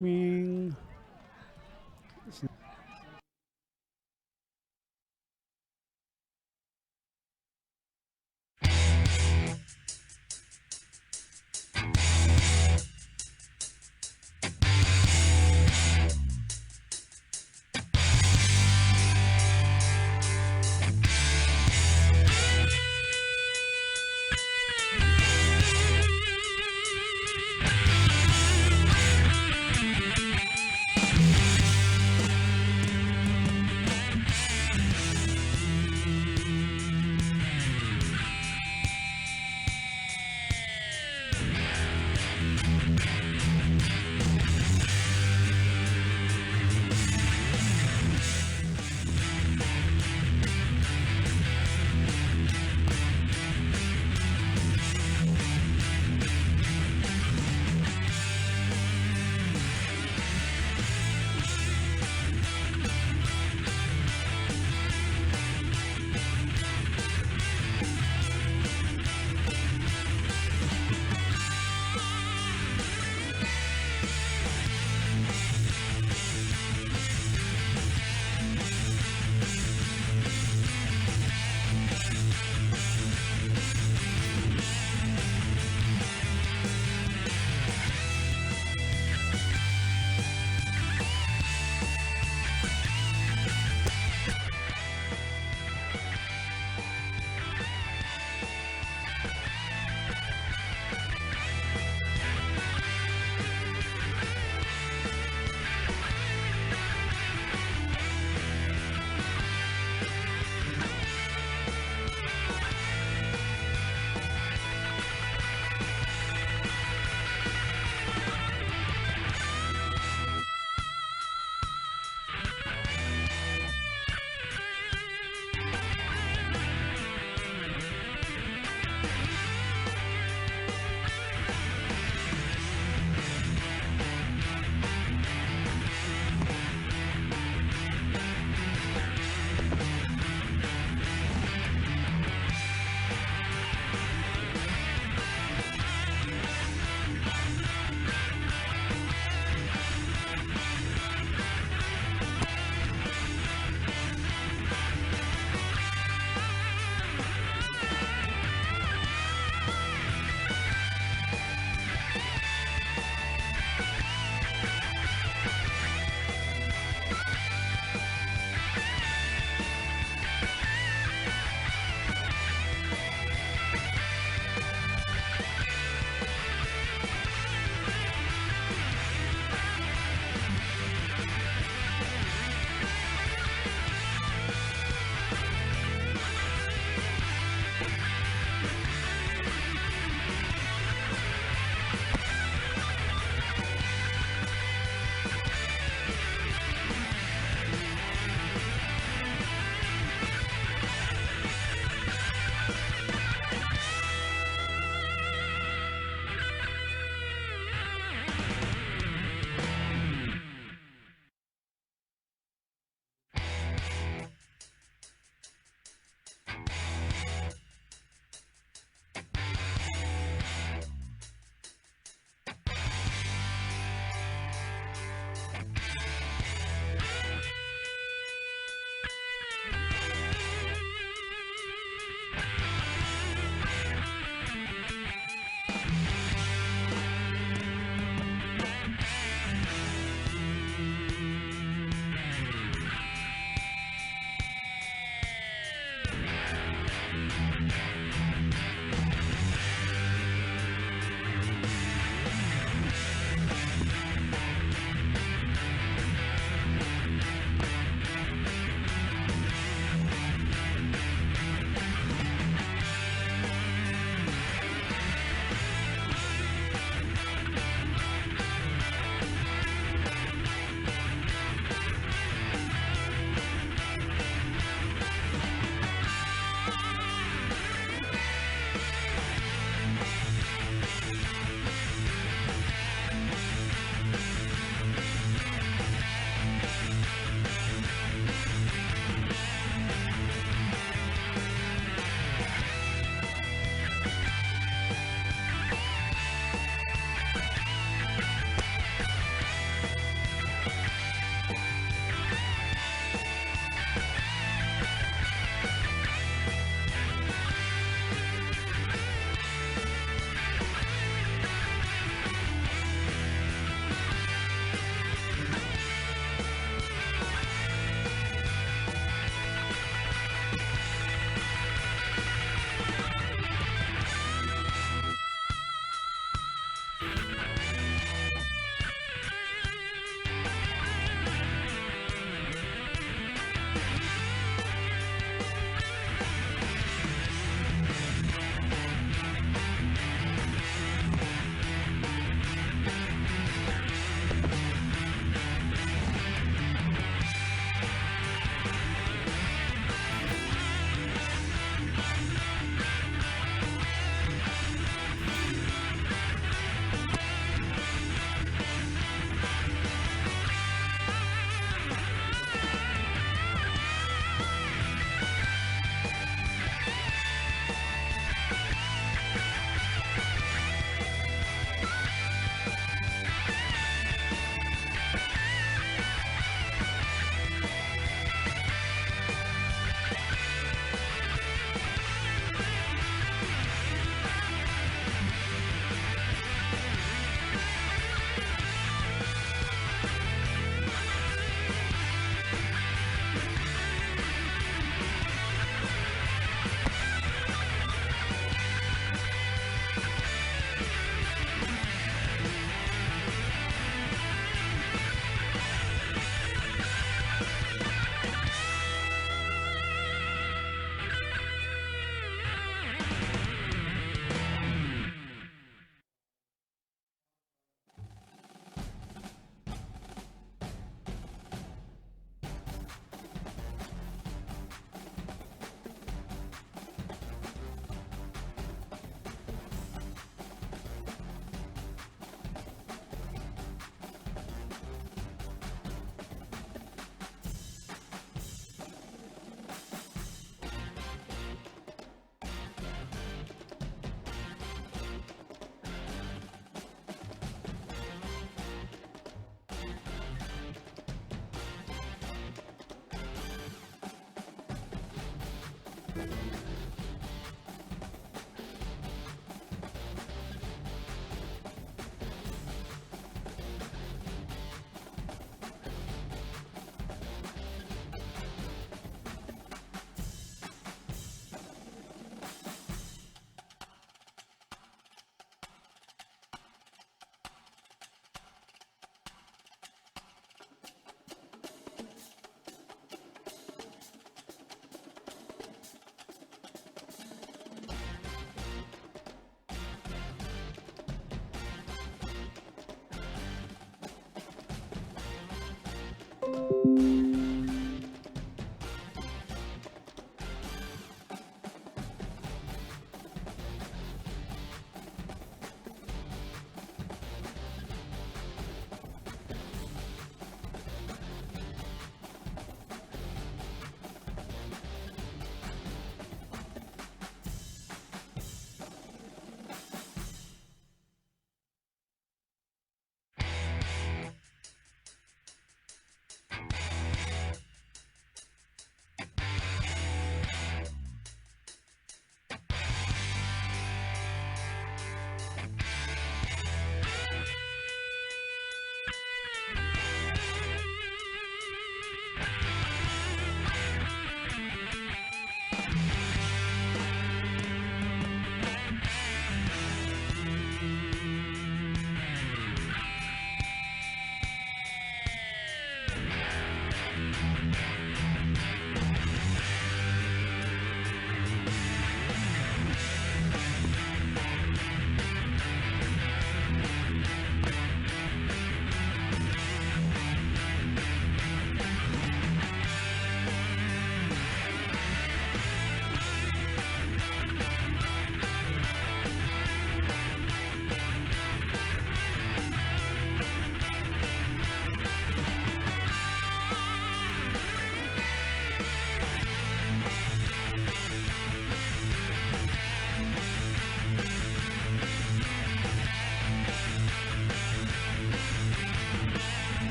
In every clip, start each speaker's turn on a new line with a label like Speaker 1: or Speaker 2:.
Speaker 1: Ming.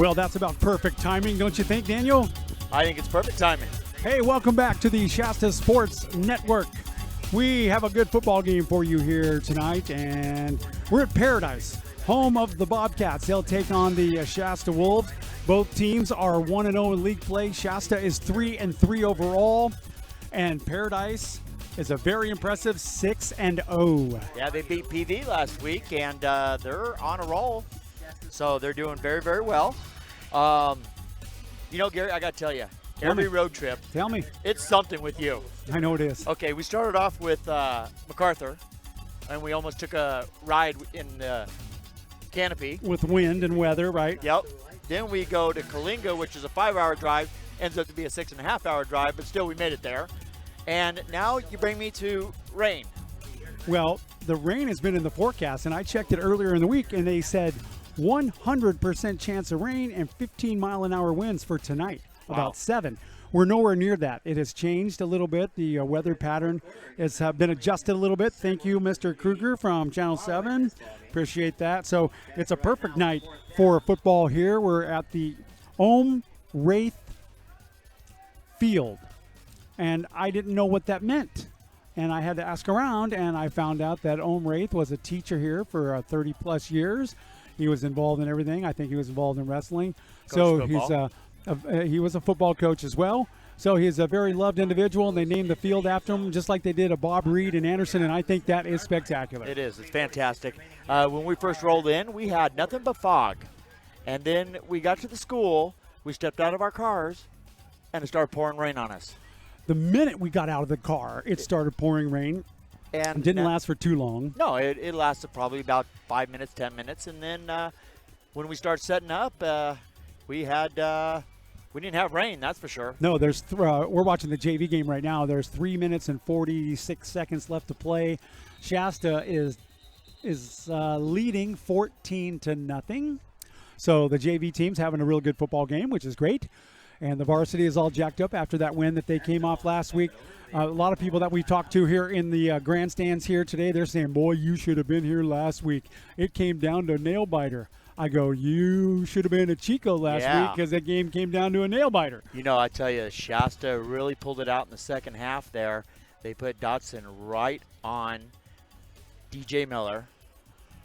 Speaker 1: Well, that's about perfect timing, don't you think, Daniel?
Speaker 2: I think it's perfect timing.
Speaker 1: Hey, welcome back to the Shasta Sports Network. We have a good football game for you here tonight, and we're at Paradise, home of the Bobcats. They'll take on the Shasta Wolves. Both teams are 1-0 in league play. Shasta is 3-3 overall, and Paradise is a very impressive 6-0.
Speaker 2: Yeah, they beat PV last week, and they're on a roll. So they're doing very, very well. Gary, I got to tell you, every road trip,
Speaker 1: Tell me.
Speaker 2: it's something with you.
Speaker 1: I know it is.
Speaker 2: Okay, we started off with MacArthur, and we almost took a ride in the canopy.
Speaker 1: With wind and weather, right?
Speaker 2: Yep. Then we go to Kalinga, which is a 5-hour drive. Ends up to be a 6.5-hour drive, but still we made it there. And now you bring me to rain.
Speaker 1: Well, the rain has been in the forecast, and I checked it earlier in the week, and they said 100% chance of rain and 15-mile-an-hour winds for tonight, about 7. We're nowhere near that. It has changed a little bit. The weather pattern has been adjusted a little bit. Thank you, Mr. Kruger from Channel 7. Appreciate that. So it's a perfect night for football here. We're at the Wraith Field, and I didn't know what that meant. And I had to ask around, and I found out that Wraith was a teacher here for 30-plus years. He was involved in everything. I think he was involved in wrestling. He was a football coach as well. So he's a very loved individual, and they named the field after him, just like they did a Bob Reed and Anderson, and I think that is spectacular.
Speaker 2: It is. It's fantastic. When we first rolled in, we had nothing but fog. And then we got to the school, we stepped out of our cars, and it started pouring rain on us.
Speaker 1: The minute we got out of the car, it started pouring rain.
Speaker 2: And
Speaker 1: it didn't last for too long.
Speaker 2: No, it lasted probably about 5 minutes, 10 minutes. And then when we started setting up, we didn't have rain, that's for sure.
Speaker 1: No, we're watching the JV game right now. There's 3 minutes and 46 seconds left to play. Shasta is leading 14-0. So the JV team's having a real good football game, which is great. And the varsity is all jacked up after that win that they came off last week. A lot of people that we talked to here in the grandstands here today, they're saying, boy, you should have been here last week. It came down to a nail-biter. I go, you should have been at Chico last week because that game came down to a nail-biter.
Speaker 2: I tell you, Shasta really pulled it out in the second half there. They put Dotson right on DJ Miller,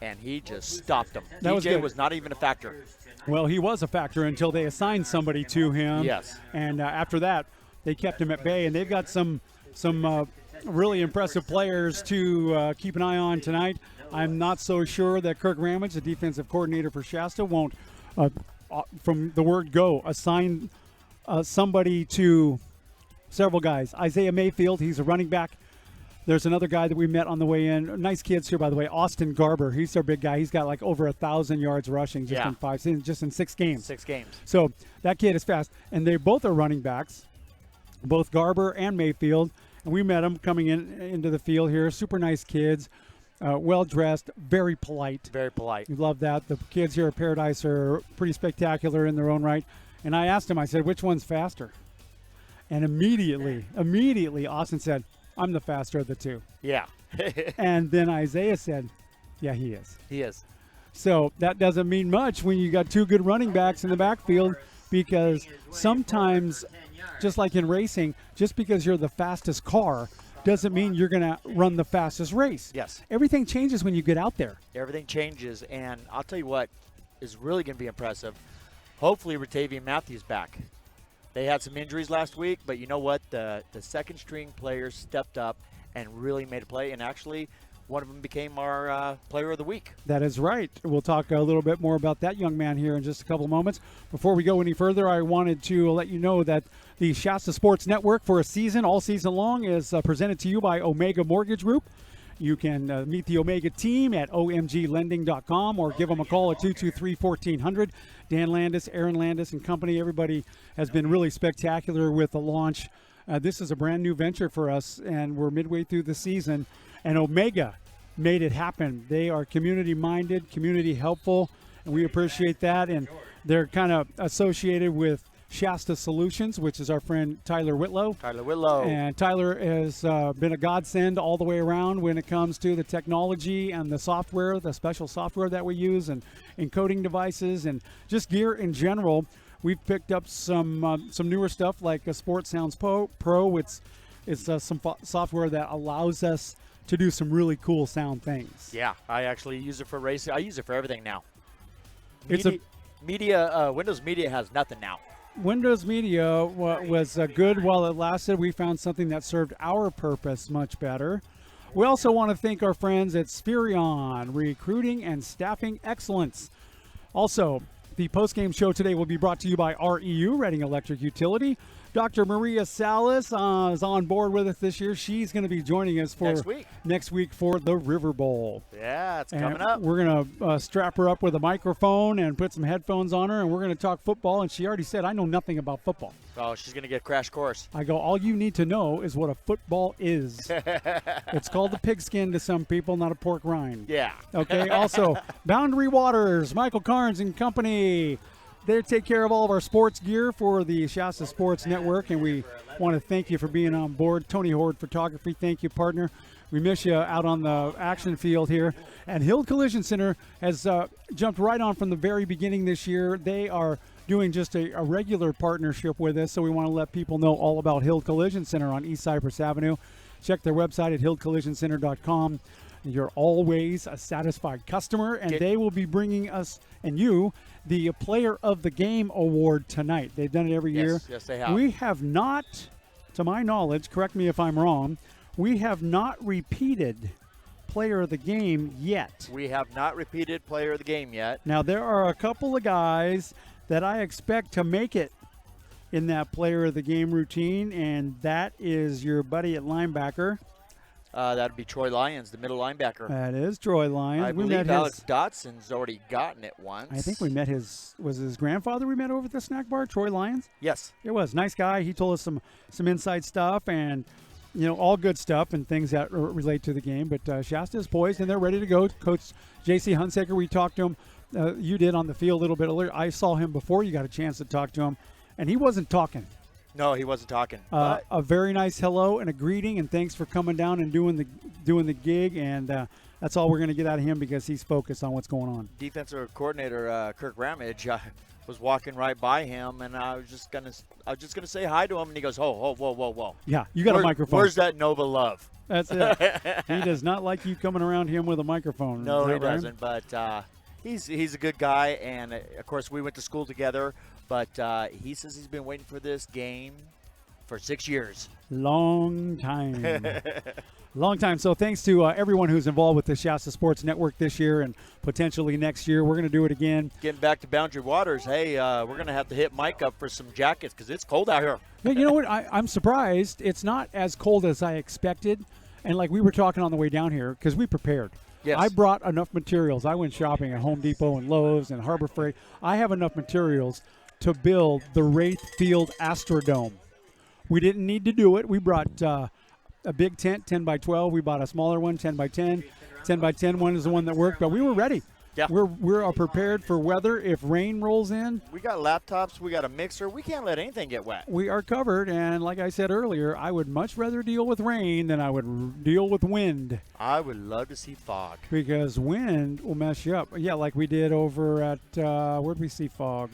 Speaker 2: and he just stopped him. DJ was not even a factor.
Speaker 1: Well, he was a factor until they assigned somebody to him.
Speaker 2: Yes.
Speaker 1: And after that, they kept him at bay, and they've got some really impressive players to keep an eye on tonight. I'm not so sure that Kirk Ramage, the defensive coordinator for Shasta, won't, from the word go, assign somebody to several guys. Isaiah Mayfield, he's a running back. There's another guy that we met on the way in. Nice kids here, by the way. Austin Garber, he's our big guy. He's got like over 1,000 yards rushing just in 6 games.
Speaker 2: 6 games.
Speaker 1: So that kid is fast. And they both are running backs, both Garber and Mayfield. And we met them coming into the field here. Super nice kids, well-dressed, very polite.
Speaker 2: Very polite.
Speaker 1: We love that. The kids here at Paradise are pretty spectacular in their own right. And I asked him, I said, which one's faster? And immediately, Austin said, I'm the faster of the two.
Speaker 2: Yeah.
Speaker 1: And then Isaiah said, yeah, he is.
Speaker 2: He is.
Speaker 1: So that doesn't mean much when you got 2 good running backs in the backfield, because sometimes, just like in racing, just because you're the fastest car doesn't mean you're going to run the fastest race.
Speaker 2: Yes.
Speaker 1: Everything changes when you get out there.
Speaker 2: Everything changes, and I'll tell you what is really going to be impressive. Hopefully Ratavian Matthews back. They had some injuries last week, but you know what? The second-string players stepped up and really made a play, and actually one of them became our player of the week.
Speaker 1: That is right. We'll talk a little bit more about that young man here in just a couple of moments. Before we go any further, I wanted to let you know that the Shasta Sports Network for a season, all season long, is presented to you by Omega Mortgage Group. You can meet the Omega team at omglending.com or give them a call at 223-1400. Dan Landis, Aaron Landis, and company, everybody has been really spectacular with the launch. This is a brand new venture for us, and we're midway through the season. And Omega made it happen. They are community-minded, community helpful, and we appreciate that. And they're kind of associated with Shasta Solutions, which is our friend Tyler Whitlow.
Speaker 2: Tyler Whitlow.
Speaker 1: And Tyler has been a godsend all the way around when it comes to the technology and the software, the special software that we use, and encoding devices, and just gear in general. We've picked up some newer stuff like a Sports Sounds Pro. It's some software that allows us to do some really cool sound things.
Speaker 2: Yeah, I actually use it for racing. I use it for everything now.
Speaker 1: It's
Speaker 2: Windows Media has nothing now.
Speaker 1: Windows Media was good while it lasted. We found something that served our purpose much better. We also want to thank our friends at Spherion, Recruiting and Staffing Excellence. Also, the postgame show today will be brought to you by REU, Reading Electric Utility. Dr. Maria Salas is on board with us this year. She's going to be joining us for next week for the River Bowl.
Speaker 2: Yeah, it's coming up.
Speaker 1: We're going to strap her up with a microphone and put some headphones on her, and we're going to talk football. And she already said, I know nothing about football.
Speaker 2: Oh, she's going to get a crash course.
Speaker 1: I go, all you need to know is what a football is. It's called the pigskin to some people, not a pork rind.
Speaker 2: Yeah.
Speaker 1: Okay, also, Boundary Waters, Michael Carnes and Company. They take care of all of our sports gear for the Shasta Sports Network, and we want to thank you for being on board. Tony Horde Photography, thank you, partner. We miss you out on the action field here. And Hill Collision Center has jumped right on from the very beginning this year. They are doing just a regular partnership with us, so we want to let people know all about Hill Collision Center on East Cypress Avenue. Check their website at hillcollisioncenter.com. You're always a satisfied customer, and they will be bringing us and you the Player of the Game Award tonight. They've done it every year.
Speaker 2: Yes, they have.
Speaker 1: We have not, to my knowledge, correct me if I'm wrong, we have not repeated Player of the Game yet.
Speaker 2: We have not repeated Player of the Game yet.
Speaker 1: Now, there are a couple of guys that I expect to make it in that Player of the Game routine, and that is your buddy at linebacker.
Speaker 2: That'd be Troy Lyons, the middle linebacker.
Speaker 1: That is Troy Lyons.
Speaker 2: I believe Alex Dotson's already gotten it once.
Speaker 1: I think we met was his grandfather we met over at the snack bar, Troy Lyons?
Speaker 2: Yes.
Speaker 1: It was. Nice guy. He told us some inside stuff and, all good stuff and things that relate to the game. But Shasta is poised, and they're ready to go. Coach J.C. Hunsaker, we talked to him. You did on the field a little bit earlier. I saw him before you got a chance to talk to him, and he wasn't talking.
Speaker 2: No, he wasn't talking.
Speaker 1: A very nice hello and a greeting, and thanks for coming down and doing the gig. And that's all we're going to get out of him because he's focused on what's going on.
Speaker 2: Defensive coordinator Kirk Ramage was walking right by him, and I was just gonna say hi to him, and he goes, whoa.
Speaker 1: Yeah, you got a microphone.
Speaker 2: Where's that Nova love?
Speaker 1: That's it. He does not like you coming around him with a microphone.
Speaker 2: No, he doesn't. But he's a good guy, and of course we went to school together. But he says he's been waiting for this game for 6 years.
Speaker 1: Long time. Long time. So thanks to everyone who's involved with the Shasta Sports Network this year and potentially next year. We're going to do it again.
Speaker 2: Getting back to Boundary Waters, hey, we're going to have to hit Mike up for some jackets because it's cold out here.
Speaker 1: Yeah, you know what? I'm surprised. It's not as cold as I expected. And like we were talking on the way down here because we prepared.
Speaker 2: Yes.
Speaker 1: I brought enough materials. I went shopping at Home Depot and Lowe's and Harbor Freight. I have enough materials to build the Wraith Field Astrodome. We didn't need to do it. We brought a big tent, 10 by 12. We bought a smaller one, 10 by 10. 10 by 10 one is the one that worked, but we were ready.
Speaker 2: Yeah.
Speaker 1: We're prepared for weather if rain rolls in.
Speaker 2: We got laptops. We got a mixer. We can't let anything get wet.
Speaker 1: We are covered, and like I said earlier, I would much rather deal with rain than I would deal with wind.
Speaker 2: I would love to see fog.
Speaker 1: Because wind will mess you up. Yeah, like we did over at, where'd we see fog?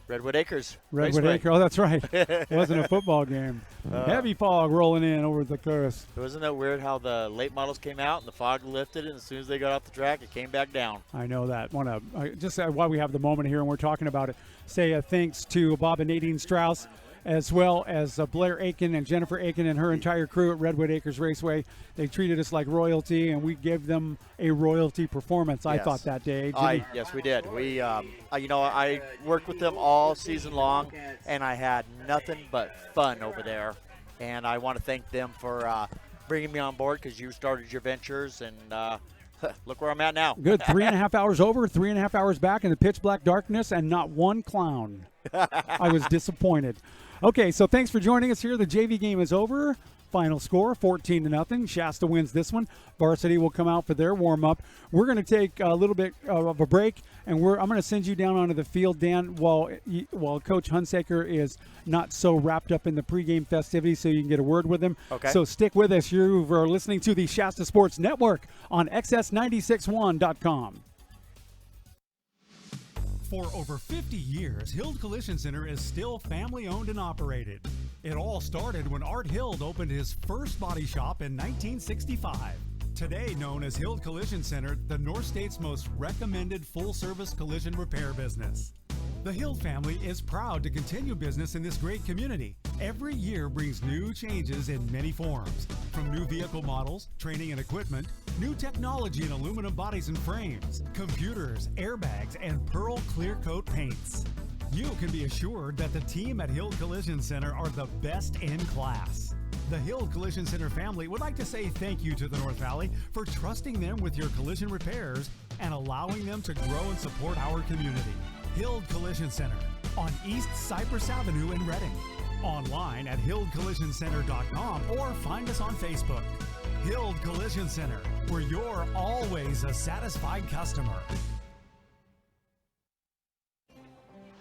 Speaker 2: Redwood Acres.
Speaker 1: Redwood Acres. Oh, that's right. It wasn't a football game. Heavy fog rolling in over the coast.
Speaker 2: Wasn't that weird how the late models came out and the fog lifted, and as soon as they got off the track, it came back down?
Speaker 1: I know that. Just while we have the moment here and we're talking about it, say thanks to Bob and Nadine Strauss, as well as Blair Aiken and Jennifer Aiken and her entire crew at Redwood Acres Raceway. They treated us like royalty, and we gave them a royalty performance, I thought, that day.
Speaker 2: Yes, we did. We, I worked with them all season long, and I had nothing but fun over there. And I want to thank them for bringing me on board because you started your ventures, and look where I'm at now.
Speaker 1: Good. 3.5 hours over, 3.5 hours back in the pitch black darkness, and not one clown. I was disappointed. Okay, so thanks for joining us here. The JV game is over. Final score, 14-0. Shasta wins this one. Varsity will come out for their warm-up. We're going to take a little bit of a break, and I'm going to send you down onto the field, Dan, while Coach Hunsaker is not so wrapped up in the pregame festivities, so you can get a word with him.
Speaker 2: Okay.
Speaker 1: So stick with us. You are listening to the Shasta Sports Network on XS961.com. For over 50 years, Hild Collision Center is still family-owned and operated. It all started when Art Hild opened his first body shop in 1965. Today known as Hild Collision Center, the North State's most recommended full-service collision repair business. The Hild family is proud to continue business in this great community. Every year brings new changes in many forms, from new vehicle models, training and equipment, new technology in aluminum bodies and frames, computers, airbags, and Pearl Clear Coat paints. You can be assured that the team at Hild Collision Center are the best in class. The Hild Collision Center family would like to say thank you to the North Valley for trusting them with your collision repairs and allowing them to grow and support our community. Hild Collision Center on East Cypress Avenue in Reading. Online at hildcollisioncenter.com or find us on Facebook. Hild Collision Center, where you're always a satisfied customer.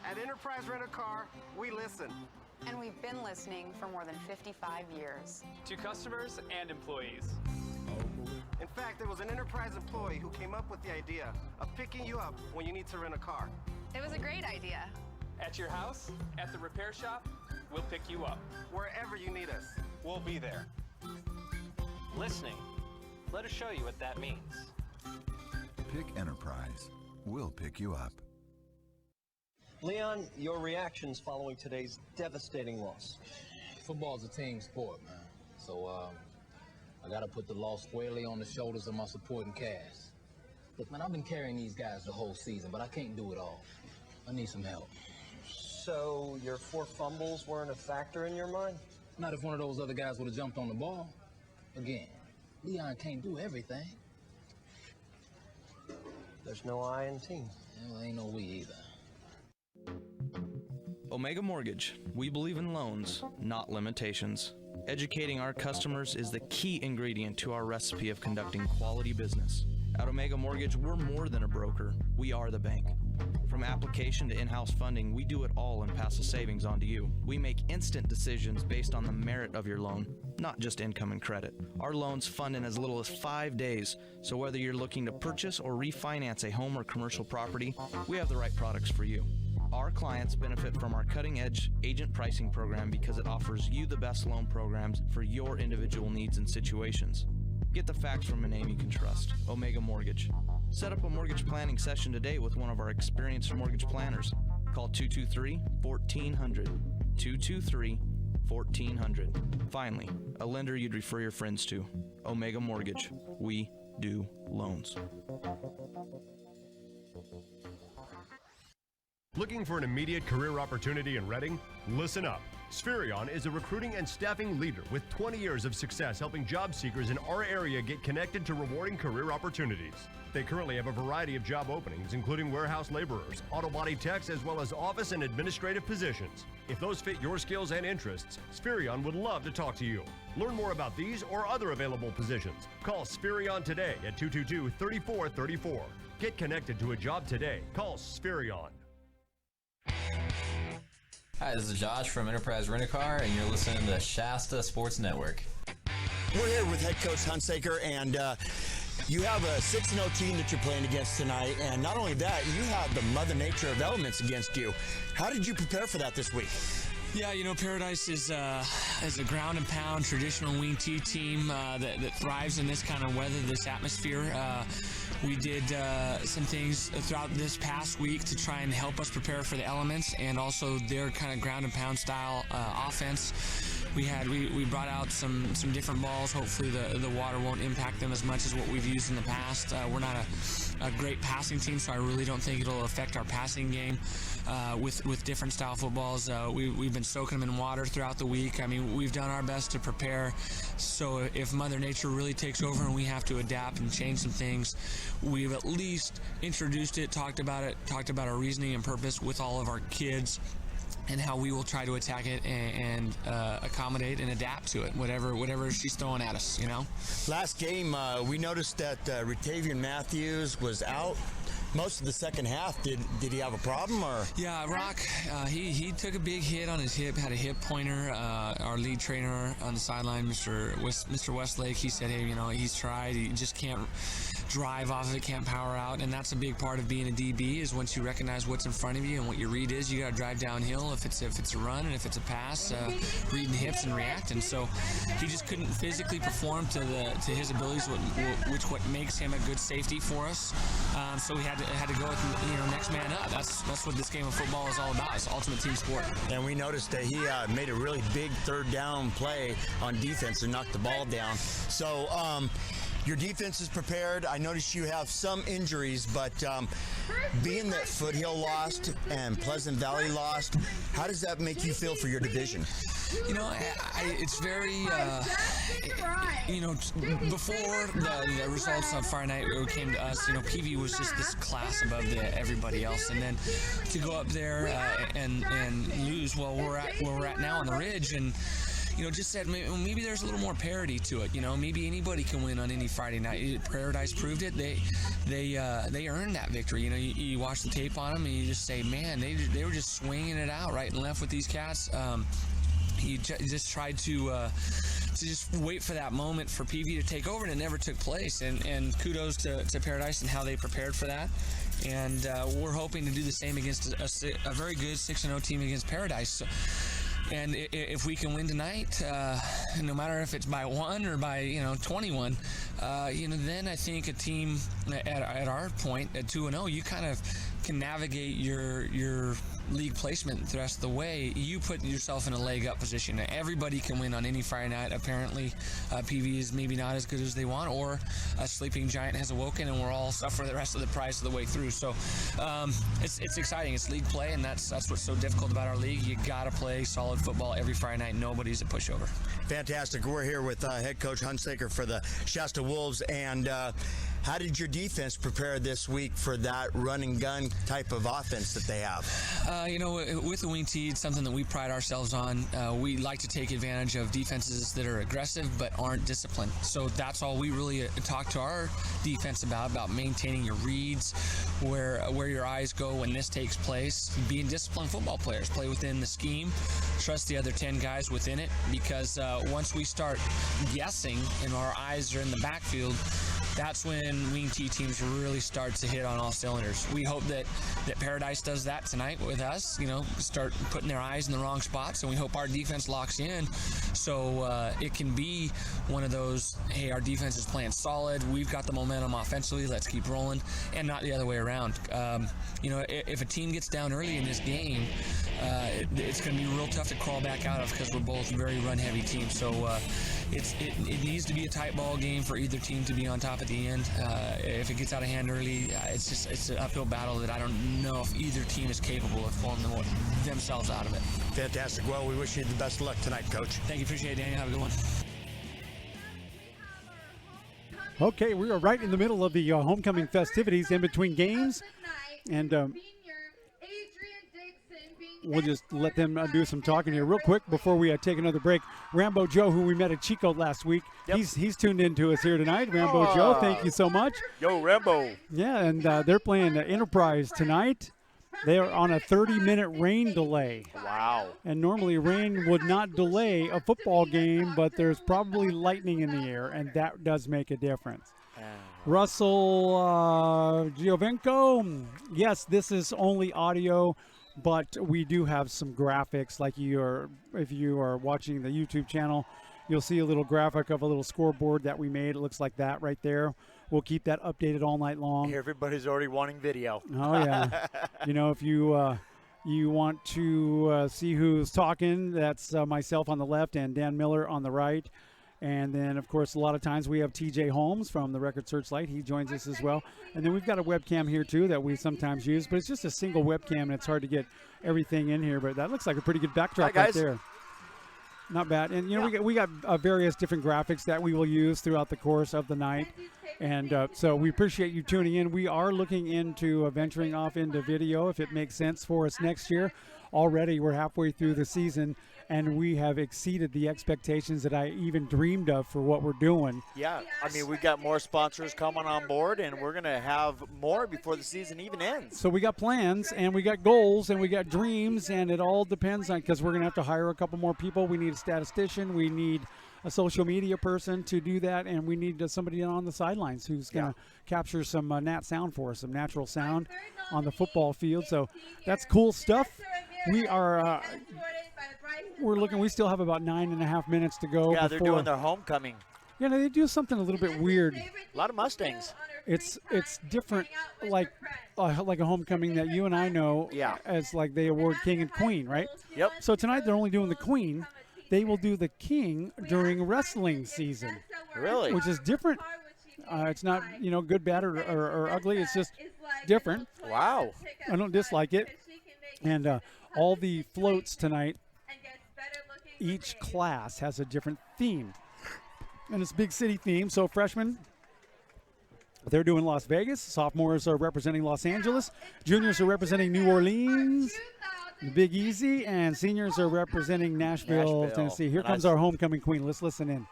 Speaker 3: At Enterprise Rent-A-Car, we listen.
Speaker 4: And we've been listening for more than 55 years.
Speaker 5: To customers and employees.
Speaker 3: In fact, there was an Enterprise employee who came up with the idea of picking you up when you need to rent a car.
Speaker 4: It was a great idea.
Speaker 5: At your house, at the repair shop, we'll pick you up.
Speaker 3: Wherever you need us,
Speaker 5: We'll be there. Listening. Let us show you what that means.
Speaker 6: Pick Enterprise. We'll pick you up.
Speaker 7: Leon, your reactions following today's devastating loss?
Speaker 8: Football's a team sport, man. So, I gotta put the loss squarely on the shoulders of my supporting cast. Look, man, I've been carrying these guys the whole season, but I can't do it all. I need some help.
Speaker 7: So, your 4 fumbles weren't a factor in your mind?
Speaker 8: Not if one of those other guys would have jumped on the ball. Again, Leon can't do everything.
Speaker 7: There's no I in team.
Speaker 8: Well, ain't no we either.
Speaker 9: Omega Mortgage. We believe in loans, not limitations. Educating our customers is the key ingredient to our recipe of conducting quality business. At Omega Mortgage, we're more than a broker. We are the bank. From application to in-house funding, we do it all and pass the savings on to you. We make instant decisions based on the merit of your loan, not just income and credit. Our loans fund in as little as 5 days, so whether you're looking to purchase or refinance a home or commercial property, we have the right products for you. Our clients benefit from our cutting-edge agent pricing program because it offers you the best loan programs for your individual needs and situations. Get the facts from a name you can trust, Omega Mortgage. Set up a mortgage planning session today with one of our experienced mortgage planners. Call 223-1400, 223-1400. Finally, a lender you'd refer your friends to, Omega Mortgage. We do loans.
Speaker 10: Looking for an immediate career opportunity in Reading? Listen up. Spherion is a recruiting and staffing leader with 20 years of success helping job seekers in our area get connected to rewarding career opportunities. They currently have a variety of job openings, including warehouse laborers, auto body techs, as well as office and administrative positions. If those fit your skills and interests, Spherion would love to talk to you. Learn more about these or other available positions. Call Spherion today at 222-3434. Get connected to a job today. Call Spherion.
Speaker 11: Hi, this is Josh from Enterprise Rent-A-Car, and you're listening to Shasta Sports Network.
Speaker 12: We're here with head coach Hunsaker, and you have a 6-0 team that you're playing against tonight, and not only that, you have the Mother Nature of elements against you. How did you prepare for that this week?
Speaker 13: Yeah, you know, Paradise is a ground and pound traditional wing T team that thrives in this kind of weather, this atmosphere. We did some things throughout this past week to try and help us prepare for the elements and also their kind of ground and pound style offense. We brought out some different balls. Hopefully the water won't impact them as much as what we've used in the past. We're not a great passing team, so I really don't think it'll affect our passing game with different style footballs. We've been soaking them in water throughout the week. I mean, we've done our best to prepare, so if Mother Nature really takes over and we have to adapt and change some things, we've at least introduced it, talked about our reasoning and purpose with all of our kids. and how we will try to attack it and accommodate and adapt to it, whatever she's throwing at us, you know.
Speaker 12: Last game, we noticed that Ratavian Matthews was out most of the second half. Did he have a problem, or?
Speaker 13: Yeah, Rock, he took a big hit on his hip, had a hip pointer. Our lead trainer on the sideline, Mr. Westlake, he said, hey, you know, he's tried, he just can't drive off of it, can't power out, and that's a big part of being a DB, is once you recognize what's in front of you and what your read is, you got to drive downhill if it's a run, and if it's a pass, reading hips and reacting. So he just couldn't physically perform to his abilities, which what makes him a good safety for us. So we had to go with, you know, next man up. That's what this game of football is all about. It's ultimate team sport.
Speaker 12: And we noticed that he made a really big third down play on defense and knocked the ball down. So your defense is prepared. I noticed you have some injuries, but being that Foothill lost and Pleasant Valley lost, how does that make you feel for your division?
Speaker 13: You know, it's very, you know, before the results on Friday night came to us, you know, PV was just this class above everybody else. And then to go up there and lose, well, where we're at now on the Ridge, and you know, just said maybe there's a little more parity to it. You know, maybe anybody can win on any Friday night. Paradise proved it. They earned that victory. You know, you watch the tape on them and you just say, man, they were just swinging it out right and left with these cats. He just tried to just wait for that moment for PV to take over, and it never took place. And kudos to Paradise and how they prepared for that. And we're hoping to do the same against a very good 6-0 team against Paradise. So, and if we can win tonight, no matter if it's by 1 or by 21, you know, then I think a team at our point at 2-0, you kind of can navigate your league placement the rest of the way. You put yourself in a leg up position. Everybody can win on any Friday night. Apparently, PV is maybe not as good as they want, or a sleeping giant has awoken, and we're all suffering the rest of the prize of the way through. So it's exciting. It's league play, and that's what's so difficult about our league. You got to play solid football every Friday night. Nobody's a pushover.
Speaker 12: Fantastic. We're here with head coach Hunsaker for the Shasta Wolves, and how did your defense prepare this week for that run and gun type of offense that they have?
Speaker 13: You know, with the wing tee, it's something that we pride ourselves on. We like to take advantage of defenses that are aggressive but aren't disciplined. So that's all we really talk to our defense about maintaining your reads, where your eyes go when this takes place, being disciplined football players, play within the scheme, trust the other 10 guys within it, because once we start guessing and our eyes are in the backfield, that's when wing tee teams really start to hit on all cylinders. We hope that Paradise does that tonight with us, you know, start putting their eyes in the wrong spots, and we hope our defense locks in, so it can be one of those, hey, our defense is playing solid, we've got the momentum offensively, let's keep rolling, and not the other way around. You know, if a team gets down early in this game, it's going to be real tough to crawl back out of, because we're both very run-heavy teams. So it needs to be a tight ball game for either team to be on top at the end. If it gets out of hand early, it's an uphill battle that I don't know if either team is capable of pulling themselves out of it.
Speaker 12: Fantastic. Well, we wish you the best of luck tonight, Coach.
Speaker 13: Thank you. Appreciate it, Daniel. Have a good one.
Speaker 1: Okay, we are right in the middle of the homecoming festivities in between games, and we'll just let them do some talking here real quick before we take another break. Rambo Joe, who we met at Chico last week, he's tuned in to us here tonight. Rambo Joe, thank you so much.
Speaker 2: Yo, Rambo.
Speaker 1: Yeah, and they're playing Enterprise tonight. They are on a 30-minute rain delay.
Speaker 2: Wow.
Speaker 1: And normally rain would not delay a football game, but there's probably lightning in the air, and that does make a difference. Russell Giovenco, yes, this is only audio, but we do have some graphics. Like if you are watching the YouTube channel, you'll see a little graphic of a little scoreboard that we made. It looks like that right there. We'll keep that updated all night long.
Speaker 2: Everybody's already wanting video.
Speaker 1: Oh, yeah. You know, if you want to see who's talking, that's myself on the left and Dan Miller on the right. And then, of course, a lot of times we have TJ Holmes from the Record Searchlight. He joins us as well. And then we've got a webcam here, too, that we sometimes use. But it's just a single webcam, and it's hard to get everything in here. But that looks like a pretty good backdrop right there. Not bad. And, you know, we got various different graphics that we will use throughout the course of the night. And so we appreciate you tuning in. We are looking into venturing off into video if it makes sense for us next year. already we're halfway through the season, and we have exceeded the expectations that I even dreamed of for what we're doing.
Speaker 2: Yeah, I mean, we got more sponsors coming on board, and we're going to have more before the season even ends.
Speaker 1: So we got plans, and we got goals, and we got dreams, and it all depends on, because we're going to have to hire a couple more people. We need a statistician. We need a social media person to do that, and we need somebody on the sidelines who's going to capture some nat sound for us, some natural sound on the football field. So that's cool stuff. We are we're looking. We still have about 9.5 minutes to go.
Speaker 2: Yeah, they're doing their homecoming.
Speaker 1: Yeah, they do something a little bit weird.
Speaker 2: A lot of Mustangs.
Speaker 1: It's different, like a homecoming that you and I know.
Speaker 2: Yeah.
Speaker 1: As like they award king and queen, right?
Speaker 2: Yep.
Speaker 1: So tonight they're only doing the queen. They will do the king during wrestling season.
Speaker 2: Really?
Speaker 1: Which is different. It's not, good, bad, or ugly. It's just different.
Speaker 2: Wow.
Speaker 1: I don't dislike it. And all the floats tonight, each class has a different theme. And it's big city theme. So freshmen, they're doing Las Vegas. Sophomores are representing Los Angeles. Juniors are representing New Orleans, the Big Easy. And seniors are representing Nashville, Tennessee. Here comes our homecoming queen. Let's listen in.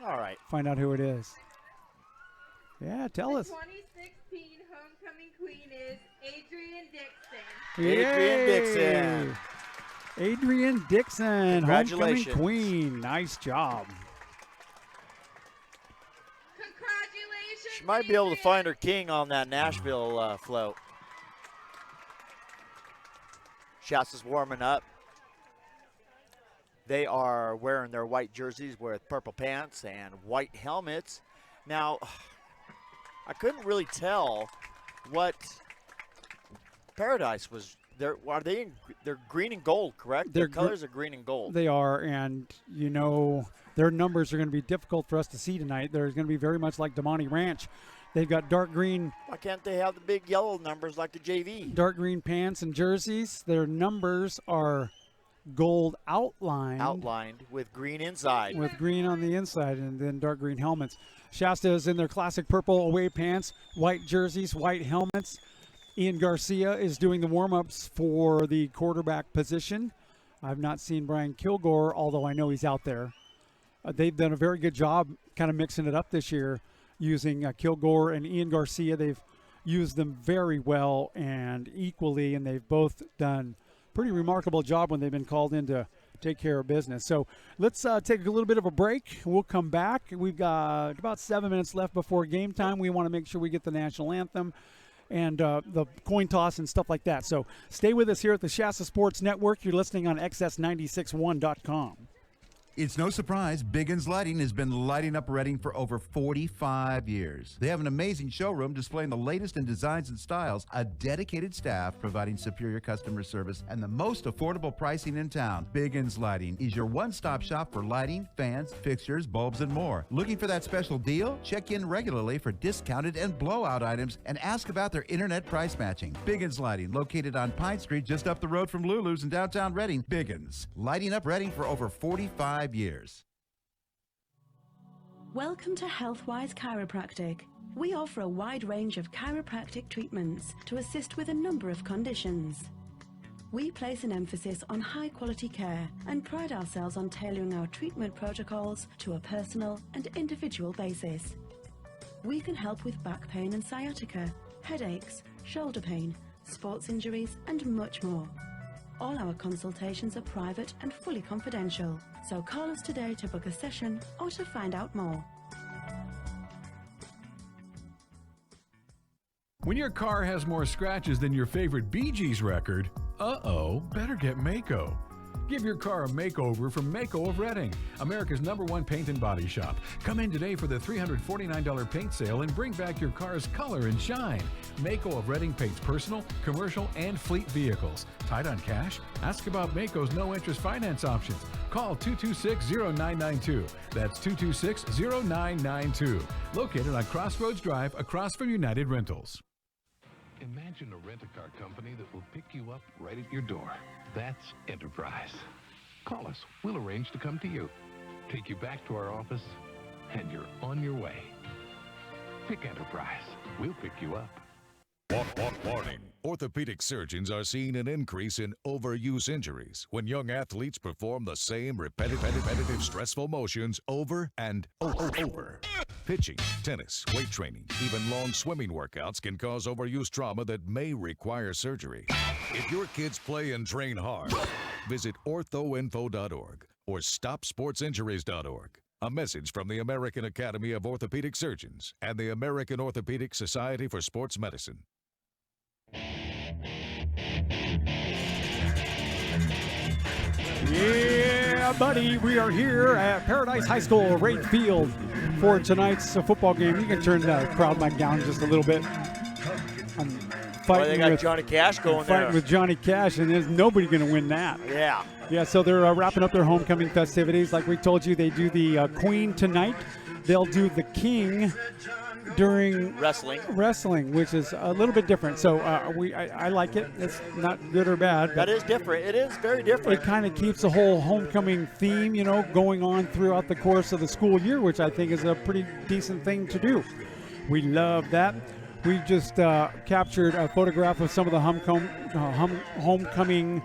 Speaker 2: All right.
Speaker 1: Find out who it is. Yeah, tell us.
Speaker 14: 2016 homecoming queen is Adrian Dixon.
Speaker 2: Adrian Dixon.
Speaker 1: Adrian Dixon,
Speaker 2: Congratulations.
Speaker 1: homecoming queen. Nice job.
Speaker 14: Congratulations.
Speaker 2: She might be able to find her king on that Nashville float. Shasta's warming up. They are wearing their white jerseys with purple pants and white helmets. Now, I couldn't really tell what Paradise was. They're green and gold, correct? Their colors are green and gold.
Speaker 1: They are, and their numbers are going to be difficult for us to see tonight. They're going to be very much like Damani Ranch. They've got dark green.
Speaker 2: Why can't they have the big yellow numbers like the JV?
Speaker 1: Dark green pants and jerseys. Their numbers are gold outlined
Speaker 2: with green inside.
Speaker 1: With green on the inside, and then dark green helmets. Shasta is in their classic purple away pants, white jerseys, white helmets. Ian Garcia is doing the warm-ups for the quarterback position. I've not seen Brian Kilgore, although I know he's out there. They've done a very good job kind of mixing it up this year using Kilgore and Ian Garcia. They've used them very well and equally, and they've both done a pretty remarkable job when they've been called in to take care of business. So let's take a little bit of a break. We'll come back. We've got about 7 minutes left before game time. We want to make sure we get the national anthem and the coin toss and stuff like that. So stay with us here at the Shasta Sports Network. You're listening on XS961.com.
Speaker 6: It's no surprise Biggins Lighting has been lighting up Reading for over 45 years. They have an amazing showroom displaying the latest in designs and styles, a dedicated staff providing superior customer service, and the most affordable pricing in town. Biggins Lighting is your one-stop shop for lighting, fans, fixtures, bulbs, and more. Looking for that special deal? Check in regularly for discounted and blowout items and ask about their internet price matching. Biggins Lighting, located on Pine Street just up the road from Lulu's in downtown Reading. Biggins, lighting up Reading for over 45 years.
Speaker 15: Welcome to Healthwise Chiropractic. We offer a wide range of chiropractic treatments to assist with a number of conditions. We place an emphasis on high-quality care and pride ourselves on tailoring our treatment protocols to a personal and individual basis. We can help with back pain and sciatica, headaches, shoulder pain, sports injuries, and much more. All our consultations are private and fully confidential, so call us today to book a session or to find out more.
Speaker 16: When your car has more scratches than your favorite Bee Gees record, better get Mako. Give your car a makeover from Mako of Reading, America's #1 paint and body shop. Come in today for the $349 paint sale and bring back your car's color and shine. Mako of Reading paints personal, commercial, and fleet vehicles. Tight on cash? Ask about Mako's no-interest finance options. Call 226-0992. That's 226-0992. Located on Crossroads Drive across from United Rentals.
Speaker 17: Imagine a rent-a-car company that will pick you up right at your door. That's Enterprise. Call us. We'll arrange to come to you, take you back to our office, and you're on your way. Pick Enterprise. We'll pick you up.
Speaker 18: Warning. Orthopedic surgeons are seeing an increase in overuse injuries when young athletes perform the same repetitive stressful motions over and over. Pitching, tennis, weight training, even long swimming workouts can cause overuse trauma that may require surgery. If your kids play and train hard, visit orthoinfo.org or stopsportsinjuries.org. A message from the American Academy of Orthopedic Surgeons and the American Orthopedic Society for Sports Medicine.
Speaker 1: Yeah, buddy, we are here at Paradise High School, Wraith Field, for tonight's football game. You can turn the crowd mic down just a little bit. I'm fighting
Speaker 2: they got
Speaker 1: with
Speaker 2: Johnny Cash going there.
Speaker 1: Fighting with Johnny Cash, and there's nobody going to win that.
Speaker 2: Yeah.
Speaker 1: Yeah, so they're wrapping up their homecoming festivities. Like we told you, they do the Queen tonight. They'll do the King during wrestling, which is a little bit different. So I like it. It's not good or bad.
Speaker 2: That is different. It is very different.
Speaker 1: It kind of keeps the whole homecoming theme, going on throughout the course of the school year, which I think is a pretty decent thing to do. We love that. We just captured a photograph of some of the homecoming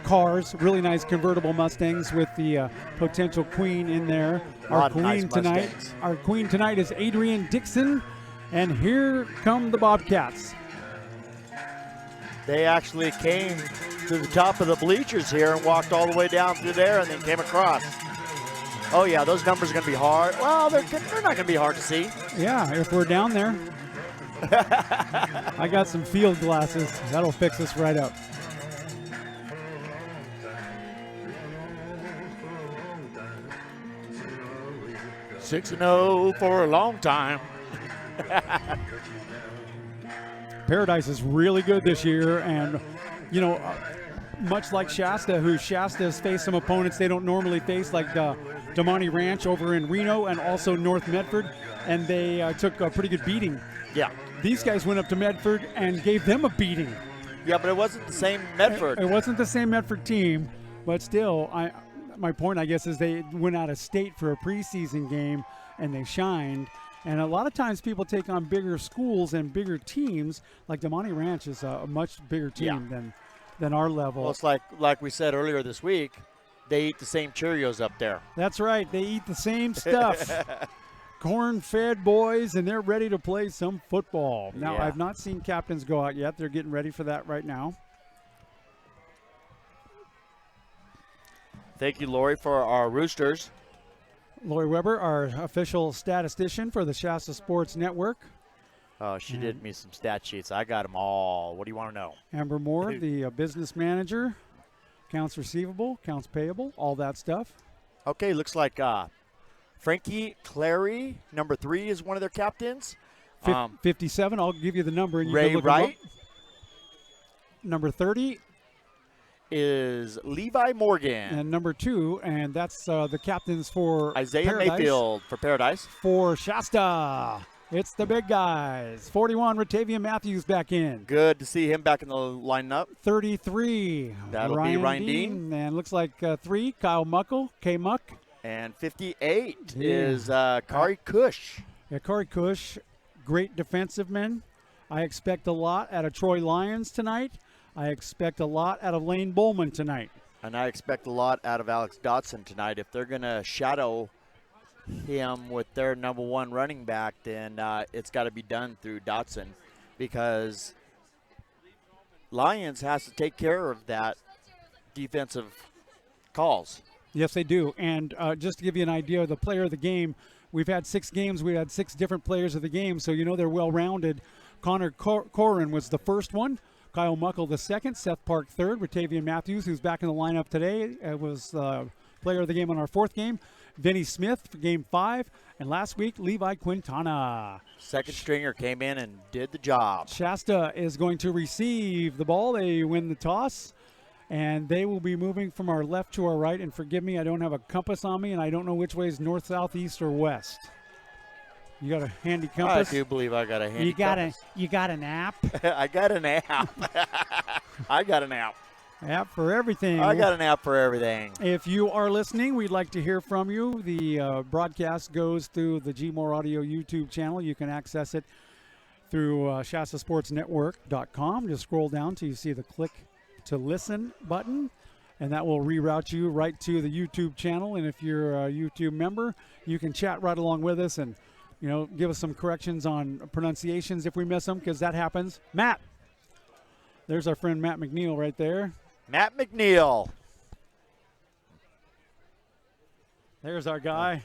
Speaker 1: cars, really nice convertible Mustangs with the potential queen in there. Our queen tonight is Adrian Dixon, and here come the Bobcats.
Speaker 2: They actually came to the top of the bleachers here and walked all the way down through there and then came across. Oh yeah, those numbers are going to be hard. Well, they're not going to be hard to see.
Speaker 1: Yeah, if we're down there. I got some field glasses. That'll fix us right up.
Speaker 2: Six 6-0 for a long time.
Speaker 1: Paradise is really good this year, and much like Shasta, Shasta's faced some opponents they don't normally face, like Damani Ranch over in Reno and also North Medford, and they took a pretty good beating.
Speaker 2: Yeah.
Speaker 1: These guys went up to Medford and gave them a beating.
Speaker 2: Yeah, but it wasn't the same Medford.
Speaker 1: It wasn't the same Medford team, but still, my point, I guess, is they went out of state for a preseason game, and they shined. And a lot of times people take on bigger schools and bigger teams. Like Damani Ranch is a much bigger team than our level.
Speaker 2: Well, it's like we said earlier this week, they eat the same Cheerios up there.
Speaker 1: That's right. They eat the same stuff. Corn-fed boys, and they're ready to play some football. Now, I've not seen captains go out yet. They're getting ready for that right now.
Speaker 2: Thank you, Lori, for our Roosters.
Speaker 1: Lori Weber, our official statistician for the Shasta Sports Network.
Speaker 2: Oh, she did me some stat sheets. I got them all. What do you want to know?
Speaker 1: Amber Moore, the business manager, accounts receivable, accounts payable, all that stuff.
Speaker 2: Okay, looks like Frankie Clary, number 3, is one of their captains.
Speaker 1: 57, I'll give you the number. And you
Speaker 2: Ray
Speaker 1: can look
Speaker 2: Wright.
Speaker 1: Number 30
Speaker 2: is Levi Morgan.
Speaker 1: And number 2, and that's the captains for
Speaker 2: Isaiah
Speaker 1: Paradise.
Speaker 2: Mayfield for Paradise.
Speaker 1: For Shasta, it's the big guys. 41, Ratavian Matthews back in.
Speaker 2: Good to see him back in the lineup.
Speaker 1: 33,
Speaker 2: that'll be Ryan Dean.
Speaker 1: And looks like 3, Kyle Muckle, K-Muck.
Speaker 2: And 58 is Kari Cush.
Speaker 1: Yeah, Kari Cush, great defensive men. I expect a lot out of Troy Lyons tonight. I expect a lot out of Lane Bowman tonight.
Speaker 2: And I expect a lot out of Alex Dotson tonight. If they're going to shadow him with their number 1 running back, then it's got to be done through Dotson, because Lyons has to take care of that defensive calls.
Speaker 1: Yes, they do. And just to give you an idea of the player of the game, we've had 6 games. We had 6 different players of the game, so they're well-rounded. Connor Corin was the first one. Kyle Muckle the second. Seth Park third. Ratavian Matthews, who's back in the lineup today, was player of the game on our 4th game. Vinny Smith for game 5. And last week, Levi Quintana.
Speaker 2: Second stringer came in and did the job.
Speaker 1: Shasta is going to receive the ball. They win the toss. And they will be moving from our left to our right. And forgive me, I don't have a compass on me, and I don't know which way is north, south, east, or west. You got a handy compass?
Speaker 2: I do believe I got a handy compass.
Speaker 1: You got an app?
Speaker 2: I got an app. I got an app.
Speaker 1: App for everything.
Speaker 2: I got an app for everything.
Speaker 1: If you are listening, we'd like to hear from you. The broadcast goes through the G More Audio YouTube channel. You can access it through ShastaSportsNetwork.com. Just scroll down till you see the click to listen button, and that will reroute you right to the YouTube channel. And if you're a YouTube member, you can chat right along with us and, give us some corrections on pronunciations if we miss them, because that happens. Matt. There's our friend Matt McNeil right there.
Speaker 2: Matt McNeil.
Speaker 1: There's our guy.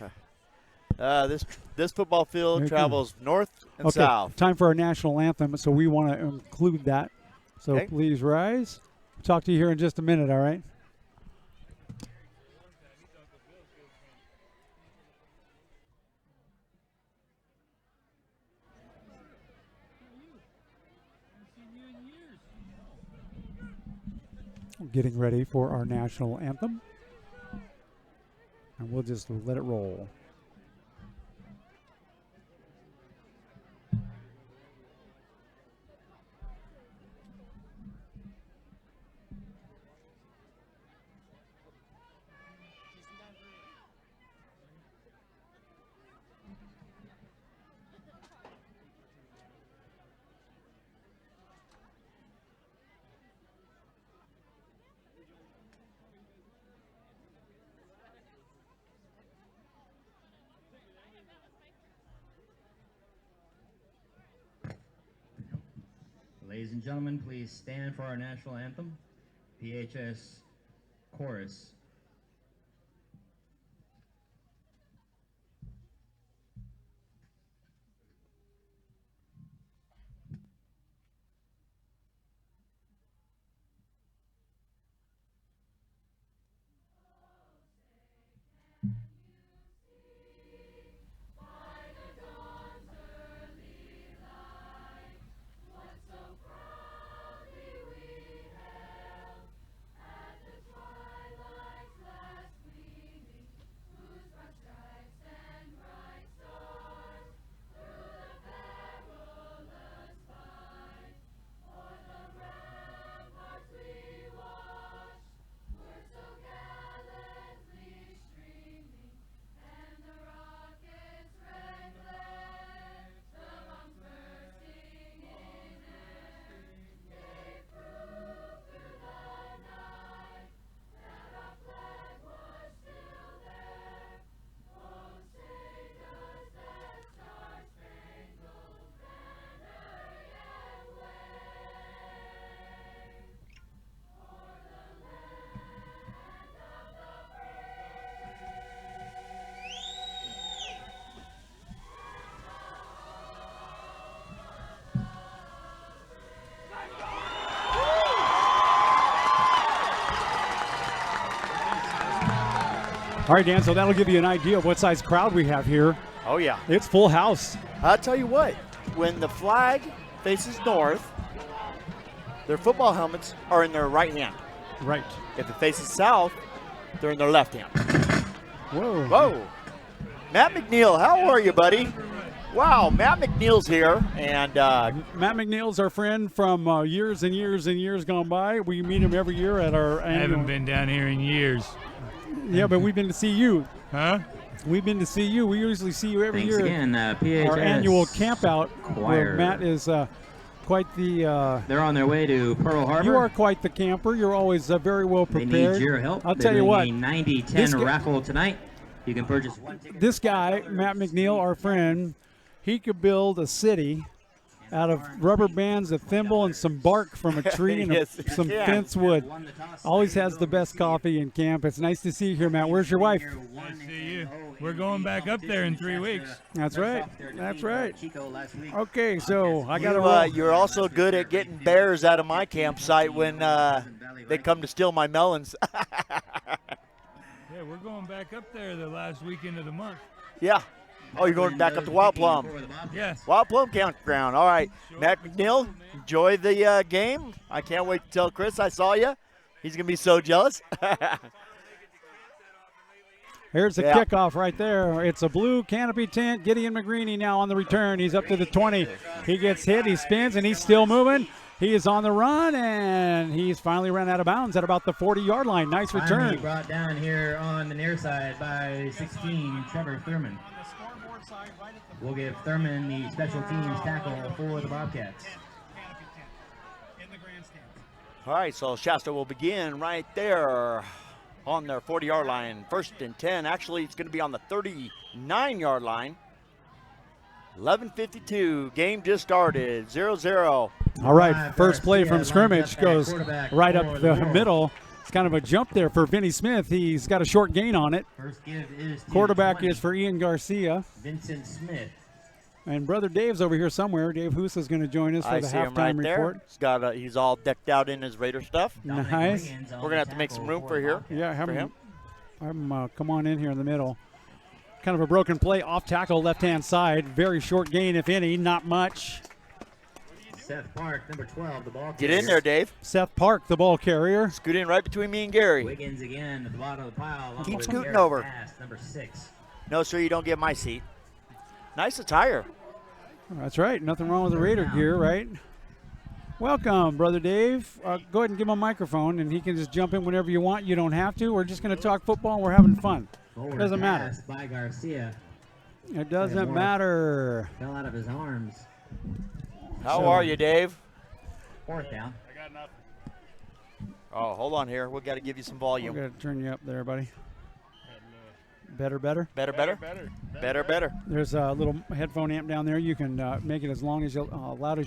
Speaker 2: This football field travels north and south.
Speaker 1: Time for our national anthem, so we want to include that. So please rise. Talk to you here in just a minute, all right? Getting ready for our national anthem. And we'll just let it roll.
Speaker 19: Ladies and gentlemen, please stand for our national anthem, PHS Chorus.
Speaker 1: All right, Dan, so that'll give you an idea of what size crowd we have here.
Speaker 2: Oh, yeah.
Speaker 1: It's full house.
Speaker 2: I'll tell you what, when the flag faces north, their football helmets are in their right hand.
Speaker 1: Right.
Speaker 2: If it faces south, they're in their left hand.
Speaker 1: Whoa.
Speaker 2: Whoa. Matt McNeil, how are you, buddy? Wow, Matt McNeil's here. And
Speaker 1: Matt McNeil's our friend from years and years and years gone by. We meet him every year at our annual.
Speaker 20: I haven't been down here in years.
Speaker 1: Yeah, but we've been to see you.
Speaker 20: Huh?
Speaker 1: We've been to see you. We usually see you every
Speaker 19: Thanks
Speaker 1: year.
Speaker 19: again, PHS
Speaker 1: our annual camp out
Speaker 19: Choir.
Speaker 1: where Matt is quite the...
Speaker 19: They're on their way to Pearl Harbor.
Speaker 1: You are quite the camper. You're always very well prepared.
Speaker 19: They need your help.
Speaker 1: I'll tell you what.
Speaker 19: A 90-10 raffle tonight. You can purchase one ticket.
Speaker 1: This guy, Matt McNeil, our friend, he could build a city out of rubber bands, a thimble, and some bark from a tree and
Speaker 2: Yes,
Speaker 1: some
Speaker 2: yeah.
Speaker 1: fence wood. Always has the best coffee in camp. It's nice to see you here, Matt. Where's your wife?
Speaker 20: Nice to see you. We're going back up there in 3 weeks.
Speaker 1: That's right. That's right. Okay, so I got to roll.
Speaker 2: You're also good at getting bears out of my campsite when they come to steal my melons.
Speaker 20: Yeah, we're going back up there the last weekend of the month.
Speaker 2: Yeah. Oh, you're going back up to Wild Plum.
Speaker 20: Yes.
Speaker 2: Wild Plum Campground. All right. Matt McNeil, enjoy the game. I can't wait to tell Chris I saw you. He's going to be so jealous.
Speaker 1: Here's the kickoff right there. It's a blue canopy tent. Gideon McGreeny now on the return. He's up to the 20. He gets hit. He spins, and he's still moving. He is on the run, and he's finally ran out of bounds at about the 40-yard line. Nice return.
Speaker 19: Finally brought down here on the near side by 16, Trevor Thurman. We'll give Thurman the special teams tackle for the Bobcats.
Speaker 2: All right, so Shasta will begin right there on their 40-yard line. 1st and 10. Actually, it's going to be on the 39-yard line. 11:52. Game just started. 0-0.
Speaker 1: All right, first play from scrimmage goes right up the middle. It's kind of a jump there for Vinny Smith. He's got a short gain on it.
Speaker 19: First give is
Speaker 1: Quarterback is for Ian Garcia.
Speaker 19: Vincent Smith.
Speaker 1: And Brother Dave's over here somewhere. Dave Husa is going to join us for the
Speaker 2: see him
Speaker 1: halftime
Speaker 2: right
Speaker 1: report.
Speaker 2: There. He's all decked out in his Raider stuff.
Speaker 1: Nice.
Speaker 2: We're going to have to make some room for here.
Speaker 1: Yeah, have him come on in here in the middle. Kind of a broken play, off tackle, left-hand side. Very short gain, if any, not much.
Speaker 19: Seth Park, number 12, the ball
Speaker 2: Get in there, Dave.
Speaker 1: Seth Park, the ball carrier.
Speaker 2: Scoot in right between me and Gary.
Speaker 19: Wiggins again at the bottom of the pile.
Speaker 2: Keep scooting over.
Speaker 19: Pass, number 6.
Speaker 2: No, sir, you don't get my seat. Nice attire.
Speaker 1: That's right. Nothing wrong with the Raider gear, right? Welcome, Brother Dave. Go ahead and give him a microphone, and he can just jump in whenever you want. You don't have to. We're just going to talk football, and we're having fun.
Speaker 19: Forward
Speaker 1: Doesn't matter.
Speaker 19: pass by Garcia.
Speaker 1: It doesn't matter.
Speaker 19: Fell out of his arms.
Speaker 2: How are you, Dave?
Speaker 19: 4th down.
Speaker 20: I got nothing.
Speaker 2: Oh, hold on here. We've got to give you some volume.
Speaker 1: We're going to turn you up there, buddy. Better.
Speaker 2: Better.
Speaker 1: There's a little headphone amp down there. You can make it as loud as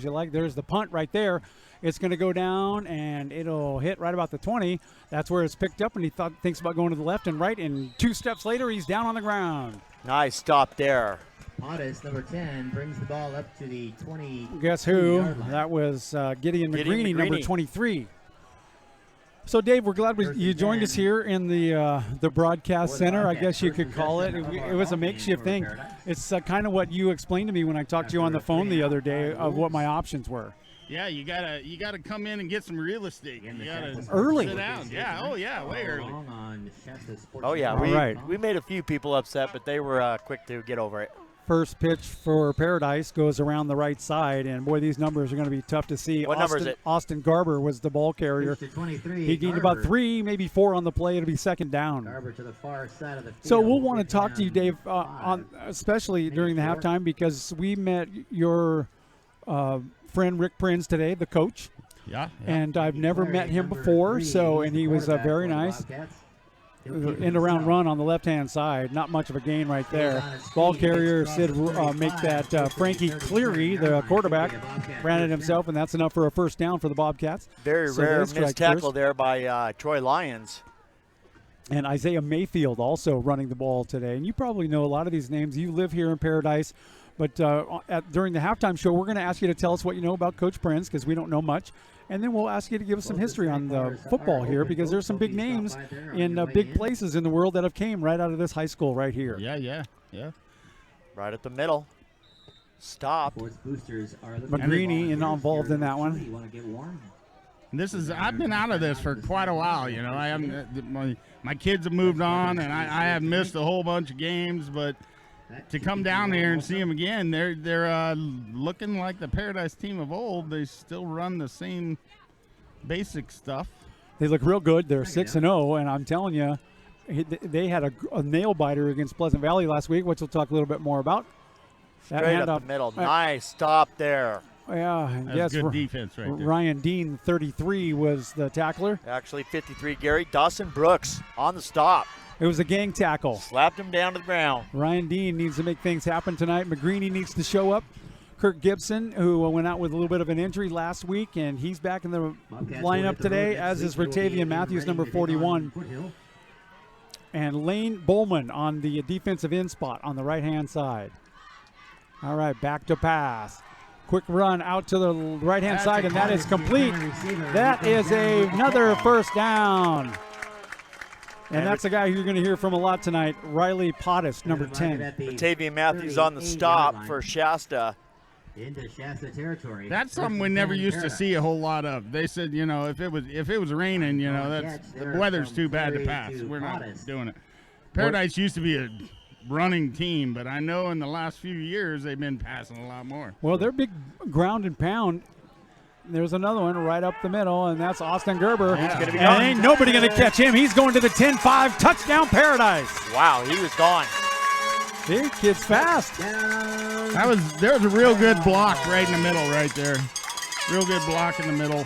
Speaker 1: you like. There's the punt right there. It's going to go down, and it'll hit right about the 20. That's where it's picked up, and he thinks about going to the left and right, and 2 steps later, he's down on the ground.
Speaker 2: Nice stop there.
Speaker 19: Pottis, number 10, brings the ball up to the 20.
Speaker 1: Guess who? That was Gideon McGreeny, number 23. So, Dave, we're glad you joined us here in the broadcast center, I guess you could call it. It was a makeshift thing. It's kind of what you explained to me when I talked to you on the phone the other day of what my options were.
Speaker 20: Yeah, you gotta come in and get some real estate. You gotta
Speaker 1: early.
Speaker 20: Sit down. Yeah, way early.
Speaker 2: Oh yeah, we made a few people upset, but they were quick to get over it.
Speaker 1: First pitch for Paradise goes around the right side, and boy, these numbers are going to be tough to see.
Speaker 2: What number is it?
Speaker 1: Austin Garber was the ball carrier. He gained about 3, maybe 4 on the play. It'll be 2nd down.
Speaker 19: Garber to the far side of the field.
Speaker 1: So we'll want to talk to you, Dave, especially during the halftime, because we met your friend Rick Prinz today, the coach.
Speaker 20: Yeah.
Speaker 1: And I've never met him before, and he was very nice. End around run on the left-hand side. Not much of a gain right there. Ball carrier Sid make that Frankie Cleary, the quarterback, ran it himself, and that's enough for a 1st down for the Bobcats.
Speaker 2: Very rare missed tackle there by Troy Lyons.
Speaker 1: And Isaiah Mayfield also running the ball today. And you probably know a lot of these names. You live here in Paradise. But during the halftime show, we're going to ask you to tell us what you know about Coach Prinz, because we don't know much. And then we'll ask you to give us some history on the football here, because there's some big names in big places in the world that have came right out of this high school right here.
Speaker 20: Yeah.
Speaker 2: Right at the middle. Stop.
Speaker 1: McGreeny involved in that one.
Speaker 20: I've been out of this for quite a while. You know, I haven't. My kids have moved on, and I have missed a whole bunch of games, but to come down here and see them again, they're looking like the Paradise team of old. They still run the same basic stuff.
Speaker 1: They look real good. They're 6-0, and I'm telling you, they had a nail biter against Pleasant Valley last week, which we'll talk a little bit more about.
Speaker 2: Straight up the middle. Nice stop there.
Speaker 1: Yeah,
Speaker 20: that's good defense right there.
Speaker 1: Ryan Dean, 33, was the tackler.
Speaker 2: Actually, 53, Gary. Dawson Brooks on the stop.
Speaker 1: It was a gang tackle.
Speaker 2: Slapped him down to the ground.
Speaker 1: Ryan Dean needs to make things happen tonight. McGreeny needs to show up. Kirk Gibson, who went out with a little bit of an injury last week, and he's back in the lineup today, as is Ratavian Matthews, number 41. And Lane Bowman on the defensive end spot on the right-hand side. All right, back to pass. Quick run out to the right-hand side, and that is complete. That is another 1st down. And that's a guy who you're going to hear from a lot tonight, Riley Pottis, number 10.
Speaker 2: Ratavian Matthews on the stop for Shasta.
Speaker 19: Into Shasta territory.
Speaker 20: That's something we never used to see a whole lot of. They said, you know, if it was raining, you know, the weather's too bad to pass. We're not doing it. Paradise used to be a running team, but I know in the last few years they've been passing a lot more.
Speaker 1: Well, they're big ground and pound. There's another one right up the middle, and that's Austin Gerber.
Speaker 2: He's going to be
Speaker 1: and
Speaker 2: gone.
Speaker 1: Ain't nobody going to catch him. He's going to the 10-5 touchdown Paradise.
Speaker 2: Wow, he was gone.
Speaker 1: See, kid's fast.
Speaker 20: There was a real good block right in the middle right there. Real good block in the middle.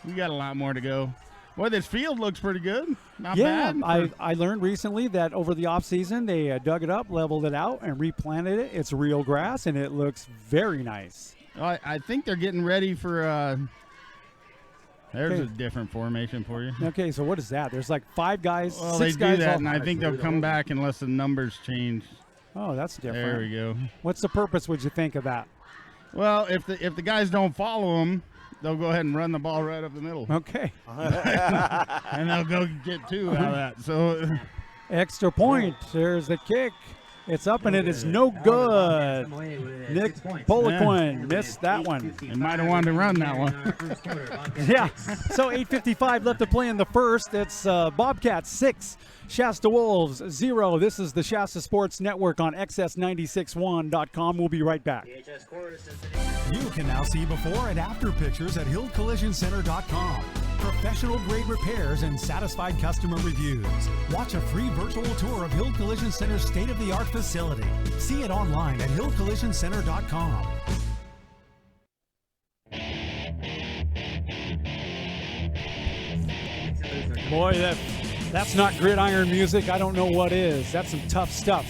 Speaker 20: We got a lot more to go. Boy, this field looks pretty good. Not bad.
Speaker 1: I learned recently that over the offseason they dug it up, leveled it out, and replanted it. It's real grass, and it looks very nice.
Speaker 20: I think they're getting ready for there's a different formation for you.
Speaker 1: Okay, so what is that? There's like 5 guys,
Speaker 20: Well,
Speaker 1: 6
Speaker 20: they
Speaker 1: guys.
Speaker 20: do that, and I think they'll come back unless the numbers change.
Speaker 1: Oh, that's different.
Speaker 20: There we go.
Speaker 1: What's the purpose, would you think, of that?
Speaker 20: Well, if the guys don't follow them, they'll go ahead and run the ball right up the middle.
Speaker 1: Okay.
Speaker 20: And they'll go get 2 out of that. So
Speaker 1: extra point. There's the kick. It's up and it is no good. Nick Poliquin missed that one.
Speaker 20: He might have wanted to run that one.
Speaker 1: Yeah. So 8:55 left to play in the first. It's Bobcats 6, Shasta Wolves 0. This is the Shasta Sports Network on XS961.com. We'll be right back.
Speaker 21: You can now see before and after pictures at HillCollisionCenter.com. Professional grade repairs and satisfied customer reviews. Watch a free virtual tour of Hill Collision Center's state-of-the-art facility. See it online at HillCollisionCenter.com.
Speaker 1: Boy, that's not gridiron music. I don't know what is. That's some tough stuff.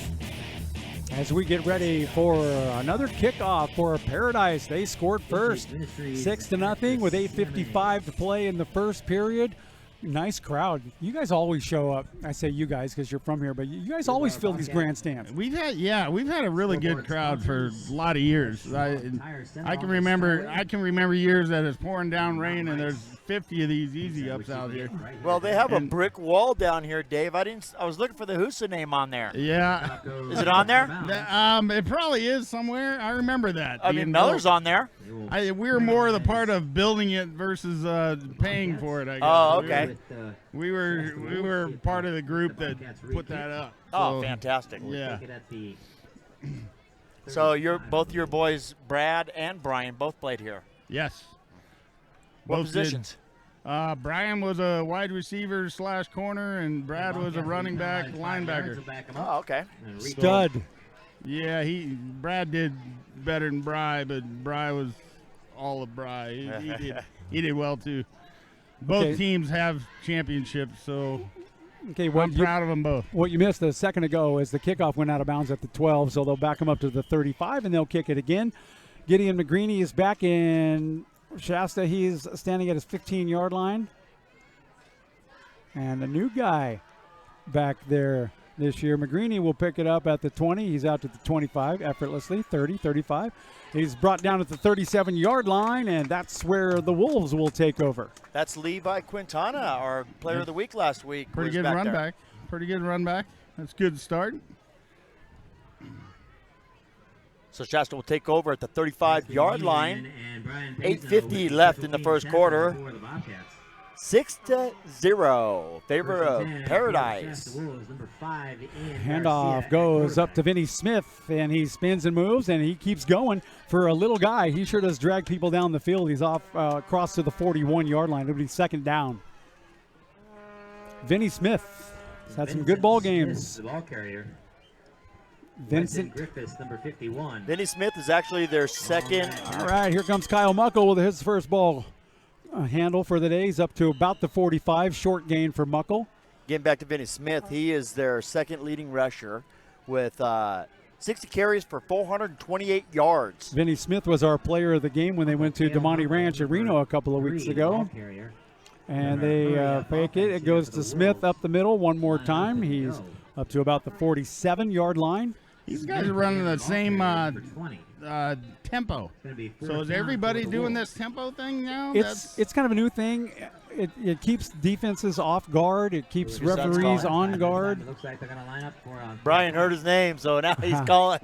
Speaker 1: As we get ready for another kickoff for Paradise. They scored first, 6-0 with 8:55 to play in the first period. Nice crowd. You guys always show up. I say you guys because you're from here, but you guys always fill these grandstands.
Speaker 20: We've had a really good crowd for a lot of years. I can remember years that it's pouring down rain and there's 50 of these easy ups out here.
Speaker 2: Well, they have a brick wall down here, Dave. I was looking for the Husa name on there.
Speaker 20: Yeah.
Speaker 2: Is it on there?
Speaker 20: It probably is somewhere. I remember that.
Speaker 2: I mean, Miller's on there.
Speaker 20: We were more the part of building it versus paying for it, I guess.
Speaker 2: Oh, okay.
Speaker 20: We were part of the group that put that up.
Speaker 2: Oh, fantastic.
Speaker 20: Yeah.
Speaker 2: So both your boys, Brad and Brian, both played here.
Speaker 20: Yes.
Speaker 2: What
Speaker 20: Both
Speaker 2: positions?
Speaker 20: Brian was a wide receiver / corner, and Brad was a running back linebacker.
Speaker 2: Oh, okay.
Speaker 1: Stud.
Speaker 20: Yeah, Brad did better than Bry, but Bry was all of Bry. He did well too. Both teams have championships, so I'm proud of them both.
Speaker 1: What you missed a second ago is the kickoff went out of bounds at the 12, so they'll back them up to the 35, and they'll kick it again. Gideon McGreeny is back in Shasta. He's standing at his 15-yard line. And a new guy back there this year. McGreeny will pick it up at the 20. He's out to the 25 effortlessly, 30, 35. He's brought down at the 37-yard line, and that's where the Wolves will take over.
Speaker 2: That's Levi Quintana, our player of the week last week.
Speaker 20: Pretty good run back. Pretty good run back. That's a good start.
Speaker 2: So Shasta will take over at the 35-yard line. 8:50 left in the first quarter. 6-0, favor of Paradise.
Speaker 1: Handoff goes up to Vinny Smith, and he spins and moves, and he keeps going. For a little guy, he sure does drag people down the field. He's off across to the 41-yard line. It'll be second down. Vinny Smith has had some good ball games.
Speaker 19: The ball carrier.
Speaker 1: Vincent
Speaker 19: Griffiths, number 51.
Speaker 2: Vinny Smith is actually their second.
Speaker 1: All right, here comes Kyle Muckle with his first ball handle for the day. He's up to about the 45, short gain for Muckle.
Speaker 2: Getting back to Vinny Smith, he is their second leading rusher with 60 carries for 428 yards.
Speaker 1: Vinny Smith was our player of the game when they went to Damani Ranch in Reno a couple of weeks ago. And they fake it. It goes to Smith up the middle one more time. He's up to about the 47-yard line.
Speaker 20: These guys are running the same tempo. So is everybody doing this tempo thing now?
Speaker 1: It's kind of a new thing. It keeps defenses off guard. It keeps referees on guard.
Speaker 19: Looks like they're going to line up for
Speaker 2: Brian heard his name, so now he's calling.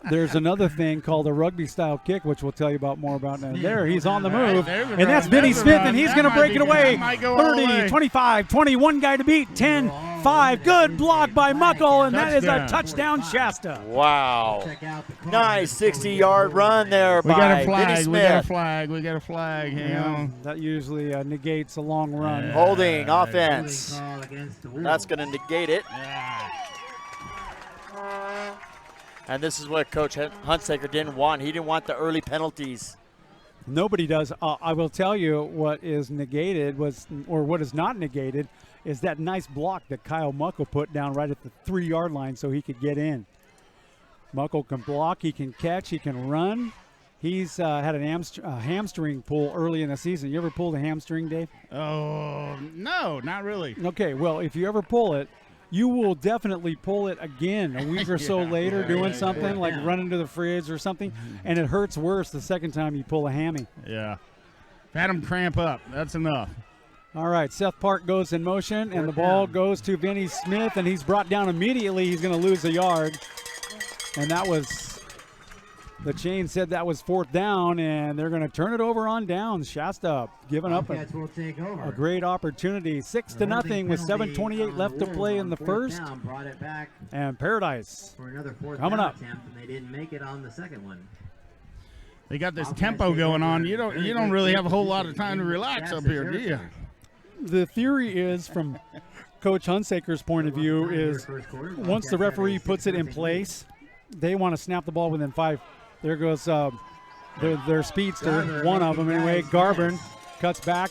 Speaker 1: There's another thing called a rugby-style kick, which we'll tell you more about now. There, he's on the move. And that's Vinny Smith, and he's going to break it away. 30, 25, 20, one guy to beat, 10, 5. Good block by Muckle, and that is a
Speaker 20: Touchdown.
Speaker 1: touchdown, Shasta.
Speaker 2: Wow. Nice 60-yard run there
Speaker 20: We
Speaker 2: by
Speaker 20: got a
Speaker 2: Vinny
Speaker 20: flag.
Speaker 2: Smith.
Speaker 20: We got a flag. We got a flag. Hang on.
Speaker 1: That usually negates a long run.
Speaker 2: Holding offense. That's going to negate it. And this is what Coach Hunsaker didn't want. He didn't want the early penalties.
Speaker 1: Nobody does. I will tell you what is negated what is not negated is that nice block that Kyle Muckle put down right at the 3-yard line so he could get in. Muckle can block, he can catch, he can run. He's had a hamstring pull early in the season. You ever pulled a hamstring, Dave?
Speaker 20: Oh, no, not really.
Speaker 1: Okay, well, if you ever pull it, you will definitely pull it again a week or so later doing something like running to the fridge or something, and it hurts worse the second time you pull a hammy.
Speaker 20: Yeah. Had him cramp up. That's enough.
Speaker 1: All right, Seth Park goes in motion, and the ball goes to Vinny Smith, and he's brought down immediately. He's going to lose a yard. And that was, the chain said that was 4th down, and they're going to turn it over on downs. Shasta giving up a great opportunity. 6-0 with 7:28 left to play in the first. And Paradise
Speaker 4: for another 4th
Speaker 1: coming
Speaker 4: down
Speaker 1: up.
Speaker 4: attempt, and they didn't make it on the second one.
Speaker 20: They got this tempo going on. You don't really have a whole lot of time to relax up here, do you?
Speaker 1: The theory is, from Coach Hunsaker's point of view, is once the referee puts it in place, they want to snap the ball within 5. There goes their speedster, one of them anyway. Garburn cuts back.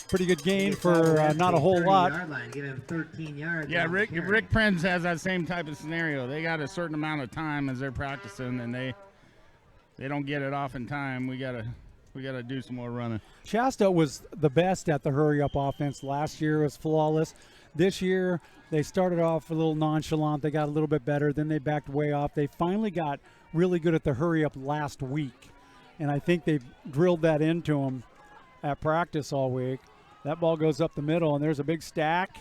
Speaker 1: Pretty good gain for not a whole lot.
Speaker 4: Give him 13 yards.
Speaker 20: Yeah, Rick Prince has that same type of scenario. They got a certain amount of time as they're practicing, and they don't get it off in time. We gotta do some more running.
Speaker 1: Shasta was the best at the hurry-up offense. Last year was flawless. This year they started off a little nonchalant. They got a little bit better. Then they backed way off. They finally got really good at the hurry-up last week, and I think they've drilled that into them at practice all week. That ball goes up the middle, and there's a big stack.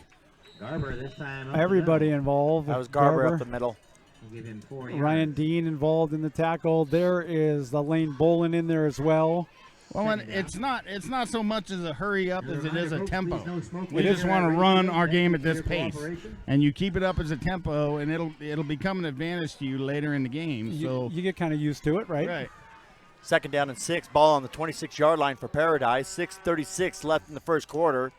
Speaker 4: Garber this time.
Speaker 1: Everybody involved.
Speaker 2: That was Garber up the middle.
Speaker 4: Give him 4 yards.
Speaker 1: Ryan Dean involved in the tackle. There is the Lane Bolin in there as well.
Speaker 20: Well, and it's not so much as a hurry up as it is a tempo. We just want to run our game at this pace, and you keep it up as a tempo, and it'll become an advantage to you later in the game. So
Speaker 1: you get kind of used to it, right?
Speaker 20: Right.
Speaker 2: 2nd down and 6. Ball on the 26-yard line for Paradise. 6:36 left in the first quarter.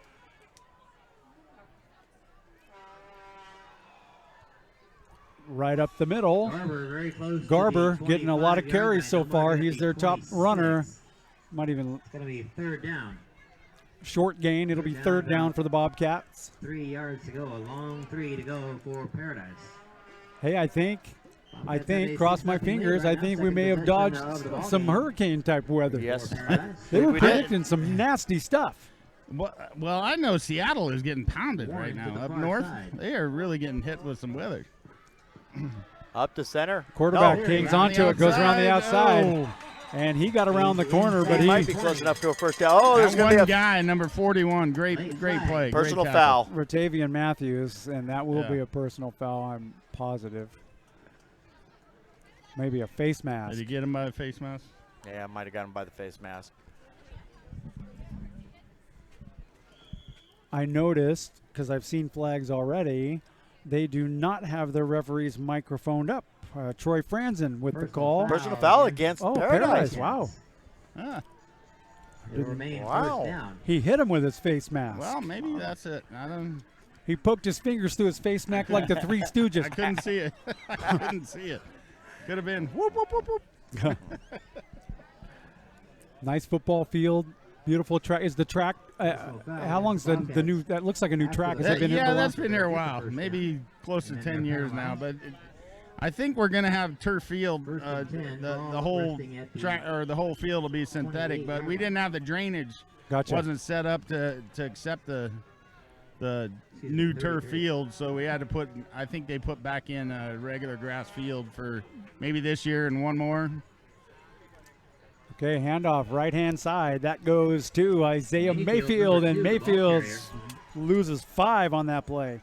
Speaker 1: Right up the middle. Garber getting a lot of carries so far. He's their top runner. Might even.
Speaker 4: It's going to be 3rd down.
Speaker 1: Short gain. It'll be 3rd down for the Bobcats.
Speaker 4: 3 yards to go. A long 3 to go for Paradise.
Speaker 1: Hey, I think, cross my fingers, I think we may have dodged some hurricane-type weather.
Speaker 2: Yes.
Speaker 1: They were predicting some nasty stuff.
Speaker 20: Well, I know Seattle is getting pounded right now. Up north, they are really getting hit with some weather.
Speaker 2: Up to center.
Speaker 1: Quarterback hangs onto it, goes around the outside. And he got around the corner, but he
Speaker 2: might be close enough to a 1st down. Oh, there's going to be
Speaker 20: one guy, number 41. Great play.
Speaker 2: Personal
Speaker 20: great
Speaker 2: foul.
Speaker 1: Ratavian Matthews, and that will be a personal foul, I'm positive. Maybe a face mask.
Speaker 20: Did he get him by the face mask?
Speaker 2: Yeah, might have got him by the face mask.
Speaker 1: I noticed, because I've seen flags already, they do not have their referees microphoned up. Troy Franzen with the call.
Speaker 2: Personal foul against Paradise.
Speaker 1: Wow.
Speaker 4: It'll remain 1st down.
Speaker 1: He hit him with his face mask.
Speaker 20: Well, maybe that's it. I don't.
Speaker 1: He poked his fingers through his face mask like the Three Stooges.
Speaker 20: I couldn't see it. I couldn't see it. Could have been whoop, whoop, whoop, whoop.
Speaker 1: Nice football field. Beautiful track. Is the track, how long's the new, that looks like a new track. Has that been here for a while?
Speaker 20: That's been here a while. Maybe close to 10 years now. But I think we're going to have turf field. The whole track, or the whole field will be synthetic. But we didn't have the drainage.
Speaker 1: Gotcha.
Speaker 20: Wasn't set up to accept the new turf field, so we had to put. I think they put back in a regular grass field for maybe this year and one more.
Speaker 1: Okay, handoff right-hand side. That goes to Isaiah Mayfield, and Mayfield loses 5 on that play.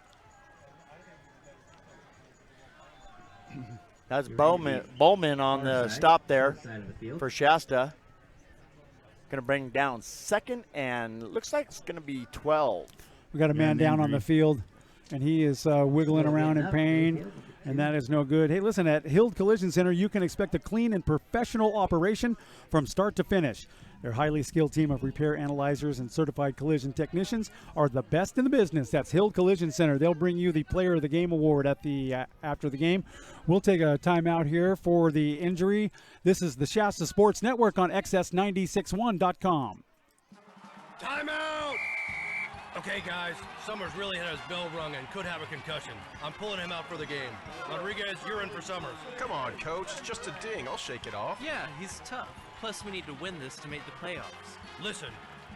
Speaker 2: That's Bowman on the stop there for Shasta. Going to bring down 2nd, and looks like it's going to be 12.
Speaker 1: We got a man down on the field. and he is wiggling around in pain, and that is no good. Hey, listen, at Hill Collision Center, you can expect a clean and professional operation from start to finish. Their highly skilled team of repair analyzers and certified collision technicians are the best in the business. That's Hill Collision Center. They'll bring you the Player of the Game award at the after the game. We'll take a timeout here for the injury. This is the Shasta Sports Network on XS961.com.
Speaker 3: Timeout! Okay, guys, Summers really had his bell rung and could have a concussion. I'm pulling him out for the game. Rodriguez, you're in for Summers.
Speaker 22: Come on, Coach. It's just a ding. I'll shake it off.
Speaker 5: Yeah, he's tough. Plus, we need to win this to make the playoffs.
Speaker 3: Listen,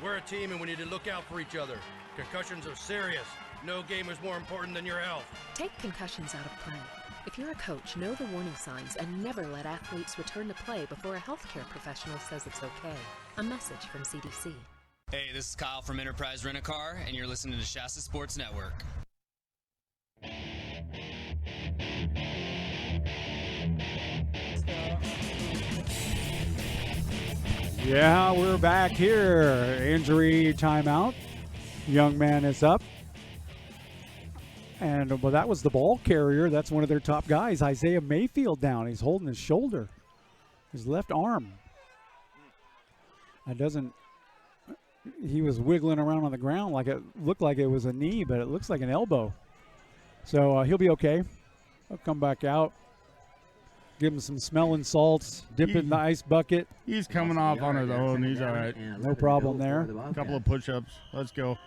Speaker 3: we're a team and we need to look out for each other. Concussions are serious. No game is more important than your health.
Speaker 23: Take concussions out of play. If you're a coach, know the warning signs and never let athletes return to play before a healthcare professional says it's okay. A message from CDC.
Speaker 24: Hey, this is Kyle from Enterprise Rent-A-Car, and you're listening to Shasta Sports Network.
Speaker 1: Yeah, we're back here. Injury timeout. Young man is up. And well, that was the ball carrier. That's one of their top guys, Isaiah Mayfield, down. He's holding his shoulder, his left arm. That doesn't. He was wiggling around on the ground like it looked like it was a knee, but it looks like an elbow. So he'll be okay. He'll come back out. Give him some smelling salts. Dip it in the ice bucket.
Speaker 20: He's coming off on his own. He's all right.
Speaker 1: No problem there.
Speaker 20: A couple of push-ups. Let's go.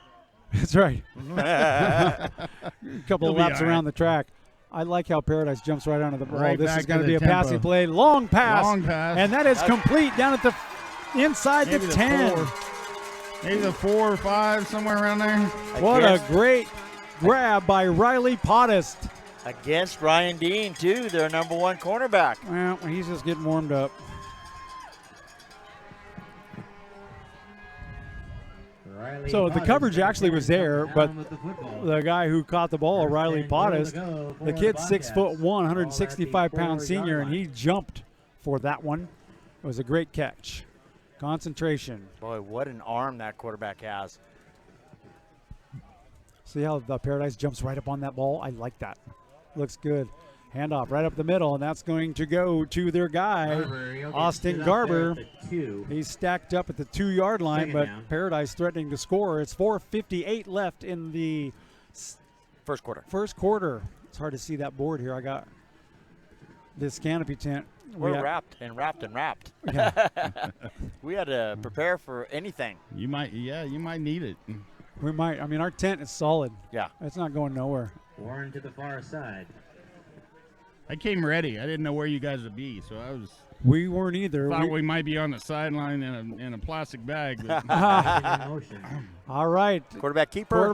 Speaker 1: That's right. A couple of laps around the track. I like how Paradise jumps right onto the ball.
Speaker 20: Right,
Speaker 1: this is going to be a
Speaker 20: tempo.
Speaker 1: passing play. Long pass.
Speaker 20: Long pass.
Speaker 1: And that is complete down at the inside
Speaker 20: Maybe
Speaker 1: the
Speaker 20: the
Speaker 1: 10.
Speaker 20: 4. Maybe the 4 or 5, somewhere around there.
Speaker 1: What a great grab by Riley Pottist.
Speaker 2: Against Ryan Dean, too, their number one cornerback.
Speaker 1: Well, he's just getting warmed up. So the coverage actually was there, but the guy who caught the ball, Riley Pottist, the kid's 6'1", 165-pound senior, and he jumped for that one. It was a great catch. Concentration.
Speaker 2: Boy, what an arm that quarterback has.
Speaker 1: See how the Paradise jumps right up on that ball? I like that. Looks good. Handoff right up the middle, and that's going to go to their guy, Austin Garber. He's stacked up at the 2-yard line, but Paradise threatening to score. It's 4:58 left in the
Speaker 2: first quarter.
Speaker 1: It's hard to see that board here. I got this canopy tent.
Speaker 2: We're wrapped.
Speaker 1: Yeah.
Speaker 2: We had to prepare for anything.
Speaker 20: You might need it.
Speaker 1: We might. I mean, our tent is solid.
Speaker 2: Yeah.
Speaker 1: It's not going nowhere.
Speaker 19: Warren to the far side.
Speaker 20: I came ready. I didn't know where you guys would be, so I was.
Speaker 1: We weren't either.
Speaker 20: Thought we might be on the sideline in a plastic bag. But
Speaker 1: All right.
Speaker 2: Quarterback keeper,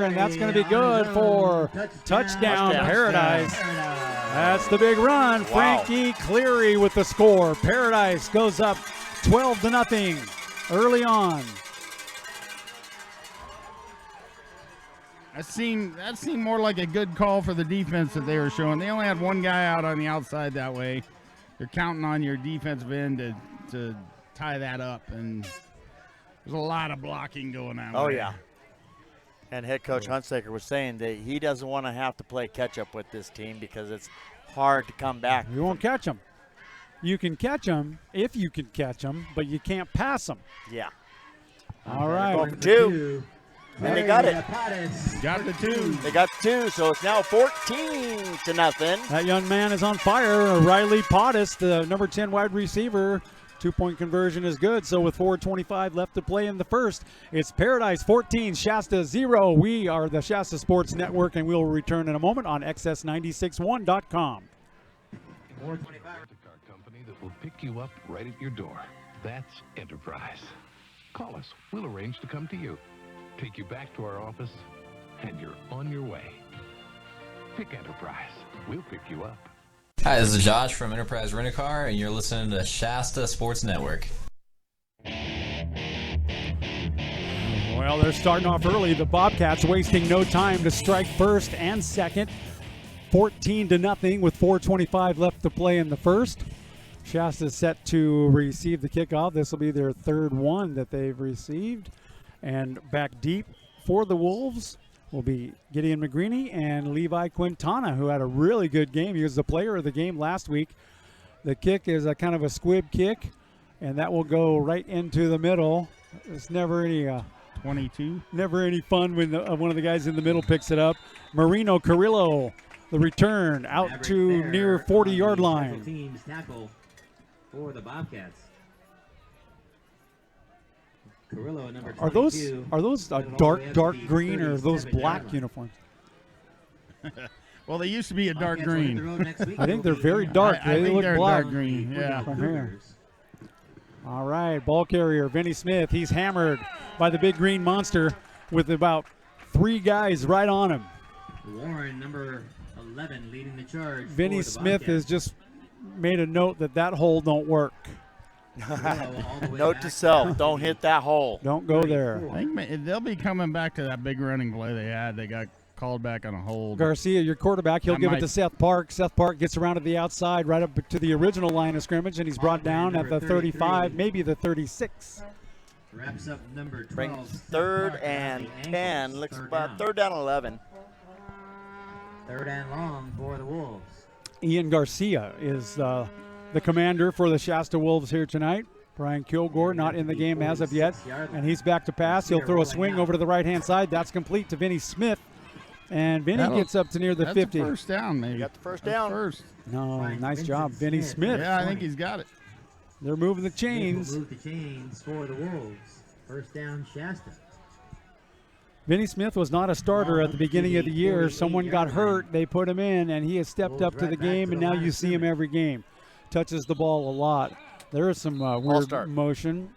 Speaker 1: and that's going to be good for touchdown Paradise. That's the big run.
Speaker 2: Wow.
Speaker 1: Frankie Cleary with the score. Paradise goes up 12-0 early on.
Speaker 20: That seemed more like a good call for the defense that they were showing. They only had one guy out on the outside that way. They're counting on your defensive end to tie that up, and there's a lot of blocking going on.
Speaker 2: Oh, yeah. And head coach Hunsaker was saying that he doesn't want to have to play catch-up with this team because it's hard to come back.
Speaker 1: You won't catch them. You can catch them if you can catch them, but you can't pass them.
Speaker 2: Yeah.
Speaker 1: All right.
Speaker 2: Going for 2. And they got it.
Speaker 20: Got the 2.
Speaker 2: They got 2, so it's now 14-0.
Speaker 1: That young man is on fire. Riley Pottist, the number 10 wide receiver. 2-point conversion is good. So with 4:25 left to play in the first, it's Paradise 14, Shasta 0. We are the Shasta Sports Network, and we'll return in a moment on XS961.com.
Speaker 17: Rent-A-Car company that will pick you up right at your door. That's Enterprise. Call us. We'll arrange to come to you. Take you back to our office, and you're on your way. Pick Enterprise. We'll pick you up.
Speaker 11: Hi, this is Josh from Enterprise Rent-A-Car, and you're listening to Shasta Sports Network.
Speaker 1: Well, they're starting off early. The Bobcats wasting no time to strike first and second. 14-0 with 4:25 left to play in the first. Shasta is set to receive the kickoff. This will be their third one that they've received. And back deep for the Wolves will be Gideon McGreeny and Levi Quintana, who had a really good game. He was the player of the game last week. The kick is a kind of a squib kick, and that will go right into the middle. There's never any
Speaker 20: 22.
Speaker 1: Never any fun when one of the guys in the middle picks it up. Marino Carrillo, the return out
Speaker 4: Maverick
Speaker 1: to
Speaker 4: there
Speaker 1: near
Speaker 4: on
Speaker 1: 40-yard
Speaker 4: the
Speaker 1: line.
Speaker 4: special teams tackle for the Bobcats. Carrillo, number 22.
Speaker 1: Are those dark green or are those black uniforms?
Speaker 20: Well, they used to be a dark green.
Speaker 1: I think they're very dark.
Speaker 20: I
Speaker 1: They
Speaker 20: think
Speaker 1: look
Speaker 20: they're
Speaker 1: black
Speaker 20: dark green. Yeah.
Speaker 1: from here. All right, ball carrier Vinny Smith. He's hammered by the big green monster with about 3 guys right on him.
Speaker 4: Warren, number 11, leading the charge.
Speaker 1: Vinny
Speaker 4: for the
Speaker 1: Smith
Speaker 4: Bobcats.
Speaker 1: has just made a note that hole don't work.
Speaker 2: Note to self, don't hit that hole.
Speaker 1: Don't go there.
Speaker 20: I think they'll be coming back to that big running play they had. They got called back on a hold.
Speaker 1: Garcia, your quarterback, he'll
Speaker 20: That
Speaker 1: give it
Speaker 20: might-
Speaker 1: to Seth Park. Seth Park gets around to the outside right up to the original line of scrimmage, and he's brought down at the 35, maybe the 36.
Speaker 4: Wraps up number 12.
Speaker 2: Brings 3rd and 10. Looks about 3rd down 11.
Speaker 4: 3rd and long for the Wolves.
Speaker 1: Ian Garcia is the commander for the Shasta Wolves here tonight. Brian Kilgore not in the game as of yet, and he's back to pass. He'll throw a swing over to the right-hand side. That's complete to Vinny Smith, and Vinny gets up to near the 50.
Speaker 20: That's a first down, maybe.
Speaker 2: You got the first
Speaker 20: That's
Speaker 2: down.
Speaker 20: First.
Speaker 1: No, nice job, Vinny Smith.
Speaker 20: Yeah, I think he's got it.
Speaker 1: They're moving the chains.
Speaker 4: Move the chains for the Wolves. First down, Shasta.
Speaker 1: Vinny Smith was not a starter at the beginning of the year. Someone got hurt. They put him in, and he has stepped up to the game, and now you see him every game. Touches the ball a lot. There is some weird motion.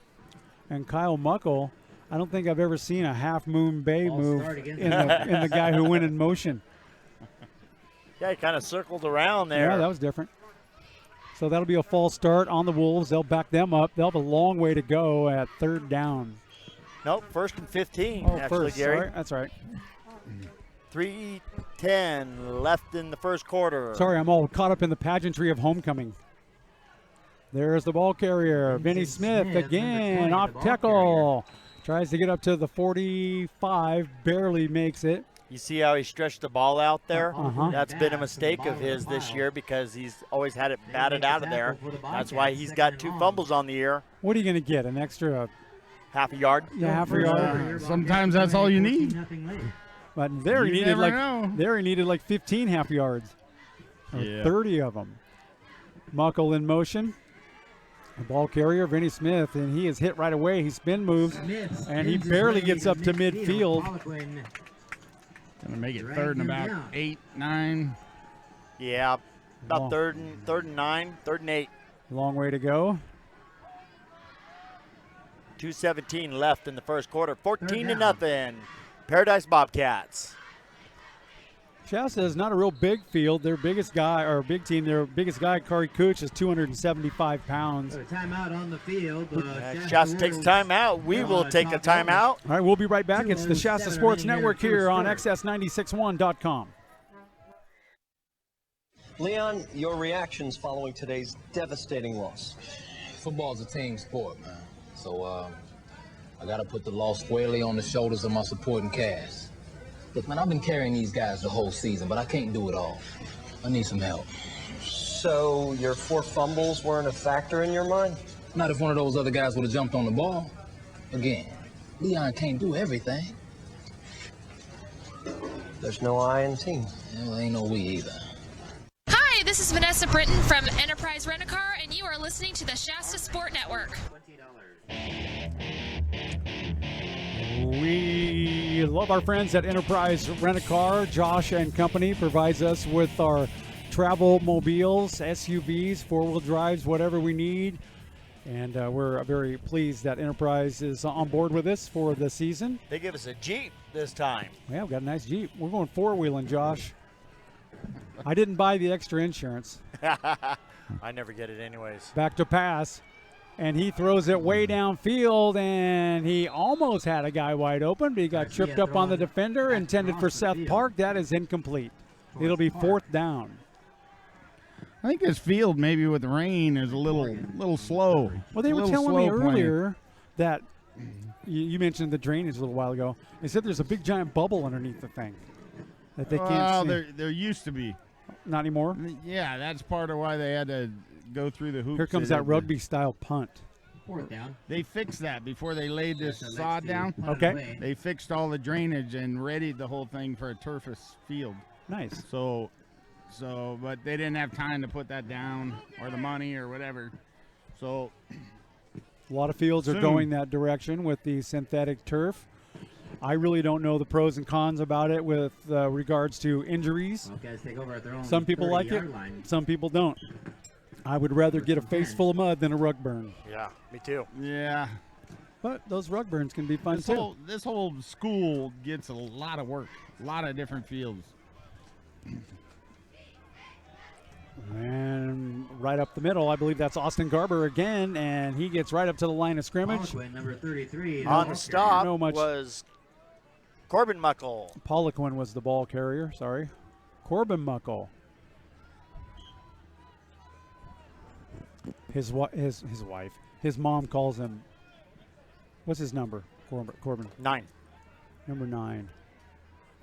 Speaker 1: And Kyle Muckle, I don't think I've ever seen a half-moon bay move in the guy who went in motion.
Speaker 2: Yeah, he kind of circled around there.
Speaker 1: Yeah, that was different. So that'll be a false start on the Wolves. They'll back them up. They'll have a long way to go at 3rd down.
Speaker 2: Nope, 1st and 15,
Speaker 1: Oh,
Speaker 2: actually,
Speaker 1: first.
Speaker 2: Gary.
Speaker 1: Sorry, that's right.
Speaker 2: 3:10 left in the first quarter.
Speaker 1: Sorry, I'm all caught up in the pageantry of homecoming. There's the ball carrier, Vinny Smith again, off tackle. Tries to get up to the 45, barely makes it.
Speaker 2: You see how he stretched the ball out there?
Speaker 1: Uh-huh.
Speaker 2: That's been a mistake of his this year because he's always had it batted out of there. That's why he's got 2 fumbles on the year.
Speaker 1: What are you going to get, an extra
Speaker 2: half a yard?
Speaker 1: Yeah, half a yard.
Speaker 20: Sometimes that's all you need.
Speaker 1: But there he
Speaker 20: You
Speaker 1: needed
Speaker 20: never know.
Speaker 1: there he needed like 15 half yards, or
Speaker 20: Yeah.
Speaker 1: 30 of them. Muckle in motion. The ball carrier, Vinny Smith, and he is hit right away. He spin moves, and he barely gets up to midfield.
Speaker 20: Gonna make it 3rd and about 8, 9.
Speaker 2: Yeah, about
Speaker 1: Long.
Speaker 2: 3rd and 9, 3rd and 8.
Speaker 1: Long way to go.
Speaker 2: 2:17 left in the first quarter. 14-0. Paradise Bobcats.
Speaker 1: Shasta is not a real big field. Their biggest guy, or big team, their biggest guy, Kari Cooch, is 275 pounds.
Speaker 4: So timeout on the field.
Speaker 2: Shasta takes a timeout. We will take a timeout.
Speaker 1: All right, we'll be right back. It's the Shasta Sports Network here on XS961.com.
Speaker 7: Leon, your reactions following today's devastating loss?
Speaker 8: Football's a team sport, man. So I got to put the loss squarely on the shoulders of my supporting cast. Look, man, I've been carrying these guys the whole season, but I can't do it all. I need some help.
Speaker 7: So your 4 fumbles weren't a factor in your mind?
Speaker 8: Not if one of those other guys would have jumped on the ball. Again, Leon can't do everything.
Speaker 7: There's no I in team.
Speaker 8: Well, ain't no we either.
Speaker 9: Hi, this is Vanessa Britton from Enterprise Rent-A-Car, and you are listening to the Shasta Sport Network.
Speaker 1: We love our friends at Enterprise Rent-A-Car. Josh and company provides us with our travel mobiles, SUVs, 4-wheel drives, whatever we need. And we're very pleased that Enterprise is on board with us for the season.
Speaker 2: They give us a Jeep this time.
Speaker 1: Yeah, we've got a nice Jeep. We're going 4-wheeling, Josh. I didn't buy the extra insurance.
Speaker 2: I never get it anyways.
Speaker 1: Back to pass. And he throws it way downfield, and he almost had a guy wide open, but he got tripped up on the defender, intended for Seth Park. That is incomplete. It'll be 4th down.
Speaker 20: I think this field, maybe with the rain, is a little slow.
Speaker 1: Well, they were telling me earlier that you mentioned the drainage a little while ago. They said there's a big giant bubble underneath the thing that they can't see.
Speaker 20: There used to be.
Speaker 1: Not anymore?
Speaker 20: Yeah, that's part of why they had to go through the hoops.
Speaker 1: Here comes that rugby-style punt.
Speaker 4: Fourth down.
Speaker 20: They fixed that before they laid this sod down.
Speaker 1: Okay.
Speaker 20: They fixed all the drainage and readied the whole thing for a turfless field.
Speaker 1: Nice.
Speaker 20: So, but they didn't have time to put that down or the money or whatever. So,
Speaker 1: a lot of fields are going that direction with the synthetic turf. I really don't know the pros and cons about it with regards to injuries.
Speaker 4: Guys take over at their own
Speaker 1: Some people like it, some people don't. I would rather get a face full of mud than a rug burn.
Speaker 2: Yeah, me too.
Speaker 20: Yeah.
Speaker 1: But those rug burns can be fun too.
Speaker 20: This whole school gets a lot of work, a lot of different fields.
Speaker 1: And right up the middle, I believe that's Austin Garber again, and he gets right up to the line of scrimmage.
Speaker 4: Number 33.
Speaker 2: On the stop was Corbin Muckle.
Speaker 1: Poliquin was the ball carrier, sorry. Corbin Muckle. His wife, his mom calls him, what's his number, Corbin?
Speaker 2: 9.
Speaker 1: Number 9.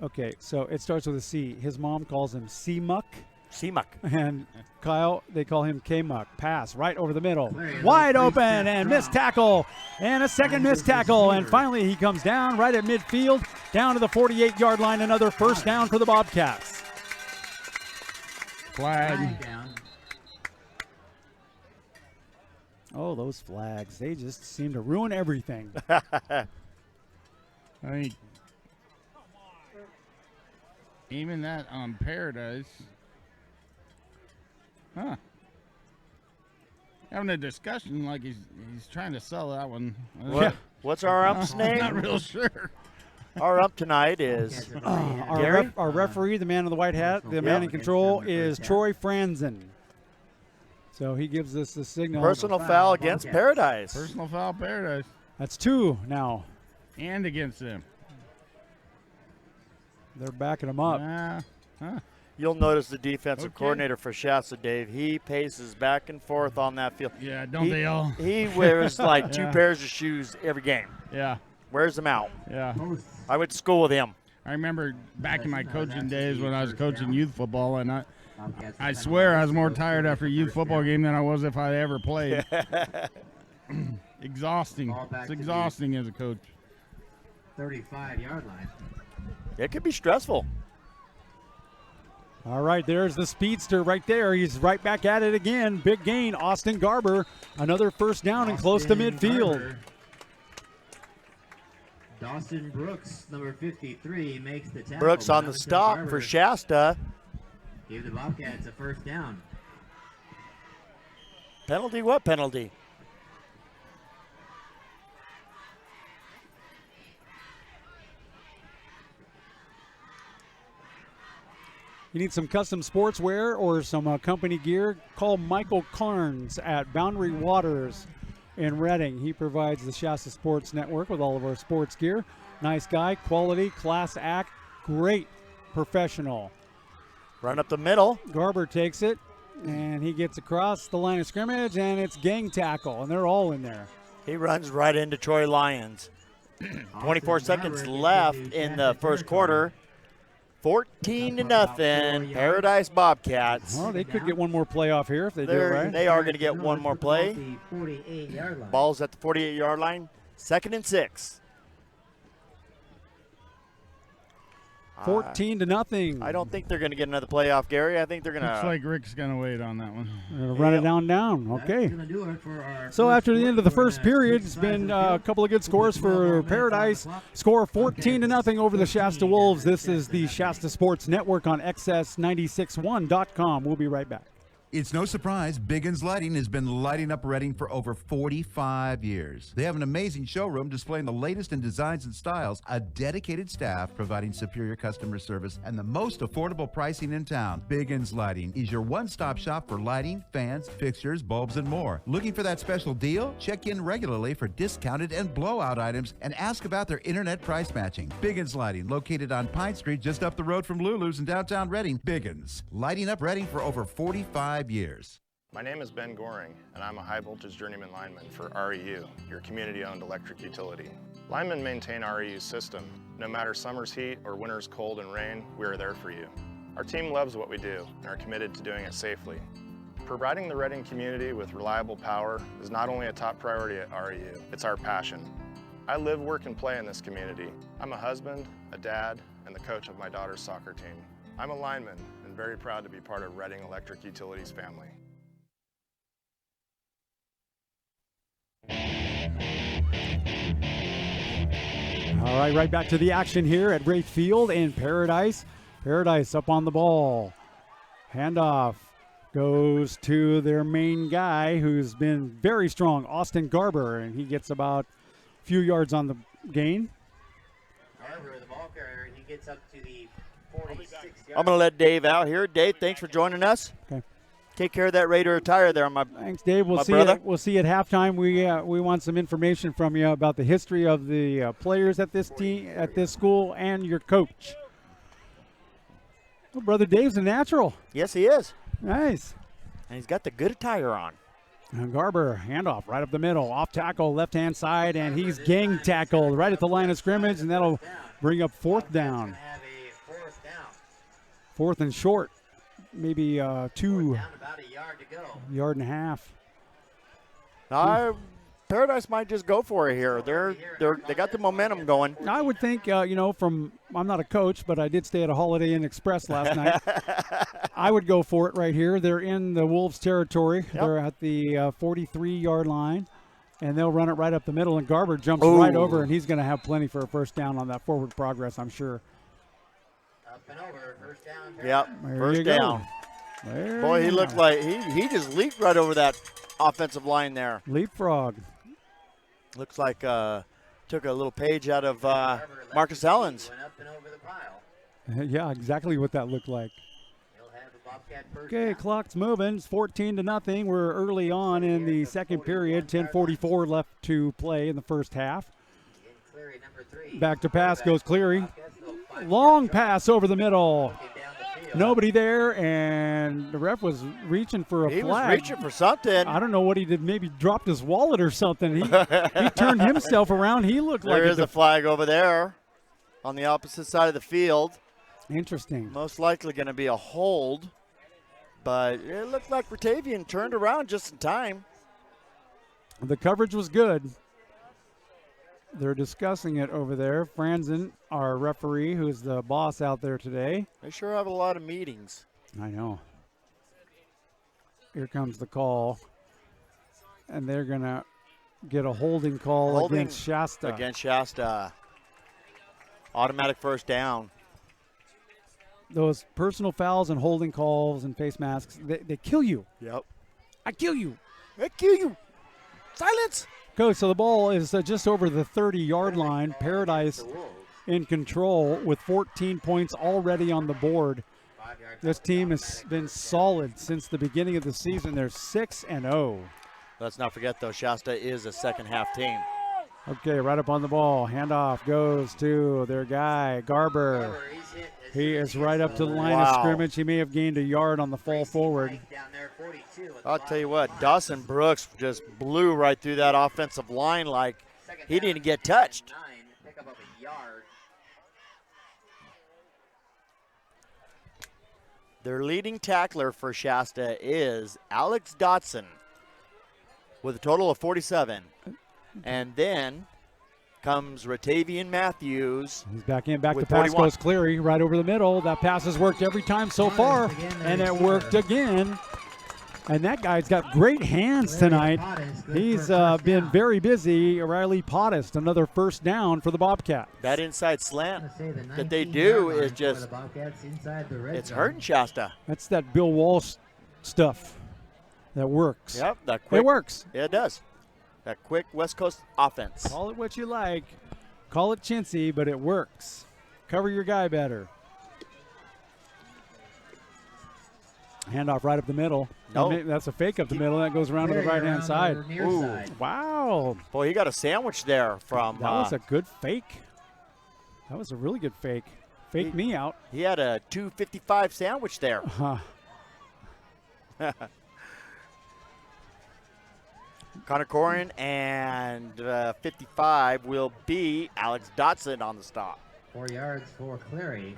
Speaker 1: Okay, so it starts with a C. His mom calls him C-Muck.
Speaker 2: C-Muck.
Speaker 1: And Kyle, they call him K-Muck. Pass right over the middle. Wide open and missed tackle. And a second missed tackle. And finally he comes down right at midfield, down to the 48-yard line. Another first down for the Bobcats.
Speaker 20: Flag.
Speaker 1: Oh, those flags. They just seem to ruin everything.
Speaker 20: I mean, even that on Paradise. Huh. Having a discussion like he's trying to sell that one.
Speaker 2: What's our ump's name?
Speaker 20: Not real sure.
Speaker 2: Our ump tonight is Gary.
Speaker 1: Our referee, the man in the white hat, the man in control, is Troy Franzen. So he gives us the signal.
Speaker 2: Personal foul against Paradise.
Speaker 20: Personal foul, Paradise.
Speaker 1: That's 2 now.
Speaker 20: And against them.
Speaker 1: They're backing him up.
Speaker 2: You'll notice the defensive coordinator for Shasta, Dave. He paces back and forth on that field.
Speaker 20: Yeah, don't they all?
Speaker 2: He wears like 2 pairs of shoes every game.
Speaker 20: Yeah.
Speaker 2: Wears them out.
Speaker 20: Yeah.
Speaker 2: I went to school with him.
Speaker 20: I remember back in my coaching days when I was coaching youth football, and I swear I was more tired after a youth football game than I was if I ever played. Exhausting. It's exhausting as a coach.
Speaker 4: 35-yard line.
Speaker 2: It could be stressful.
Speaker 1: All right, there's the speedster right there. He's right back at it again. Big gain, Austin Garber. Another first down and close to midfield.
Speaker 4: Garber. Dawson Brooks, number 53, makes the tackle.
Speaker 2: Brooks on the stop for Shasta.
Speaker 4: Give the Bobcats a first down.
Speaker 2: Penalty? What penalty?
Speaker 1: You need some custom sportswear or some company gear? Call Michael Carnes at Boundary Waters in Reading. He provides the Shasta Sports Network with all of our sports gear. Nice guy, quality, class act, great professional.
Speaker 2: Run up the middle.
Speaker 1: Garber takes it, and he gets across the line of scrimmage, and it's gang tackle, and they're all in there.
Speaker 2: He runs right into Troy Lyons. 24 seconds left in the first quarter. 14-0, Paradise Bobcats.
Speaker 1: Well, they could get one more play off here if they do it right.
Speaker 2: They are going to get one more play. Ball's at the 48-yard line. 2nd and 6.
Speaker 1: 14-0
Speaker 2: I don't think they're going to get another play off, Gary. I think they're going to.
Speaker 20: Looks like Rick's going to wait on that one.
Speaker 1: Run it down. Okay. So after the end of the first period, it's been a couple of good scores for Paradise. Score 14-0 over the Shasta Wolves. This is the Shasta Sports Network on XS961.com. We'll be right back.
Speaker 6: It's no surprise Biggins Lighting has been lighting up Reading for over 45 years. They have an amazing showroom displaying the latest in designs and styles, a dedicated staff providing superior customer service, and the most affordable pricing in town. Biggins Lighting is your one-stop shop for lighting, fans, fixtures, bulbs, and more. Looking for that special deal? Check in regularly for discounted and blowout items and ask about their internet price matching. Biggins Lighting, located on Pine Street just up the road from Lulu's in downtown Reading. Biggins, lighting up Reading for over 45 years.
Speaker 10: My name is Ben Goring, and I'm a high-voltage journeyman lineman for REU, your community-owned electric utility. Linemen maintain REU's system. No matter summer's heat or winter's cold and rain, we are there for you. Our team loves what we do and are committed to doing it safely. Providing the Reading community with reliable power is not only a top priority at REU, it's our passion. I live, work, and play in this community. I'm a husband, a dad, and the coach of my daughter's soccer team. I'm a lineman and very proud to be part of Reading Electric Utilities family.
Speaker 1: All right, right back to the action here at Wraith Field in Paradise. Paradise up on the ball. Handoff goes to their main guy who's been very strong, Austin Garber, and he gets about a few yards on the gain.
Speaker 4: Garber, the ball carrier, he gets up to the 46 yard.
Speaker 2: I'm going to let Dave out here. Dave, thanks for joining us.
Speaker 1: Okay.
Speaker 2: Take care of that Raider attire there, my
Speaker 1: Thanks, Dave. We'll see. We'll see at halftime. We want some information from you about the history of the players at this team, at this school, and your coach. Well, Brother Dave's a natural.
Speaker 2: Yes, he is.
Speaker 1: Nice.
Speaker 2: And he's got the good attire on.
Speaker 1: And Garber, handoff right up the middle, off tackle, left-hand side, and he's gang tackled right at the line of scrimmage, and that'll bring up fourth down. Fourth and short. Maybe yard and a half.
Speaker 2: Paradise might just go for it here. They got the momentum going.
Speaker 1: I would think, I'm not a coach, but I did stay at a Holiday Inn Express last night. I would go for it right here. They're in the Wolves territory. Yep. They're at the 43-yard line, and they'll run it right up the middle, and Garber jumps right over, and he's going to have plenty for a first down on that forward progress, I'm sure.
Speaker 4: Up and over, first down.
Speaker 2: Yep, first down. Boy, he looked like he just leaped right over that offensive line there.
Speaker 1: Leapfrog.
Speaker 2: Looks like took a little page out of Marcus Allen's.
Speaker 1: Yeah, exactly what that looked like. Okay, clock's moving. It's 14-0. We're early on in the second period. 10:44 left to play in the first half. Back to pass goes Cleary. Long pass over the middle. Nobody there, and the ref was reaching for a flag.
Speaker 2: He was reaching for something.
Speaker 1: I don't know what he did. Maybe dropped his wallet or something. He turned himself around. He looked like
Speaker 2: there is a flag over there on the opposite side of the field.
Speaker 1: Interesting.
Speaker 2: Most likely going to be a hold, but it looked like Ratavian turned around just in time.
Speaker 1: The coverage was good. They're discussing it over there. Franzen, our referee, who's the boss out there today.
Speaker 2: They sure have a lot of meetings.
Speaker 1: I know. Here comes the call. And they're going to get a holding call against Shasta.
Speaker 2: Against Shasta. Automatic first down.
Speaker 1: Those personal fouls and holding calls and face masks, they kill you.
Speaker 2: Yep.
Speaker 1: I kill you.
Speaker 2: I kill you. Silence.
Speaker 1: Coach, so the ball is just over the 30-yard line. Paradise in control with 14 points already on the board. This team has been solid since the beginning of the season. They're 6-0.
Speaker 2: Let's not forget, though, Shasta is a second-half team.
Speaker 1: Okay, right up on the ball. Handoff goes to their guy, Garber. He is right up to the line of scrimmage. He may have gained a yard on the fall forward.
Speaker 2: I'll tell you what, Dawson Brooks just blew right through that offensive line like he didn't get touched. Their leading tackler for Shasta is Alex Dotson with a total of 47. And then comes Ratavian Matthews.
Speaker 1: He's back in, back to pass goes Cleary right over the middle. That pass has worked every time so far, and it worked again. And that guy's got great hands tonight. He's been very busy. Riley Pottis, another first down for the Bobcat.
Speaker 2: That inside slant that they do is just, it's hurting Shasta.
Speaker 1: That's that Bill Walsh stuff that works.
Speaker 2: Yep, that quick.
Speaker 1: It works.
Speaker 2: Yeah, it does. That quick West Coast offense.
Speaker 1: Call it what you like. Call it chintzy, but it works. Cover your guy better. Handoff right up the middle.
Speaker 2: Nope.
Speaker 1: That's a fake up the middle. That goes around to the right-hand side.
Speaker 2: Ooh.
Speaker 1: Wow.
Speaker 2: Boy, he got a sandwich there from.
Speaker 1: That was a good fake. That was a really good fake. Fake me out.
Speaker 2: He had a 255 sandwich there. Connor Corrin, and 55 will be Alex Dotson on the stop.
Speaker 4: 4 yards for Clary.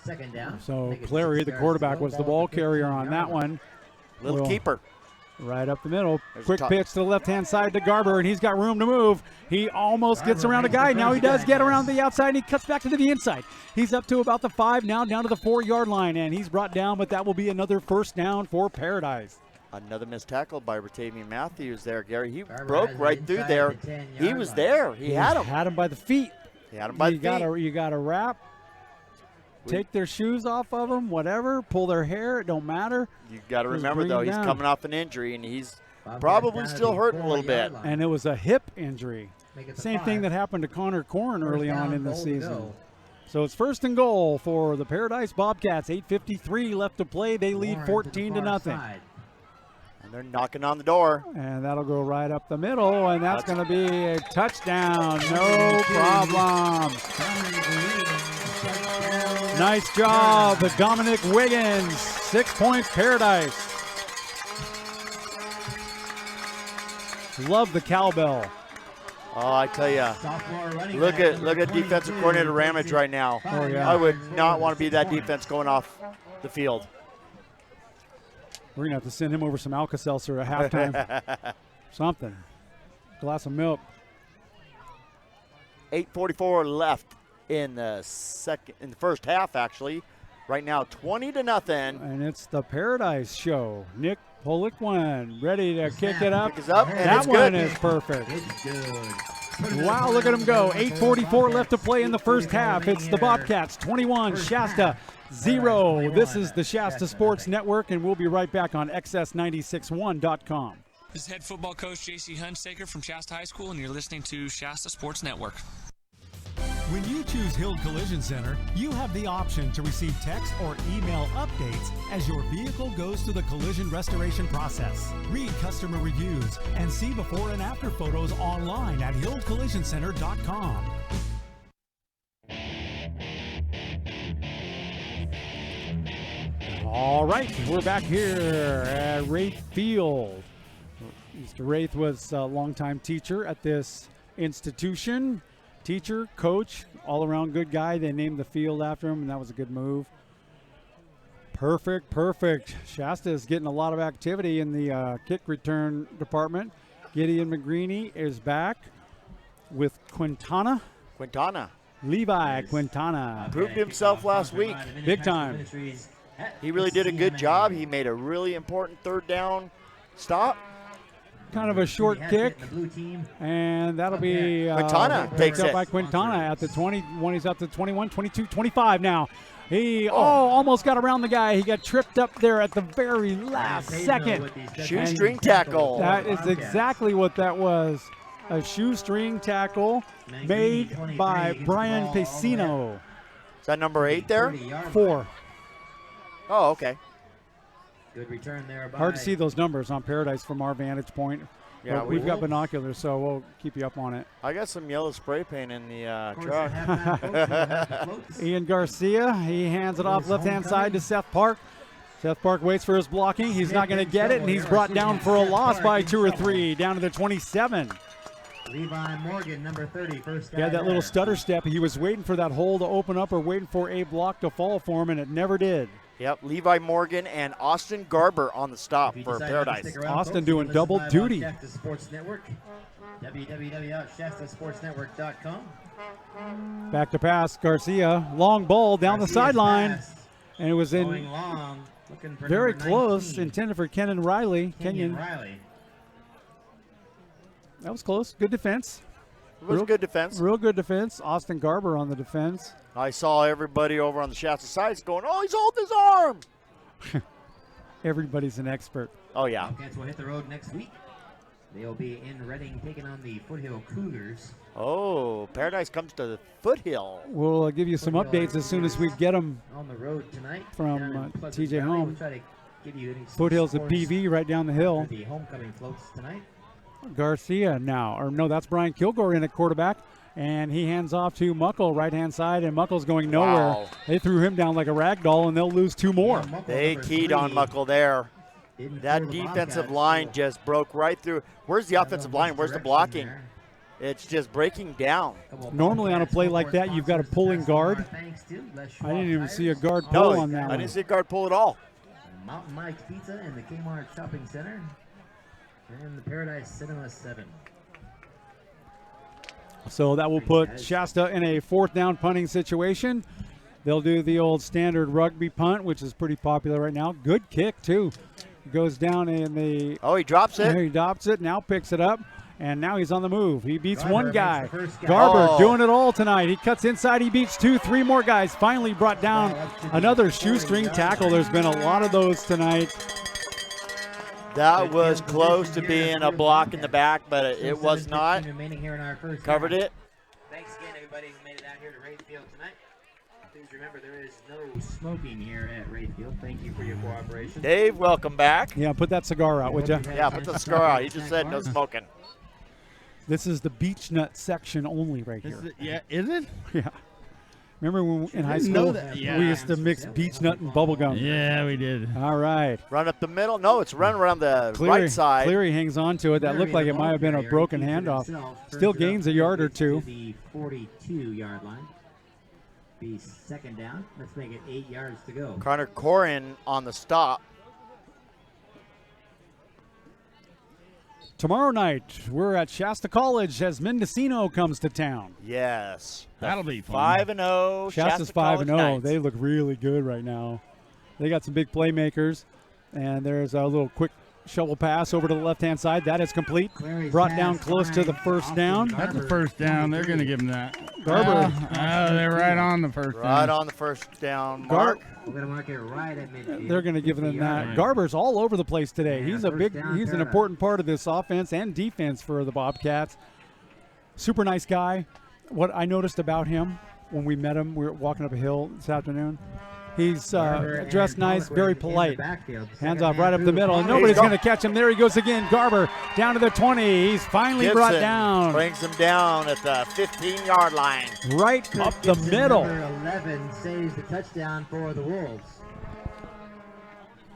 Speaker 4: Second down.
Speaker 1: So Clary, the quarterback, was the ball carrier on that one.
Speaker 2: Little keeper.
Speaker 1: Right up the middle.
Speaker 2: There's
Speaker 1: Quick pitch to the left-hand side to Garber, and he's got room to move. He almost gets around a guy. Now he does get around the outside, and he cuts back to the inside. He's up to about the 5, now down to the 4-yard line, and he's brought down, but that will be another first down for Paradise.
Speaker 2: Another missed tackle by Ratavian Matthews there, Gary. He broke right through there. He was there. He had him.
Speaker 1: Had him by the feet.
Speaker 2: He had him by the feet.
Speaker 1: You got to wrap. Take their shoes off of them, whatever. Pull their hair. It don't matter.
Speaker 2: You got to remember, though, he's coming off an injury, and he's probably still hurting a little bit.
Speaker 1: And it was a hip injury. Same thing that happened to Connor Corrin early on in the season. So it's first and goal for the Paradise Bobcats. 8:53 left to play. They lead 14-0.
Speaker 2: And they're knocking on the door.
Speaker 1: And that'll go right up the middle, and that's going to be a touchdown. No problem. Nice job, Dominic Wiggins. 6 points, Paradise. Love the cowbell.
Speaker 2: Oh, I tell you, look at defensive coordinator Ramage right now.
Speaker 1: Oh, yeah.
Speaker 2: I would not want to be that defense going off the field.
Speaker 1: We're going to have to send him over some Alka-Seltzer at halftime. Something. Glass of milk.
Speaker 2: 8:44 left in the first half, actually. Right now, 20-0.
Speaker 1: And it's the Paradise Show. Nick Poliquin ready to kick it up.
Speaker 2: Kick is up, and
Speaker 1: that
Speaker 2: it's
Speaker 1: one
Speaker 2: good.
Speaker 1: is perfect. Wow, look at him go. 8:44 left to play in the first half. It's the Bobcats 21, Shasta 0. This is the Shasta Sports Network, and we'll be right back on XS961.com.
Speaker 12: This is head football coach J.C. Hunsaker from Shasta High School, and you're listening to Shasta Sports Network.
Speaker 21: When you choose Hill Collision Center, you have the option to receive text or email updates as your vehicle goes through the collision restoration process. Read customer reviews and see before and after photos online at hillcollisioncenter.com.
Speaker 1: All right, we're back here at Wraith Field. Mr. Wraith was a longtime teacher at this institution. Teacher, coach, all-around good guy. They named the field after him, and that was a good move. Perfect. Shasta is getting a lot of activity in the kick return department. Gideon McGreeny is back with Quintana. Levi Quintana.
Speaker 2: Proved himself last week.
Speaker 1: Big time.
Speaker 2: He really did a good job. He made a really important third down stop.
Speaker 1: Kind of a short kick, and that'll be
Speaker 2: Quintana takes
Speaker 1: up
Speaker 2: it
Speaker 1: by Quintana at the 20. When he's up to 21, 22, 25 now. He almost got around the guy. He got tripped up there at the very last second.
Speaker 2: Shoestring tackle.
Speaker 1: That is exactly what that was. A shoestring tackle made by Brian Pesino.
Speaker 2: Is that number 8 there?
Speaker 1: 4.
Speaker 2: Oh, okay.
Speaker 4: Good return there.
Speaker 1: Hard to see those numbers on Paradise from our vantage point.
Speaker 2: Yeah,
Speaker 1: but we've got binoculars, so we'll keep you up on it.
Speaker 2: I got some yellow spray paint in the truck.
Speaker 1: Ian Garcia, he hands it off left-hand side to Seth Park. Seth Park waits for his blocking. He's not going to get it, and he's brought down for a loss by 2 or 3, down to the 27.
Speaker 4: Levi Morgan, number 30, first guy.
Speaker 1: He had that little stutter step. He was waiting for that hole to open up or waiting for a block to fall for him, and it never did.
Speaker 2: Yep, Levi Morgan and Austin Garber on the stop for Paradise.
Speaker 1: Austin doing double duty.
Speaker 4: Shasta Sports Network, www.shastasportsnetwork.com.
Speaker 1: Back to pass, Garcia. Long ball down the sideline. And it was in very close, intended for Kenyon Riley.
Speaker 4: Kenyon Riley.
Speaker 1: That was close. Good defense.
Speaker 2: It was good defense.
Speaker 1: Real good defense. Austin Garber on the defense.
Speaker 2: I saw everybody over on the Shasta sides going, oh, he's holding his arm.
Speaker 1: Everybody's an expert.
Speaker 2: Oh, yeah.
Speaker 4: Bobcats will hit the road next week. They'll be in Reading taking on the Foothill Cougars.
Speaker 2: Oh, Paradise comes to the Foothill.
Speaker 1: We'll give you some updates as soon as we get them
Speaker 4: on the road tonight
Speaker 1: from TJ Home.
Speaker 4: We'll try to give you any
Speaker 1: Foothill's at PV right down the hill.
Speaker 4: The homecoming floats tonight.
Speaker 1: Garcia now, or no, that's Brian Kilgore in at quarterback, and he hands off to Muckle, right-hand side, and Muckle's going nowhere.
Speaker 2: Wow.
Speaker 1: They threw him down like a rag doll, and they'll lose 2 more.
Speaker 2: They keyed on Muckle there. That defensive line just broke right through. Where's the offensive line? Where's the blocking? It's just breaking down.
Speaker 1: Normally on a play like that, you've got a pulling guard. I didn't even see a guard pull on that one.
Speaker 2: I didn't see a guard pull at all.
Speaker 4: Mountain Mike's Pizza and the Kmart Shopping Center. And the Paradise Cinema 7.
Speaker 1: So that will put Shasta in a 4th down punting situation. They'll do the old standard rugby punt, which is pretty popular right now. Good kick, too. Goes down in the...
Speaker 2: Oh, he drops it.
Speaker 1: He drops it, now picks it up, and now he's on the move. He beats one guy. Garber doing it all tonight. He cuts inside, he beats 2, 3 more guys. Finally brought down another shoestring tackle. There's been a lot of those tonight.
Speaker 2: That was close to being a block in the back, but it was not. Covered it.
Speaker 4: Thanks again, everybody who made it out here to Rayfield tonight. Please remember there is no smoking here at Rayfield. Thank you for your cooperation.
Speaker 2: Dave, welcome back.
Speaker 1: Yeah, put that cigar out, would you?
Speaker 2: Yeah, put the cigar out. He just said no smoking.
Speaker 1: This is the beech nut section only right here.
Speaker 20: Is it?
Speaker 1: Yeah. Remember when in high school we used to mix beech nut and bubble gum?
Speaker 20: Yeah, we did.
Speaker 1: All right.
Speaker 2: Run up the middle. No, it's run around the right side.
Speaker 1: Cleary hangs on to it. That looked like it might have been a broken handoff. Still gains a yard or two.
Speaker 4: The 42-yard line. Be 2nd down. Let's make it 8 yards to go.
Speaker 2: Connor Corin on the stop.
Speaker 1: Tomorrow night, we're at Shasta College as Mendocino comes to town.
Speaker 2: Yes.
Speaker 20: That'll be fun.
Speaker 2: 5-0.
Speaker 1: Shasta's 5-0. They look really good right now. They got some big playmakers. And there's a little quick shovel pass over to the left-hand side. That is complete. Brought down close to the 1st down.
Speaker 20: That's the 1st down. They're going to give him that.
Speaker 1: Garber.
Speaker 20: They're right on the 1st down.
Speaker 2: Right on the 1st down mark.
Speaker 4: We're going to mark it right at midfield.
Speaker 1: They're going to give them that. Garber's all over the place today. He's an important part of this offense and defense for the Bobcats. Super nice guy. What I noticed about him when we met him, we were walking up a hill this afternoon. He's dressed nice, very polite. Hands off right up the middle, and nobody's going to catch him. There he goes again. Garber down to the 20. He's finally brought down.
Speaker 2: Brings him down at the 15-yard line.
Speaker 1: Right up the middle.
Speaker 4: Number 11 saves the touchdown for the Wolves.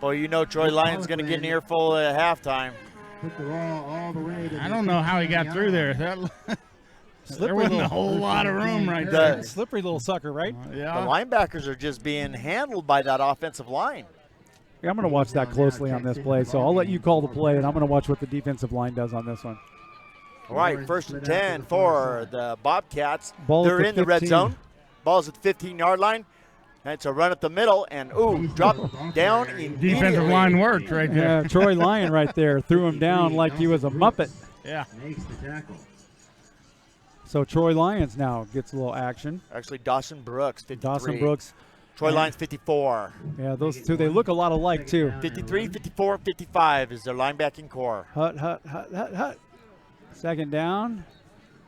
Speaker 2: Well, you know Troy Lyon's going to get an earful at halftime.
Speaker 4: Put the ball all the way to
Speaker 20: I don't know how he got through there. There wasn't a whole lot of room right there.
Speaker 1: Slippery little sucker, right?
Speaker 20: Yeah.
Speaker 2: The linebackers are just being handled by that offensive line.
Speaker 1: Yeah, I'm going to watch that closely on this play, so I'll let you call the play, and I'm going to watch what the defensive line does on this one.
Speaker 2: All right, 1st and 10 for the Bobcats.
Speaker 1: They're
Speaker 2: in the red zone. Ball's at the 15-yard line. And it's a run up the middle, and drop down immediately.
Speaker 20: Defensive line worked right there.
Speaker 1: Yeah, Troy Lyon right there threw him down like he was a Muppet.
Speaker 20: Yeah.
Speaker 4: Makes the tackle.
Speaker 1: So Troy Lyons now gets a little action.
Speaker 2: Actually, Dawson Brooks, 53.
Speaker 1: Dawson Brooks.
Speaker 2: Troy Lyons, 54.
Speaker 1: Yeah, those two, they look a lot alike, too.
Speaker 2: 53, 54, 55 is their linebacking core.
Speaker 1: Hut. 2nd down.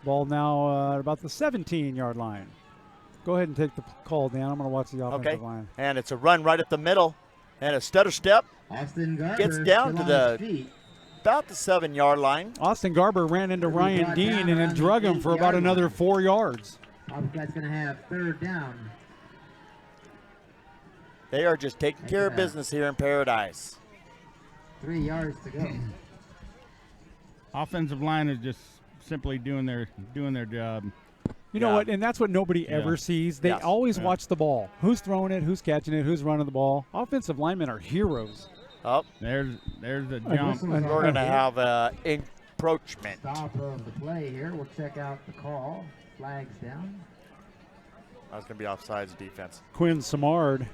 Speaker 1: Ball now at about the 17-yard line. Go ahead and take the call, Dan. I'm going to watch the offensive line.
Speaker 2: And it's a run right up the middle. And a stutter step.
Speaker 4: Austin Garber
Speaker 2: gets down to about the 7-yard line.
Speaker 1: Austin Garber ran into Ryan Dean and then drug him for about another 4 yards.
Speaker 4: Bobcats going to have 3rd down.
Speaker 2: They are just taking care of business here in Paradise.
Speaker 4: 3 yards to go.
Speaker 20: Offensive line is just simply doing their job.
Speaker 1: You know what? And that's what nobody ever sees. They always watch the ball. Who's throwing it? Who's catching it? Who's running the ball? Offensive linemen are heroes.
Speaker 2: Oh,
Speaker 20: there's the jump.
Speaker 2: We're going to have encroachment.
Speaker 4: Stop of the play here. We'll check out the call. Flags down.
Speaker 2: That's going to be offsides defense.
Speaker 1: Quinn Samard.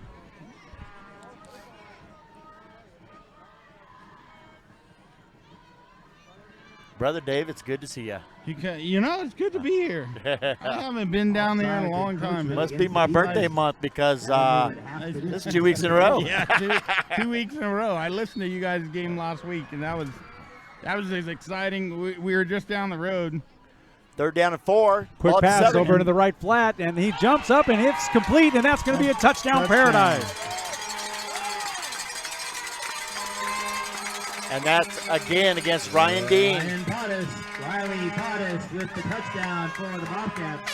Speaker 2: Brother Dave, it's good to see you.
Speaker 20: It's good to be here. I haven't been down there in a long time.
Speaker 2: Must be my birthday month because this is 2 weeks in a row.
Speaker 20: Yeah, 2 weeks in a row. I listened to you guys' game last week, and that was as exciting. We were just down the road.
Speaker 2: 3rd down and 4.
Speaker 1: Quick pass over to the right flat, and he jumps up and hits complete, and that's going to be a touchdown Paradise.
Speaker 2: And that's again against Ryan Dean.
Speaker 4: Riley Pottis with the touchdown for the Bobcats.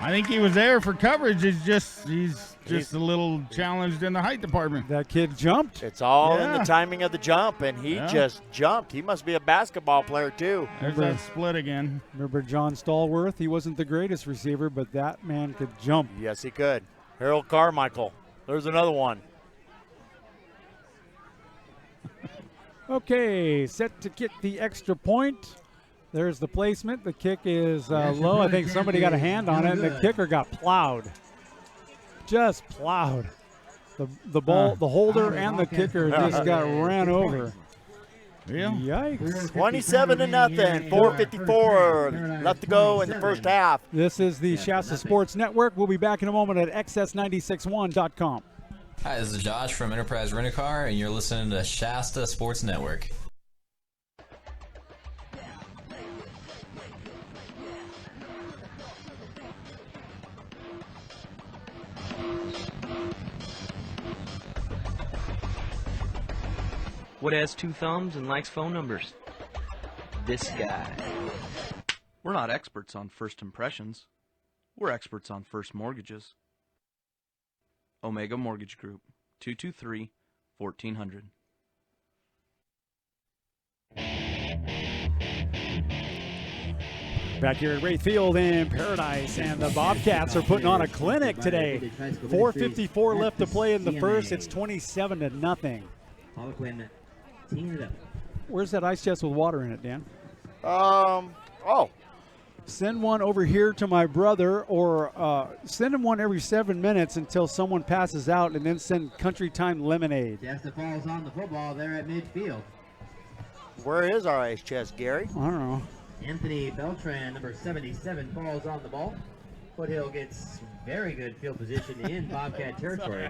Speaker 20: I think he was there for coverage. He's just a little challenged in the height department.
Speaker 1: That kid jumped.
Speaker 2: It's all in the timing of the jump, and he just jumped. He must be a basketball player, too.
Speaker 20: There's that split again.
Speaker 1: Remember John Stallworth? He wasn't the greatest receiver, but that man could jump.
Speaker 2: Yes, he could. Harold Carmichael. There's another one.
Speaker 1: Okay, set to kick the extra point. There's the placement. The kick is low. I think somebody got a hand on it, and the kicker got plowed. Just plowed. The ball, the holder, and the kicker just got ran over.
Speaker 20: Yeah.
Speaker 1: Yikes.
Speaker 2: 27-0. 4:54 left to go in the first half.
Speaker 1: This is the Shasta Sports Network. We'll be back in a moment at xs961.com.
Speaker 11: Hi, this is Josh from Enterprise Rent-A-Car, and you're listening to Shasta Sports Network.
Speaker 13: What has 2 thumbs and likes phone numbers? This guy.
Speaker 14: We're not experts on first impressions. We're experts on first mortgages. Omega Mortgage Group, 223-1400.
Speaker 1: Back here at Wraith Field in Paradise, and the Bobcats are putting on a clinic today. 4:54 left to play in the first. It's 27-0.
Speaker 4: Harlequin teeing it up.
Speaker 1: Where's that ice chest with water in it, Dan?
Speaker 2: Oh.
Speaker 1: Send one over here to my brother, or send him one every 7 minutes until someone passes out, and then send Country Time lemonade.
Speaker 4: Shasta falls on the football there at midfield.
Speaker 2: Where is our ice chest, Gary?
Speaker 1: I don't know.
Speaker 4: Anthony Beltran, number 77, falls on the ball. Foothill gets very good field position in Bobcat territory.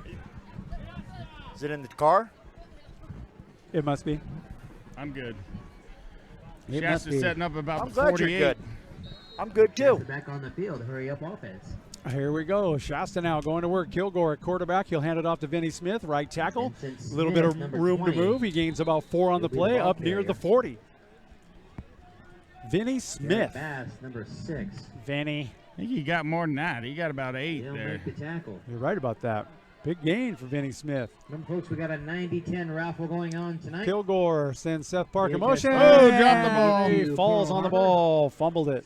Speaker 2: Is it in the car?
Speaker 1: It must be.
Speaker 20: I'm good.
Speaker 1: It
Speaker 20: Shasta's
Speaker 1: must be.
Speaker 20: setting up about
Speaker 2: I'm
Speaker 20: the
Speaker 2: glad
Speaker 20: 48.
Speaker 2: you're good. I'm good, too.
Speaker 4: Shasta back on the field. Hurry up offense.
Speaker 1: Here we go. Shasta now going to work. Kilgore at quarterback. He'll hand it off to Vinny Smith, right tackle. A little bit of room to move. He gains about 4 on the play, up near the 40. Vinny Smith.
Speaker 4: Bass, number 6.
Speaker 1: Vinny.
Speaker 20: I think he got more than that. He got about 8
Speaker 4: He'll
Speaker 20: there.
Speaker 4: make the tackle.
Speaker 1: You're right about that. Big gain for Vinny Smith.
Speaker 4: Remember, folks, we got a 90-10 raffle going on tonight.
Speaker 1: Kilgore sends Seth Park in motion.
Speaker 20: Oh, dropped the ball.
Speaker 1: He falls on the ball. Fumbled it.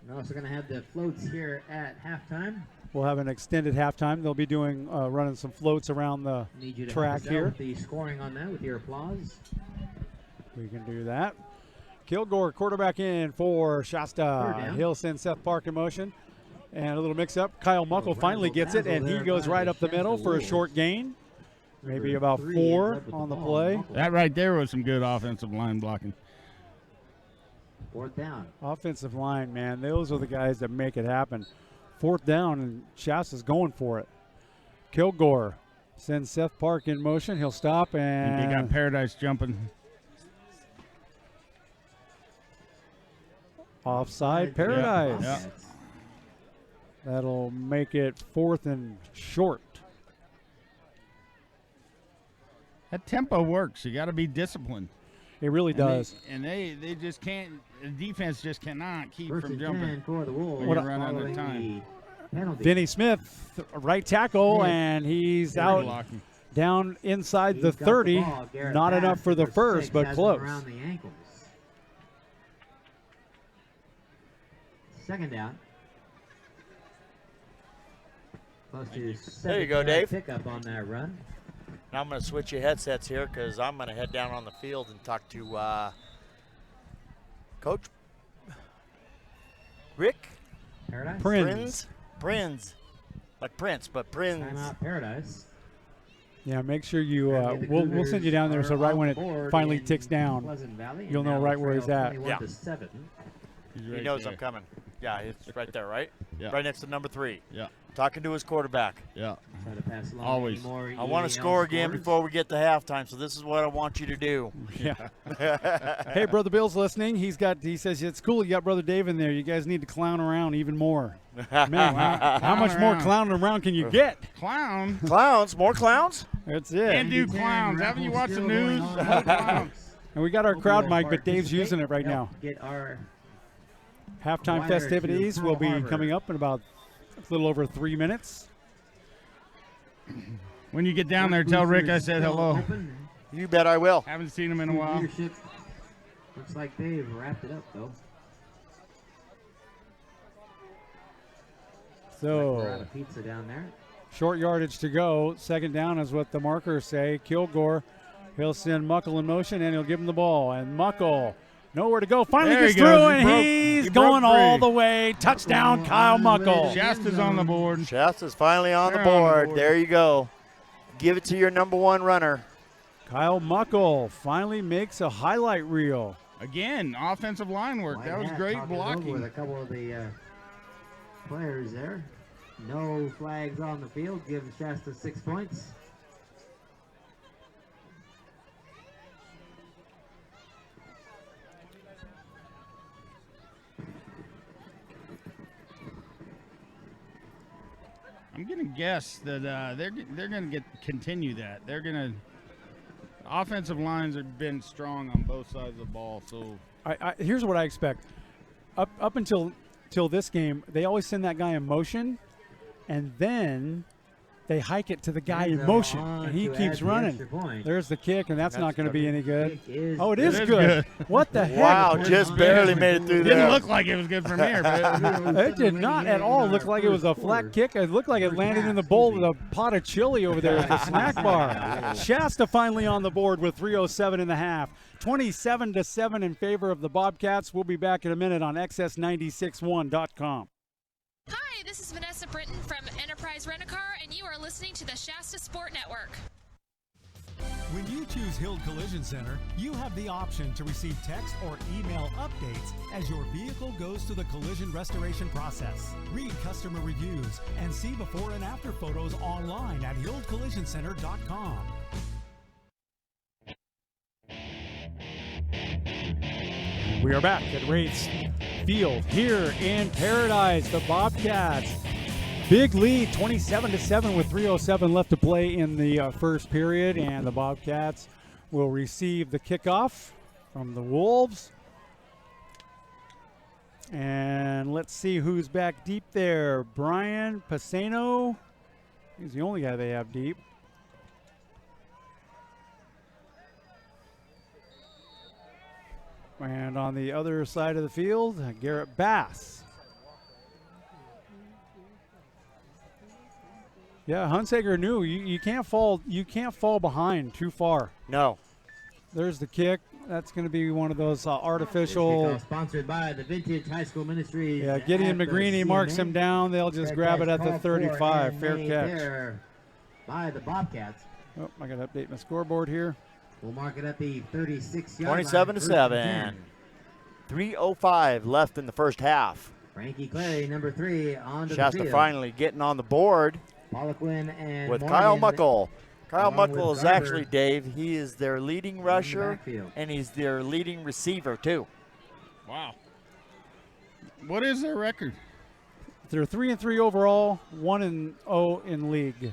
Speaker 4: We're also going to have the floats here at halftime.
Speaker 1: We'll have an extended halftime. They'll be doing running some floats around the
Speaker 4: Need you to
Speaker 1: track
Speaker 4: help us out
Speaker 1: here.
Speaker 4: with the scoring on that with your applause.
Speaker 1: We can do that. Kilgore quarterback in for Shasta. He'll send Seth Park in motion. And a little mix-up. Kyle Muckle finally gets it, and he goes right up the middle for a short gain. Maybe about 4 on the play.
Speaker 20: That right there was some good offensive line blocking.
Speaker 4: 4th down.
Speaker 1: Offensive line, man. Those are the guys that make it happen. 4th down, and Shasta's going for it. Kilgore sends Seth Park in motion. He'll stop, and
Speaker 20: They got Paradise jumping.
Speaker 1: Offside Paradise.
Speaker 20: Yeah.
Speaker 1: That'll make it 4th and short.
Speaker 20: That tempo works. You got to be disciplined.
Speaker 1: It really does.
Speaker 20: And they just can't. The defense just cannot keep
Speaker 4: 1st
Speaker 20: from
Speaker 4: and
Speaker 20: jumping
Speaker 4: 10 for the Wolves.
Speaker 20: when you run out of time.
Speaker 1: Vinny Smith, right tackle, and he's out
Speaker 20: blocking.
Speaker 1: down inside the
Speaker 4: He's got the
Speaker 1: 30.
Speaker 4: ball. Garrett
Speaker 1: Not
Speaker 4: Bass,
Speaker 1: enough for the
Speaker 4: number
Speaker 1: first,
Speaker 4: 6,
Speaker 1: but
Speaker 4: has him
Speaker 1: close.
Speaker 4: around the ankles. 2nd down. Close to
Speaker 2: There you go,
Speaker 4: 7-yard
Speaker 2: Dave.
Speaker 4: Pickup on that run.
Speaker 2: Now I'm going to switch your headsets here because I'm going to head down on the field and talk to Coach Rick
Speaker 4: Paradise?
Speaker 2: Prinz. Like Prince, but Prinz.
Speaker 4: Timeout Paradise.
Speaker 1: Yeah, make sure you,
Speaker 4: The
Speaker 1: we'll send you down there so right when it
Speaker 4: board
Speaker 1: finally
Speaker 4: in
Speaker 1: ticks down,
Speaker 4: Pleasant Valley,
Speaker 1: you'll
Speaker 4: and
Speaker 1: know
Speaker 4: now
Speaker 1: right where he's
Speaker 4: trail
Speaker 1: at.
Speaker 4: 21 to 7.
Speaker 2: He knows I'm coming. Yeah, it's right there, right?
Speaker 20: Yeah.
Speaker 2: Right next to number 3.
Speaker 20: Yeah.
Speaker 2: Talking to his quarterback.
Speaker 20: Yeah.
Speaker 4: Try to pass along
Speaker 20: Always.
Speaker 4: any more
Speaker 2: I want to score again before we get to halftime, so this is what I want you to do.
Speaker 1: Yeah. Hey, Brother Bill's listening. He says it's cool you got Brother Dave in there. You guys need to clown around even more. Man, how much more clowning around can you get?
Speaker 20: Clown?
Speaker 2: Clowns? More clowns?
Speaker 1: That's it.
Speaker 20: Can't do clowns. Haven't you watched the news? No clowns.
Speaker 1: And we got our crowd mic, but Dave's using it right now.
Speaker 4: Get our
Speaker 1: Halftime
Speaker 4: Wire to
Speaker 1: festivities
Speaker 4: Pearl
Speaker 1: will be
Speaker 4: Harbor.
Speaker 1: coming up in about a little over 3 minutes.
Speaker 20: When you get down there, tell Rick I said hello.
Speaker 2: You bet I will.
Speaker 20: Haven't seen him in a while.
Speaker 4: Leadership. Looks like they've wrapped it up, though. We're out
Speaker 1: So
Speaker 4: of pizza down there.
Speaker 1: short yardage to go. Second down is what the markers say. Kilgore, he'll send Muckle in motion, and he'll give him the ball. And Muckle, nowhere to go. Finally
Speaker 20: There
Speaker 1: gets
Speaker 20: he goes.
Speaker 1: through,
Speaker 20: He
Speaker 1: and
Speaker 20: broke-
Speaker 1: he's
Speaker 20: he broke
Speaker 1: going all
Speaker 20: free.
Speaker 1: the way. Touchdown, Kyle Muckle.
Speaker 20: Shasta's on the board.
Speaker 2: Shasta's finally on the
Speaker 20: They're on the
Speaker 2: board.
Speaker 20: board.
Speaker 2: There you go. Give it to your number one runner.
Speaker 1: Kyle Muckle finally makes a highlight reel.
Speaker 20: Again, offensive line work. That was
Speaker 4: White hat
Speaker 20: great
Speaker 4: talking it over with
Speaker 20: blocking.
Speaker 4: a couple of the players there. No flags on the field. Gives Shasta 6 points.
Speaker 20: I'm gonna guess that they're gonna continue that. They're gonna offensive lines have been strong on both sides of the ball. So
Speaker 1: Here's what I expect. Up until this game, they always send that guy in motion, and then they hike it to the guy in motion, and he keeps running. There's the kick, and that's not going to be any good. Oh, it is good. What the heck?
Speaker 2: Wow, just barely made it through there.
Speaker 20: Didn't look like it was good from here. But
Speaker 1: It did not at all look like it was a flat kick. It looked like it landed in the bowl with a pot of chili over there at the snack bar. Shasta finally on the board with 3:07 in the half. 27-7 in favor of the Bobcats. We'll be back in a minute on XS961.com.
Speaker 9: Hi, this is Vanessa Britton from Enterprise Rent-A-Car, and you are listening to the Shasta Sport Network.
Speaker 21: When you choose Hill Collision Center, you have the option to receive text or email updates as your vehicle goes through the collision restoration process. Read customer reviews and see before and after photos online at hillcollisioncenter.com.
Speaker 1: We are back at Rates Field here in Paradise. The Bobcats, big lead, 27-7 with 3:07 left to play in the first period, and the Bobcats will receive the kickoff from the Wolves. And let's see who's back deep there. Brian Pasano. He's the only guy they have deep. And on the other side of the field, Garrett Bass. Yeah, Hunsaker knew you can't fall behind too far.
Speaker 2: No.
Speaker 1: There's the kick. That's going to be one of those artificial.
Speaker 4: Sponsored by the Vintage High School Ministries.
Speaker 1: Yeah, Gideon McGreeny marks him down. They'll just grab it at the 35. Fair catch.
Speaker 4: By the Bobcats.
Speaker 1: Oh, I got to update my scoreboard here.
Speaker 4: We'll mark it at the 36-yard line.
Speaker 2: 27-7. 3:05 left in the first half.
Speaker 4: Frankie Clary, number 3, on to
Speaker 2: Shasta
Speaker 4: the field.
Speaker 2: finally getting on the board
Speaker 4: Poliquin and
Speaker 2: with
Speaker 4: Morgan
Speaker 2: Kyle Muckle. Kyle
Speaker 4: along
Speaker 2: Muckle
Speaker 4: with
Speaker 2: is
Speaker 4: Garber
Speaker 2: actually, Dave, he is their leading rusher,
Speaker 4: backfield.
Speaker 2: and he's their leading receiver, too.
Speaker 20: wow. What is their record?
Speaker 1: They're 3-3 overall, 1-0 in league.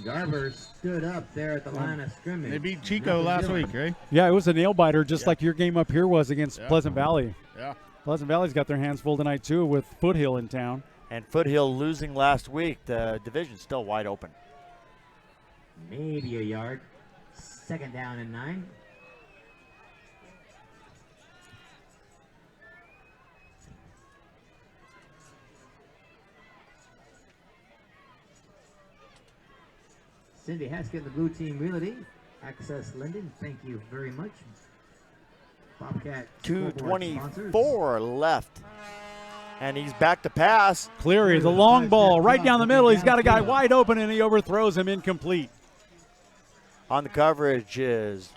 Speaker 4: Garber stood up there at the line of scrimmage.
Speaker 20: They beat Chico last week, right?
Speaker 1: Yeah, it was a nail biter, just like your game up here was against
Speaker 20: Yeah.
Speaker 1: Pleasant Valley.
Speaker 20: Yeah.
Speaker 1: Pleasant Valley's got their hands full tonight too with Foothill in town.
Speaker 2: And Foothill losing last week. The division's still wide open.
Speaker 4: Maybe a yard. Second down and 9. Cindy Haskett, the blue team realty. Access Linden, thank you very much. Bobcat scoreboard sponsors.
Speaker 2: 2:24 left. And he's back to pass.
Speaker 1: Cleary, the long ball right down the middle. He's got a guy wide open and he overthrows him, incomplete.
Speaker 2: On the coverage is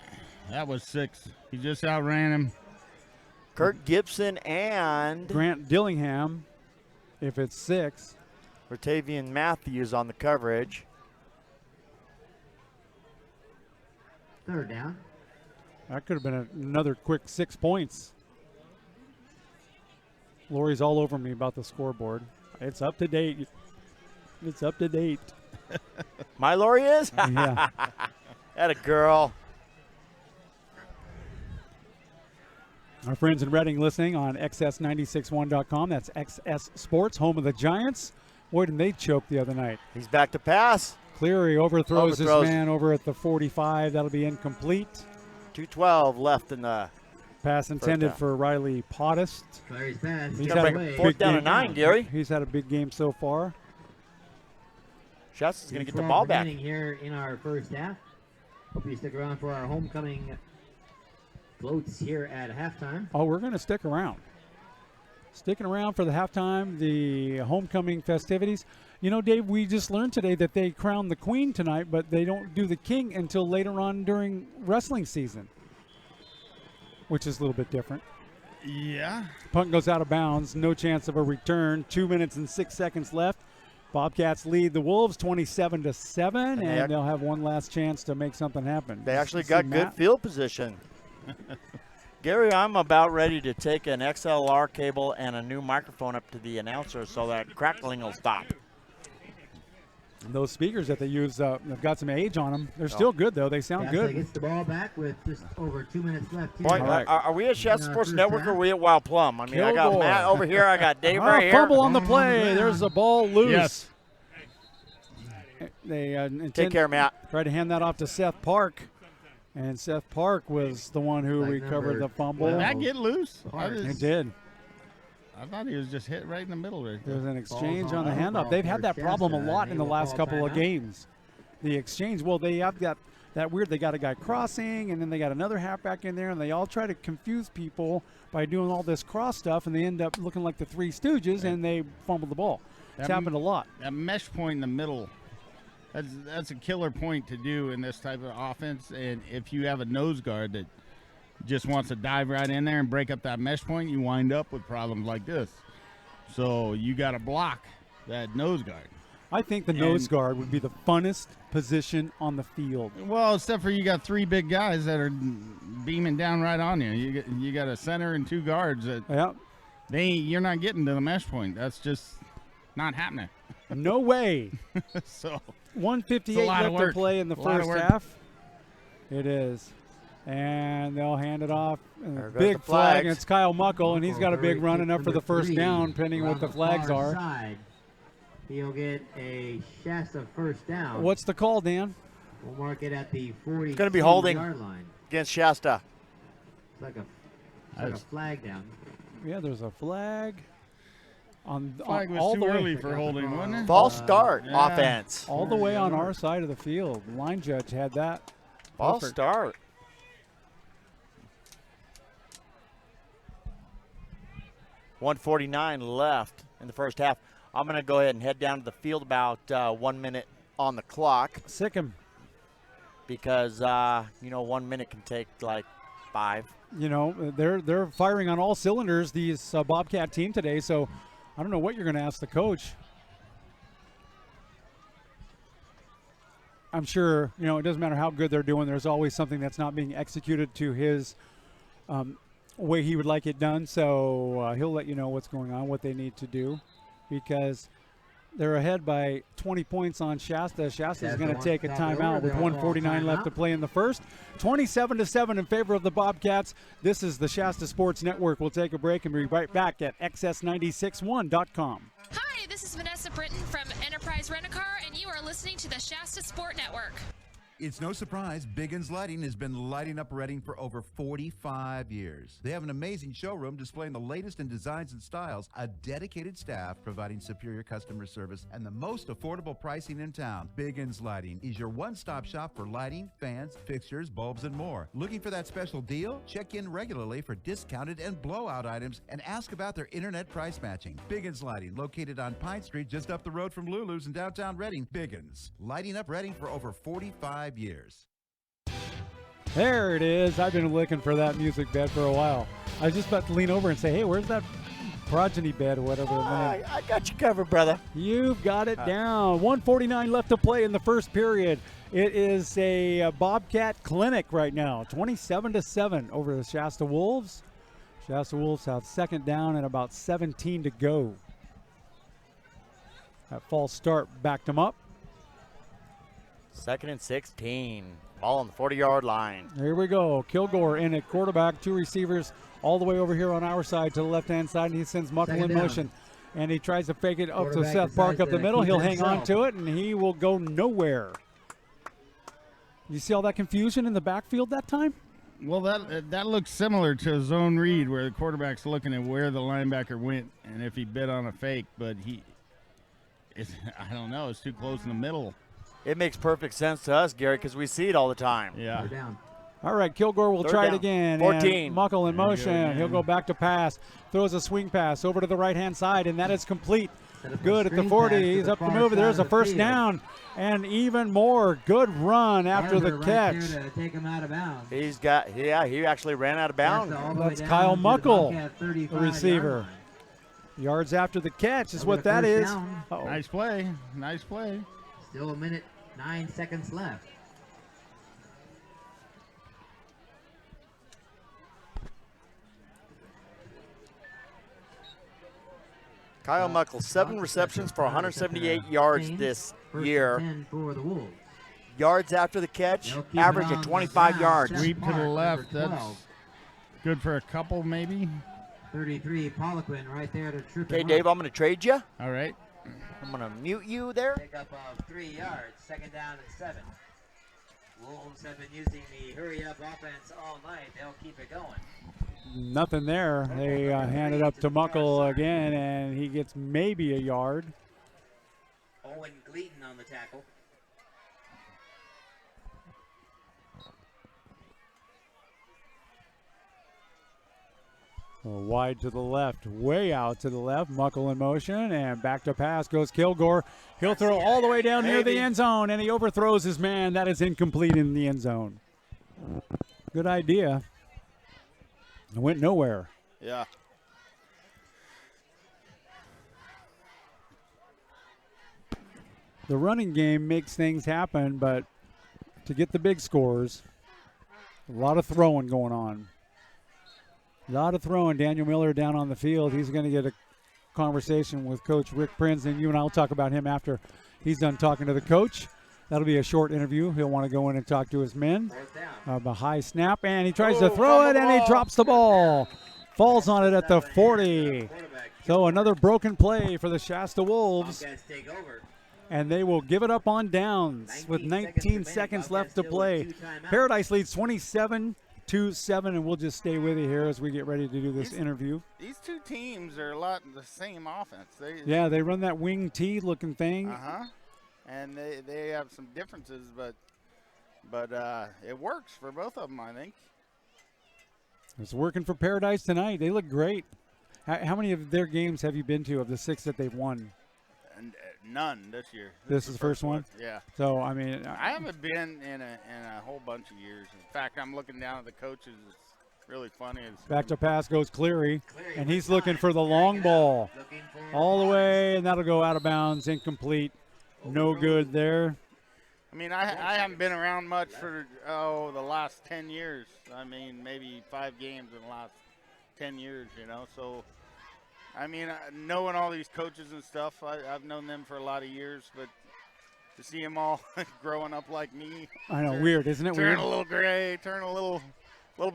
Speaker 20: That was 6. He just outran him.
Speaker 2: Kirk Gibson and
Speaker 1: Grant Dillingham, if it's 6.
Speaker 2: Ratavian Matthews on the coverage.
Speaker 4: Third down.
Speaker 1: That could have been another quick 6 points. Lori's all over me about the scoreboard. It's up to date. It's up to date.
Speaker 2: My Lori is?
Speaker 1: Yeah.
Speaker 2: That a girl.
Speaker 1: Our friends in Reading listening on XS961.com. That's XS Sports, home of the Giants. Boy, didn't they choke the other night.
Speaker 2: He's back to pass.
Speaker 1: Cleary overthrows this man over at the 45. That'll be incomplete.
Speaker 2: 2:12 left in the
Speaker 1: pass intended for Riley Pottis.
Speaker 4: Clary's pass.
Speaker 1: He's had a
Speaker 2: fourth down and 9, Gary.
Speaker 1: He's had a big game so far.
Speaker 2: Shasta's going to get the ball back.
Speaker 4: Here in our first half. Hope you stick around for our homecoming floats here at halftime.
Speaker 1: Oh, we're going to stick around. Sticking around for the halftime, the homecoming festivities. You know, Dave, we just learned today that they crown the queen tonight, but they don't do the king until later on during wrestling season, which is a little bit different.
Speaker 20: Yeah.
Speaker 1: Punt goes out of bounds. No chance of a return. 2 minutes and 6 seconds left. Bobcats lead the Wolves 27-7, and they'll have one last chance to make something happen.
Speaker 2: They actually got good field position. Gary, I'm about ready to take an XLR cable and a new microphone up to the announcer so that crackling will stop.
Speaker 1: And those speakers that they use have got some age on them. They're still good, though. They sound good.
Speaker 4: Gets the ball back with just over 2 minutes left.
Speaker 2: Boy, are we at Shasta Sports Network or are we at Wild Plum? I mean, I got Matt over here. I got Dave right here.
Speaker 1: Fumble on the play. There's the ball loose.
Speaker 20: Yes.
Speaker 1: They
Speaker 2: take care, Matt.
Speaker 1: Tried to hand that off to Seth Park. And Seth Park was the one who recovered the fumble.
Speaker 20: Did that get loose?
Speaker 1: It did.
Speaker 20: I thought he was just hit right in the middle right there.
Speaker 1: There's an exchange on the handoff. They've had that problem a lot in the last couple of games. The exchange, well, they have got that weird, they got a guy crossing, and then they got another halfback in there, and they all try to confuse people by doing all this cross stuff, and they end up looking like the Three Stooges, and they fumble the ball. It's happened a lot.
Speaker 20: That mesh point in the middle, that's a killer point to do in this type of offense, and if you have a nose guard that just wants to dive right in there and break up that mesh point, you wind up with problems like this. So you got to block that nose guard.
Speaker 1: I think the nose guard would be the funnest position on the field.
Speaker 20: Well, except for you got three big guys that are beaming down right on you. You got a center and two guards that you're not getting to the mesh point. That's just not happening.
Speaker 1: No way.
Speaker 20: So
Speaker 1: 158 left to play in the first half. It is. And they'll hand it off. Big flag, and it's Kyle Muckle, and he's got a big run enough for the first down, pending what the flags are.
Speaker 4: He'll get a Shasta first down.
Speaker 1: What's the call, Dan?
Speaker 4: We'll mark it at the 40.
Speaker 2: It's going to be holding
Speaker 4: line
Speaker 2: against Shasta.
Speaker 4: It's like a flag down.
Speaker 1: Yeah, there's a flag.
Speaker 20: Flag was too early for holding, wasn't it?
Speaker 2: False start offense.
Speaker 1: All the way on our side of the field. Line judge had that.
Speaker 2: False start. .149 left in the first half. I'm going to go ahead and head down to the field about 1 minute on the clock.
Speaker 1: Sick him.
Speaker 2: Because, 1 minute can take like 5.
Speaker 1: You know, they're firing on all cylinders, these Bobcat team today, so I don't know what you're going to ask the coach. I'm sure, it doesn't matter how good they're doing. There's always something that's not being executed to his way he would like it done. So he'll let you know what's going on, what they need to do, because they're ahead by 20 points on Shasta. Shasta's going to take a timeout with 1:49 left to play in the first. 27-7 in favor of the Bobcats. This is the Shasta Sports Network. We'll take a break and be right back at XS961.com.
Speaker 9: Hi, this is Vanessa Britton from Enterprise Rent-A-Car, and you are listening to the Shasta Sport Network.
Speaker 6: It's no surprise, Biggins Lighting has been lighting up Reading for over 45 years. They have an amazing showroom displaying the latest in designs and styles, a dedicated staff providing superior customer service, and the most affordable pricing in town. Biggins Lighting is your one-stop shop for lighting, fans, fixtures, bulbs, and more. Looking for that special deal? Check in regularly for discounted and blowout items and ask about their internet price matching. Biggins Lighting, located on Pine Street just up the road from Lulu's in downtown Reading. Biggins, lighting up Reading for over 45 years.
Speaker 1: There it is. I've been looking for that music bed for a while. I was just about to lean over and say, hey, where's that progeny bed or whatever?
Speaker 2: I got you covered, brother.
Speaker 1: You've got it down. 1:49 left to play in the first period. It is a Bobcat clinic right now. 27-7 over the Shasta Wolves. Shasta Wolves have second down and about 17 to go. That false start backed them up.
Speaker 2: 2nd and 16. Ball on the 40-yard line.
Speaker 1: Here we go. Kilgore in at quarterback. Two receivers all the way over here on our side to the left-hand side, and he sends Muckle in motion. And he tries to fake it up to Seth Park up the middle. He'll hang on to it, and he will go nowhere. You see all that confusion in the backfield that time?
Speaker 20: Well, that looks similar to a zone read where the quarterback's looking at where the linebacker went and if he bid on a fake, but I don't know, it's too close in the middle.
Speaker 2: It makes perfect sense to us, Gary, because we see it all the time.
Speaker 20: Yeah.
Speaker 1: All right, Kilgore will try it again.
Speaker 2: 14.
Speaker 1: And Muckle in motion. He'll go back to pass. Throws a swing pass over to the right-hand side, and that is complete. Good at the 40. He's up to move. There's a first down. And even more. Good run after the catch.
Speaker 4: Take him out of bounds.
Speaker 2: He actually ran out of bounds.
Speaker 1: That's Kyle Muckle, the receiver. Yards after the catch is what that is.
Speaker 20: Nice play. Nice play.
Speaker 4: Still a minute, 9 seconds left.
Speaker 2: Kyle Muckle, 7 receptions for 178 yards this year. Yards after the catch, average of 25 yards.
Speaker 20: Sweep to the left. That's good for a couple, maybe.
Speaker 4: 33, Poliquin right there to trip.
Speaker 2: Okay, Dave, I'm going to trade you.
Speaker 20: All right.
Speaker 2: I'm going to mute you there.
Speaker 4: Pick up of 3 yards, 2nd down and 7. Wolves have been using the hurry-up offense all night. They'll keep it going.
Speaker 1: Nothing there. They hand it up to Muckle again, and he gets maybe a yard.
Speaker 4: Owen Gleaton on the tackle.
Speaker 1: Wide to the left, way out to the left. Muckle in motion, and back to pass goes Kilgore. He'll throw all the way down near the end zone, and he overthrows his man. That is incomplete in the end zone. Good idea. It went nowhere.
Speaker 2: Yeah.
Speaker 1: The running game makes things happen, but to get the big scores, a lot of throwing going on. A lot of throwing. Daniel Miller down on the field. He's going to get a conversation with Coach Rick Prinz, and you and I will talk about him after he's done talking to the coach. That'll be a short interview. He'll want to go in and talk to his men. A high snap, and he tries to throw it, and he drops the ball. Falls on it at the 40. So another broken play for the Shasta Wolves. And they will give it up on downs with 19 seconds left to play. Paradise leads 27-7, and we'll just stay with you here as we get ready to do this interview.
Speaker 15: These two teams are a lot the same offense.
Speaker 1: They run that wing T looking thing.
Speaker 15: And they have some differences, but it works for both of them, I think.
Speaker 1: It's working for Paradise tonight. They look great. How many of their games have you been to of the 6 that they've won?
Speaker 15: And none this year.
Speaker 1: This is the first one?
Speaker 15: Yeah.
Speaker 1: So, I mean.
Speaker 15: I haven't been in a whole bunch of years. In fact, I'm looking down at the coaches. It's really funny.
Speaker 1: Back to pass goes Cleary, and he's looking for the long ball. All the way, and that'll go out of bounds, incomplete. No good there.
Speaker 15: I mean, I haven't been around much for, the last 10 years. I mean, maybe 5 games in the last 10 years, So, I mean, knowing all these coaches and stuff, I've known them for a lot of years. But to see them all growing up like me.
Speaker 1: I know, weird, isn't it weird?
Speaker 15: Turn a little gray, turn a little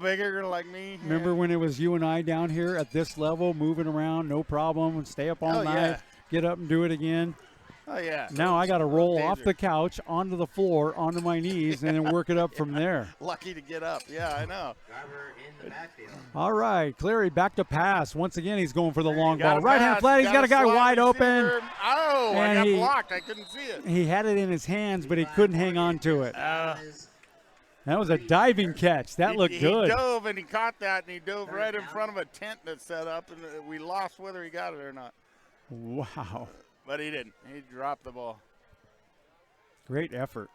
Speaker 15: bigger like me.
Speaker 1: Remember when it was you and I down here at this level, moving around, no problem, stay up all night, get up and do it again?
Speaker 15: Oh, yeah.
Speaker 1: Now I got to roll off the couch onto the floor, onto my knees, and then work it up from there.
Speaker 15: Lucky to get up. Yeah, I know.
Speaker 1: All right, Cleary back to pass. Once again, he's going for the long ball. Right-hand flat, he's got a guy wide open.
Speaker 15: Oh, I got blocked. I couldn't see it.
Speaker 1: He had it in his hands, but he couldn't hang on to it. That was a diving catch. That looked good.
Speaker 15: He dove, and he caught that, and he dove right in front of a tent that's set up, and we lost whether he got it or not.
Speaker 1: Wow.
Speaker 15: But he didn't. He dropped the ball.
Speaker 1: Great effort.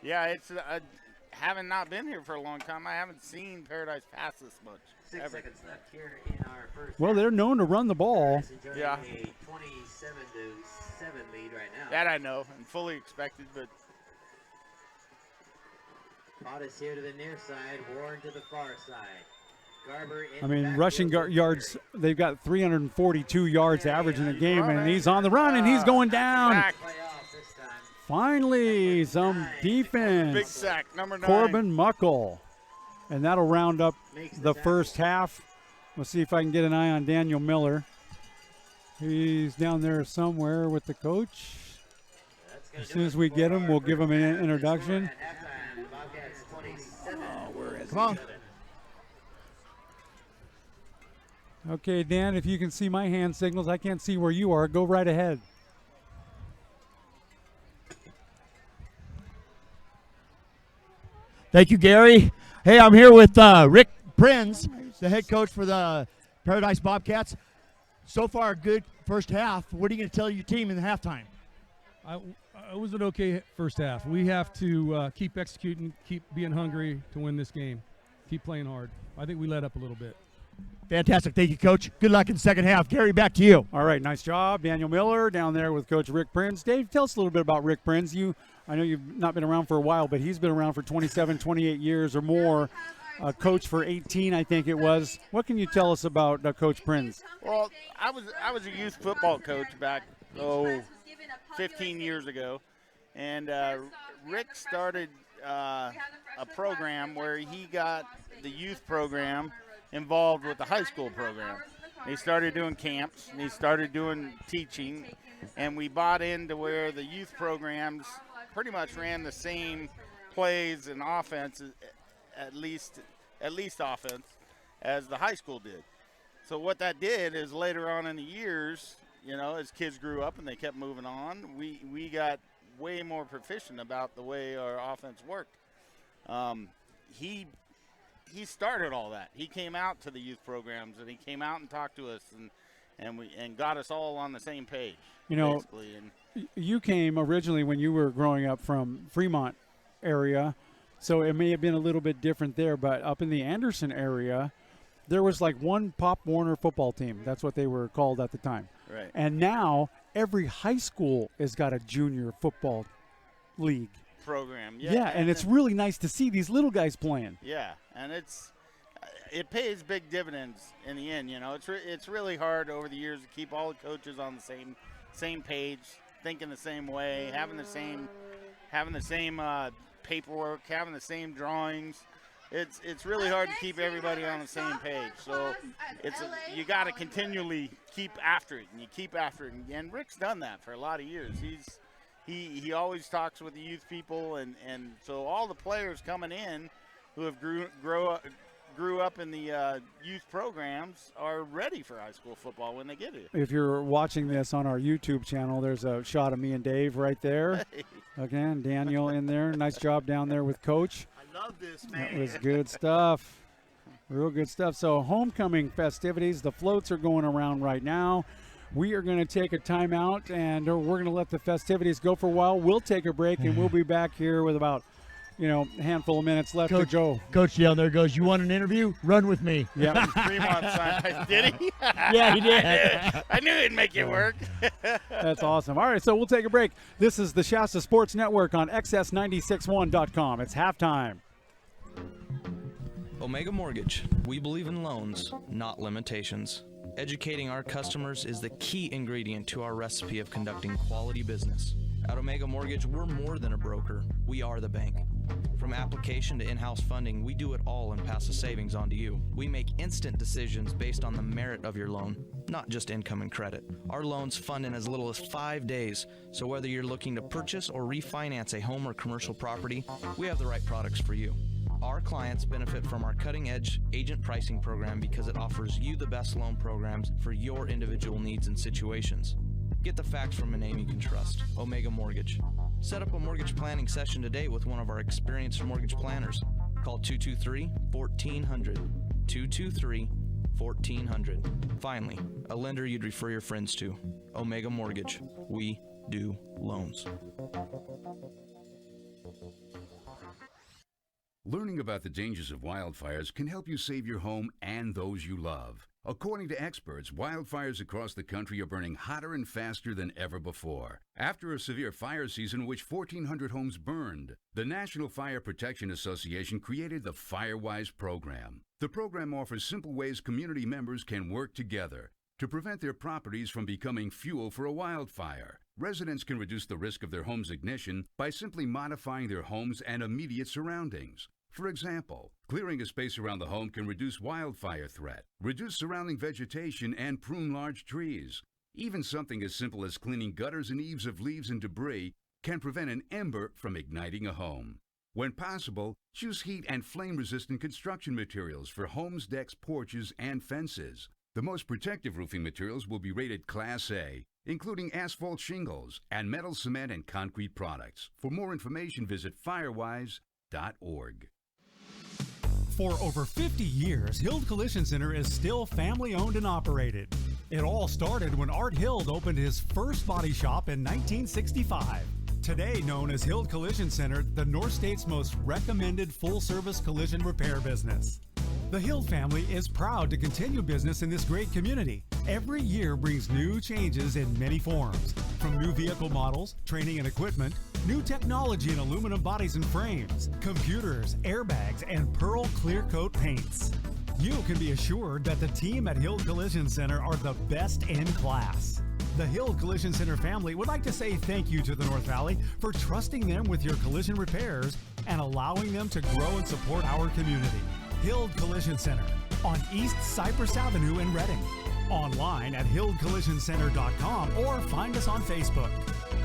Speaker 15: Yeah, it's having not been here for a long time, I haven't seen Paradise pass this much.
Speaker 4: 6 seconds left here in our first.
Speaker 1: Well, they're known to run the ball.
Speaker 15: Yeah.
Speaker 4: A 27-7 lead right now.
Speaker 15: That I know and fully expected, but.
Speaker 4: Pottis here to the near side, Warren to the far side.
Speaker 1: I mean, rushing yards, they've got 342 yards average in the game, and he's on the run, and he's going down. Finally, some defense.
Speaker 15: Big sack, number 9.
Speaker 1: Corbin Muckle. And that'll round up the first half. We'll see if I can get an eye on Daniel Miller. He's down there somewhere with the coach. As soon as we get him, we'll give him an introduction.
Speaker 20: Come on.
Speaker 1: Okay, Dan, if you can see my hand signals, I can't see where you are. Go right ahead.
Speaker 5: Thank you, Gary. Hey, I'm here with Rick Prinz, the head coach for the Paradise Bobcats. So far, a good first half. What are you going to tell your team in the halftime?
Speaker 16: It was an okay first half. We have to keep executing, keep being hungry to win this game, keep playing hard. I think we let up a little bit.
Speaker 5: Fantastic. Thank you, Coach. Good luck in the second half. Gary, back to you.
Speaker 1: All right, nice job. Daniel Miller down there with Coach Rick Prinz. Dave, tell us a little bit about Rick Prinz. I know you've not been around for a while, but he's been around for 27, 28 years or more. Coach for 18, I think it was. What can you tell us about Coach Prinz?
Speaker 15: Well, I was a youth football coach back 15 years ago, and Rick started a program where he got the youth program involved with the high school program. He started doing camps, and he started doing teaching, and we bought into where the youth programs pretty much ran the same plays and offense, at least offense, as the high school did. So what that did is later on in the years, as kids grew up and they kept moving on, we got way more proficient about the way our offense worked. He started all that. He came out to the youth programs, and he came out and talked to us and got us all on the same page. Basically.
Speaker 1: You came originally when you were growing up from Fremont area, so it may have been a little bit different there, but up in the Anderson area, there was like one Pop Warner football team. That's what they were called at the time.
Speaker 15: Right.
Speaker 1: And now every high school has got a junior football league
Speaker 15: program.
Speaker 1: Yeah, and it's really nice to see these little guys playing.
Speaker 15: Yeah, and it pays big dividends in the end. It's really hard over the years to keep all the coaches on the same page, thinking the same way, having the same paperwork, having the same drawings. It's really hard to keep everybody on the same page. So you got to continually keep after it, and you keep after it. And Rick's done that for a lot of years. He always talks with the youth people, and so all the players coming in who have grew up in the youth programs are ready for high school football when they get here.
Speaker 1: If you're watching this on our YouTube channel, there's a shot of me and Dave right there.
Speaker 15: Hey.
Speaker 1: Again, Daniel in there. Nice job down there with Coach.
Speaker 15: I love this, man.
Speaker 1: That was good stuff. Real good stuff. So homecoming festivities, the floats are going around right now. We are going to take a timeout, and we're going to let the festivities go for a while. We'll take a break, and we'll be back here with about, a handful of minutes left to go.
Speaker 5: Coach down there goes, "You want an interview? Run with me."
Speaker 1: Yeah.
Speaker 15: Fremont sign. Did he?
Speaker 5: Yeah, he did.
Speaker 15: I knew he'd make it work.
Speaker 1: That's awesome. All right, so we'll take a break. This is the Shasta Sports Network on XS961.com. It's halftime.
Speaker 14: Omega Mortgage. We believe in loans, not limitations. Educating our customers is the key ingredient to our recipe of conducting quality business. At Omega Mortgage, we're more than a broker. We are the bank. From application to in-house funding, we do it all and pass the savings on to you. We make instant decisions based on the merit of your loan, not just income and credit. Our loans fund in as little as 5 days, so whether you're looking to purchase or refinance a home or commercial property, we have the right products for you. Our clients benefit from our cutting-edge agent pricing program because it offers you the best loan programs for your individual needs and situations. Get the facts from a name you can trust, Omega Mortgage. Set up a mortgage planning session today with one of our experienced mortgage planners. Call 223-1400, 223-1400. Finally, a lender you'd refer your friends to, Omega Mortgage. We do loans.
Speaker 18: Learning about the dangers of wildfires can help you save your home and those you love. According to experts, wildfires across the country are burning hotter and faster than ever before. After a severe fire season in which 1,400 homes burned, the National Fire Protection Association created the FireWise program. The program offers simple ways community members can work together to prevent their properties from becoming fuel for a wildfire. Residents can reduce the risk of their home's ignition by simply modifying their homes and immediate surroundings. For example, clearing a space around the home can reduce wildfire threat, reduce surrounding vegetation, and prune large trees. Even something as simple as cleaning gutters and eaves of leaves and debris can prevent an ember from igniting a home. When possible, choose heat and flame-resistant construction materials for homes, decks, porches, and fences. The most protective roofing materials will be rated Class A, including asphalt shingles and metal cement and concrete products. For more information, visit firewise.org.
Speaker 21: For over 50 years, Hild Collision Center is still family-owned and operated. It all started when Art Hild opened his first body shop in 1965. Today known as Hild Collision Center, the North State's most recommended full-service collision repair business. The Hild family is proud to continue business in this great community. Every year brings new changes in many forms, from new vehicle models, training and equipment, new technology in aluminum bodies and frames, computers, airbags, and Pearl Clear Coat paints. You can be assured that the team at Hild Collision Center are the best in class. The Hild Collision Center family would like to say thank you to the North Valley for trusting them with your collision repairs and allowing them to grow and support our community. Hild Collision Center on East Cypress Avenue in Reading. Online at hildcollisioncenter.com or find us on Facebook.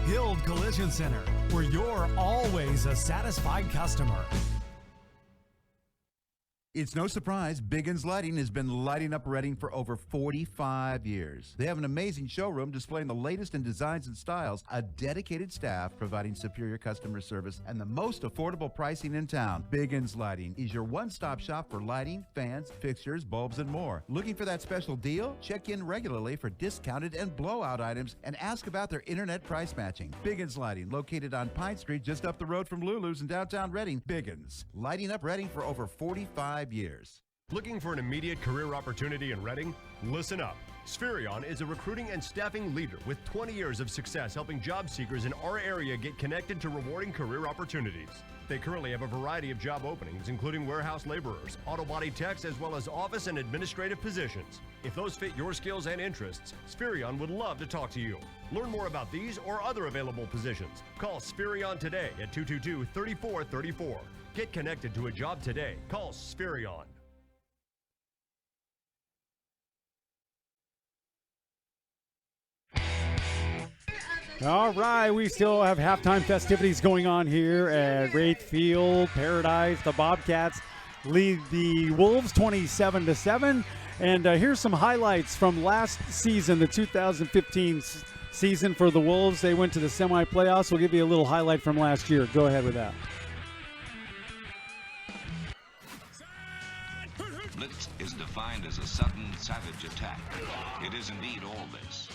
Speaker 21: Hild Collision Center, where you're always a satisfied customer.
Speaker 6: It's no surprise, Biggins Lighting has been lighting up Reading for over 45 years. They have an amazing showroom displaying the latest in designs and styles, a dedicated staff providing superior customer service, and the most affordable pricing in town. Biggins Lighting is your one-stop shop for lighting, fans, fixtures, bulbs, and more. Looking for that special deal? Check in regularly for discounted and blowout items and ask about their internet price matching. Biggins Lighting, located on Pine Street just up the road from Lulu's in downtown Reading. Biggins, lighting up Reading for over 45 years.
Speaker 3: Looking for an immediate career opportunity in Reading? Listen up. Spherion is a recruiting and staffing leader with 20 years of success helping job seekers in our area get connected to rewarding career opportunities. They currently have a variety of job openings, including warehouse laborers, auto body techs, as well as office and administrative positions. If those fit your skills and interests, Spherion would love to talk to you. Learn more about these or other available positions. Call Spherion today at 222-3434. Get connected to a job today. Call Spherion.
Speaker 1: All right, we still have halftime festivities going on here at Wraith Field. Paradise, the Bobcats lead the Wolves 27-7. And here's some highlights from last season, the 2015 season for the Wolves. They went to the semi-playoffs. We'll give you a little highlight from last year. Go ahead with that.
Speaker 22: Blitz is defined as a sudden, savage attack. It is indeed all this.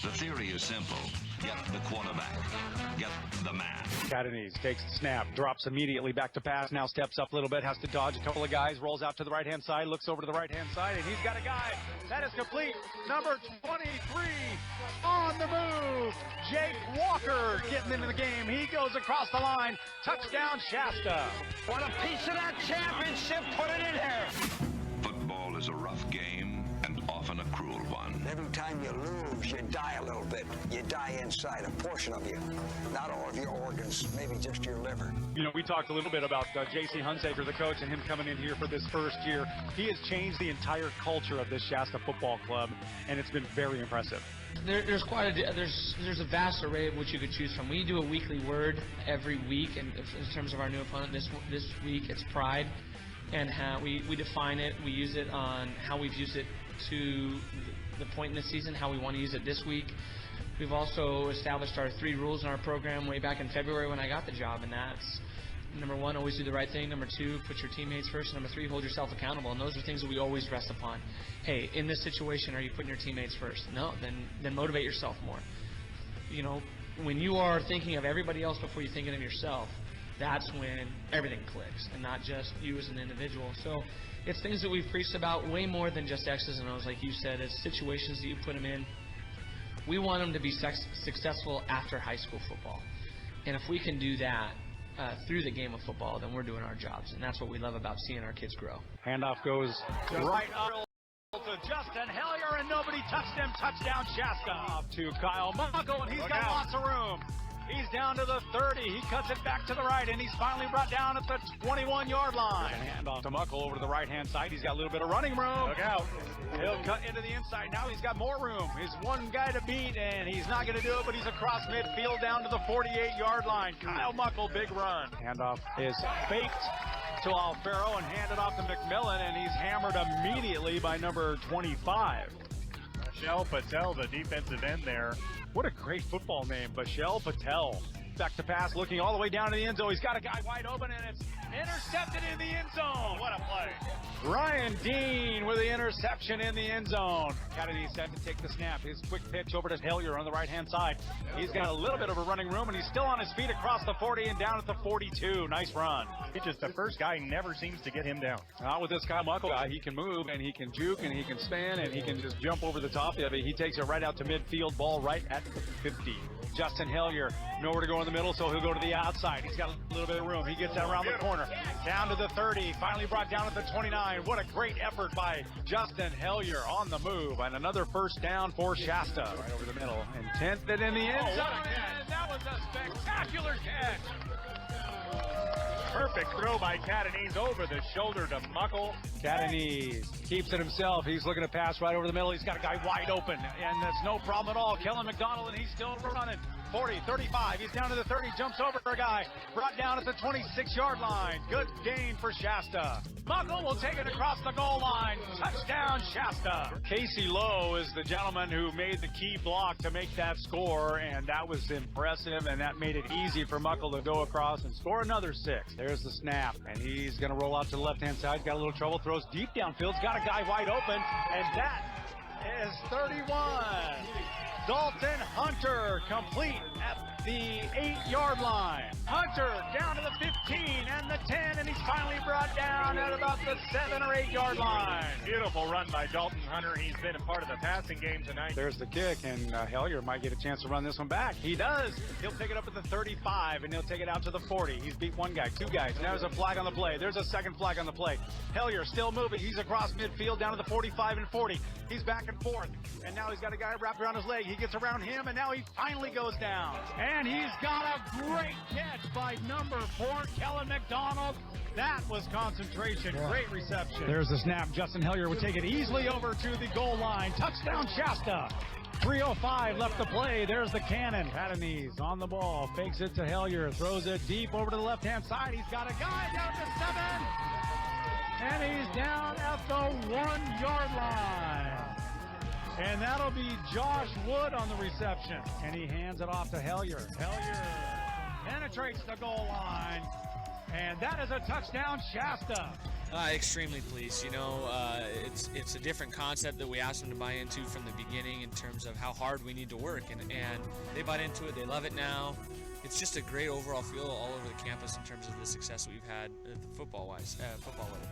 Speaker 22: The theory is simple. Get the quarterback. Get the man.
Speaker 23: Catanese takes the snap, drops immediately back to pass, now steps up a little bit, has to dodge a couple of guys, rolls out to the right-hand side, looks over to the right-hand side, and he's got a guy. That is complete. Number 23 on the move. Jake Walker getting into the game. He goes across the line. Touchdown, Shasta.
Speaker 22: Want a piece of that championship? Put it in here. Football is a rough game and often a cruel one.
Speaker 24: Every time you lose, you die a little bit. You die inside, a portion of you. Not all of your organs, maybe just your liver.
Speaker 23: You know, we talked a little bit about J.C. Hunsaker, the coach, and him coming in here for this first year. He has changed the entire culture of this Shasta football club, and it's been very impressive.
Speaker 25: There's a vast array of which you could choose from. We do a weekly word every week, and in terms of our new opponent this week, it's pride, and how we define it. We use it on how we've used it to the point in the season, how we want to use it this week. We've also established our 3 rules in our program way back in February when I got the job, and that's number 1, always do the right thing. Number 2, put your teammates first. Number 3, hold yourself accountable. And those are things that we always rest upon. Hey, in this situation, are you putting your teammates first? No, then motivate yourself more. You know, when you are thinking of everybody else before you're thinking of yourself, that's when everything clicks, and not just you as an individual. So it's things that we've preached about way more than just X's and O's, like you said. It's situations that you put them in. We want them to be successful after high school football. And if we can do that through the game of football, then we're doing our jobs. And that's what we love about seeing our kids grow.
Speaker 23: Handoff goes right up to Justin Hellier, and nobody touched him. Touchdown, Shasta. Up to Kyle Muckle, and he's got lots of room. He's down to the 30. He cuts it back to the right, and he's finally brought down at the 21-yard line. Hand off to Muckle over to the right-hand side. He's got a little bit of running room. Look out. He'll cut into the inside. Now he's got more room. He's one guy to beat, and he's not going to do it, but he's across midfield down to the 48-yard line. Kyle Muckle, big run. Handoff is faked to Alfaro and handed off to McMillan, and he's hammered immediately by number 25.
Speaker 7: Bashel Patel, the defensive end there.
Speaker 23: What a great football name, Bashel Patel. Back to pass, looking all the way down to the end zone. He's got a guy wide open, and it's intercepted in the end zone.
Speaker 7: What a play.
Speaker 23: Ryan Dean with the interception in the end zone. Kennedy set to take the snap. His quick pitch over to Hillier on the right-hand side. He's got a little bit of a running room, and he's still on his feet across the 40 and down at the 42. Nice run.
Speaker 7: He's just the first guy, never seems to get him down.
Speaker 23: Not with this Kyle Muckle guy. He can move, and he can juke, and he can span, and he can just jump over the top of it. He takes it right out to midfield, ball right at the 50. Justin Hillier, nowhere to go in the middle, so he'll go to the outside. He's got a little bit of room. He gets that around the corner, down to the 30, finally brought down at the 29. What a great effort by Justin Hillier on the move, and another first down for Shasta. Right over the middle, and 10th and in the end zone, and that was a spectacular catch.
Speaker 7: Perfect throw by Catanese over the shoulder to Muckle.
Speaker 23: Catanese keeps it himself. He's looking to pass right over the middle. He's got a guy wide open, and that's no problem at all. Kellen McDonald, and he's still running. 40, 35, he's down to the 30, jumps over a guy, brought down at the 26-yard line. Good gain for Shasta. Muckle will take it across the goal line. Touchdown, Shasta. Casey Lowe is the gentleman who made the key block to make that score, and that was impressive, and that made it easy for Muckle to go across and score another 6. There's the snap, and he's going to roll out to the left-hand side. Got a little trouble, throws deep downfield. Got a guy wide open, and that is 31. Dalton Hunter complete at the 8-yard line. Hunter down to the 15 and the 10, and he's finally brought down at about the 7 or 8-yard line.
Speaker 7: Beautiful run by Dalton Hunter. He's been a part of the passing game tonight.
Speaker 23: There's the kick, and Hillier might get a chance to run this one back. He does. He'll pick it up at the 35, and he'll take it out to the 40. He's beat one guy, 2 guys. And there's a flag on the play. There's a second flag on the play. Hillier still moving. He's across midfield down to the 45 and 40. He's back and forth, and now he's got a guy wrapped around his leg. He gets around him, and now he finally goes down. And he's got a great catch by number 4, Kellen McDonald. That was concentration. Great reception. There's the snap. Justin Hillier would take it easily over to the goal line. Touchdown, Shasta. 3:05 left to play. There's the cannon. Catanese on the ball. Fakes it to Hillier. Throws it deep over to the left-hand side. He's got a guy down to 7. And he's down at the 1-yard line. And that'll be Josh Wood on the reception. And he hands it off to Hillier. Hillier penetrates the goal line. And that is a touchdown, Shasta.
Speaker 12: Extremely pleased. You know, it's a different concept that we asked them to buy into from the beginning in terms of how hard we need to work. And they bought into it. They love it now. It's just a great overall feel all over the campus in terms of the success that we've had football-wise, football level.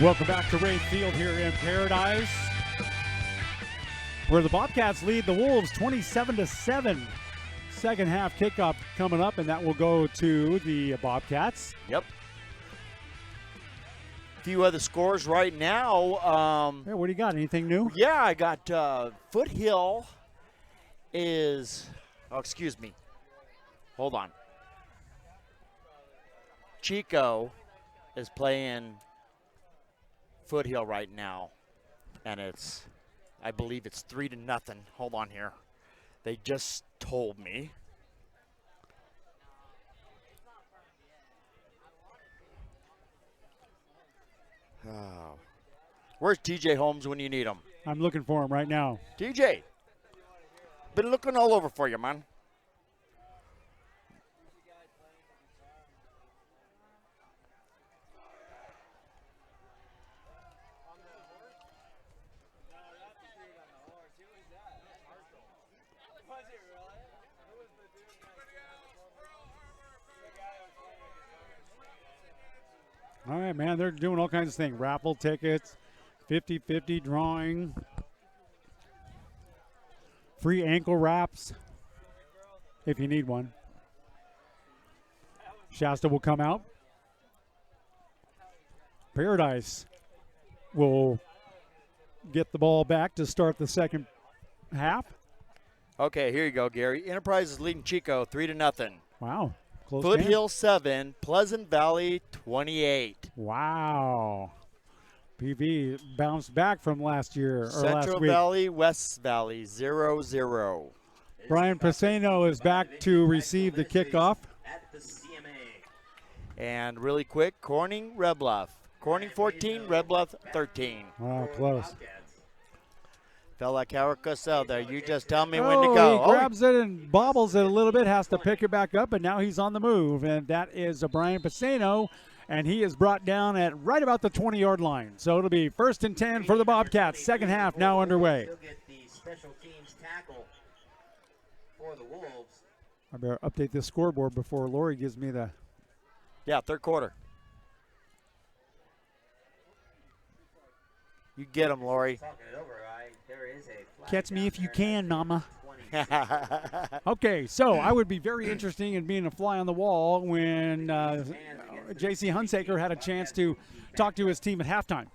Speaker 1: Welcome back to Ray Field here in Paradise, where the Bobcats lead the Wolves 27-7. Second half kickoff coming up, and that will go to the Bobcats.
Speaker 2: Yep. A few other scores right now.
Speaker 1: Yeah, what do you got? Anything new?
Speaker 2: Yeah, I got Foothill is, oh, excuse me. Hold on. Chico is playing Foothill right now, and it's, I believe it's 3-0. Hold on here. They just told me. Oh. Where's TJ Holmes when you need him?
Speaker 1: I'm looking for him right now.
Speaker 2: TJ, been looking all over for you, man.
Speaker 1: All right, man, they're doing all kinds of things. Raffle tickets, 50-50 drawing, free ankle wraps if you need one. Shasta will come out. Paradise will get the ball back to start the second half.
Speaker 2: Okay, here you go, Gary. Enterprise is leading Chico 3-0.
Speaker 1: Wow. Close
Speaker 2: Foothill
Speaker 1: game.
Speaker 2: 7, Pleasant Valley 28.
Speaker 1: Wow. PV bounced back from last year or
Speaker 2: Central
Speaker 1: last week.
Speaker 2: Valley, West Valley 0-0.
Speaker 1: Brian Pisano is back to receive the kickoff.
Speaker 2: And really quick, Corning, Red Bluff. Corning 14, Red Bluff 13.
Speaker 1: Wow, close.
Speaker 2: Felt like Howard Cosell there. You just tell me when
Speaker 1: Oh,
Speaker 2: to go.
Speaker 1: he grabs it and bobbles it a little bit, has to pick it back up, and now he's on the move. And that is Brian Pisano, and he is brought down at right about the 20-yard line. So it'll be 1st and 10 for the Bobcats. Second half now underway.
Speaker 4: He'll get the special teams tackle for the Wolves.
Speaker 1: I better update this scoreboard before Lori gives me the...
Speaker 2: Yeah, third quarter. You get him, Lori.
Speaker 1: Catch me if you can, Mama. Okay, so I would be very interested in being a fly on the wall when J.C. Hunsaker had a chance to talk to his team at halftime.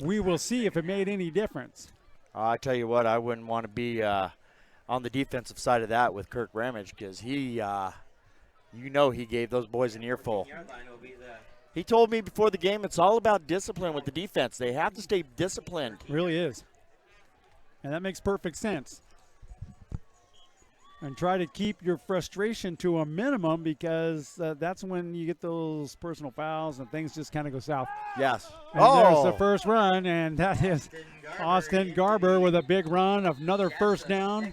Speaker 1: We will see if it made any difference.
Speaker 2: I tell you what, I wouldn't want to be on the defensive side of that with Kirk Ramage because he, he gave those boys an earful. He told me before the game it's all about discipline with the defense. They have to stay disciplined.
Speaker 1: Really is. And that makes perfect sense. And try to keep your frustration to a minimum because that's when you get those personal fouls and things just kind of go south.
Speaker 2: Yes.
Speaker 1: And there's the first run, and that is Austin Garber with a big run, another first down.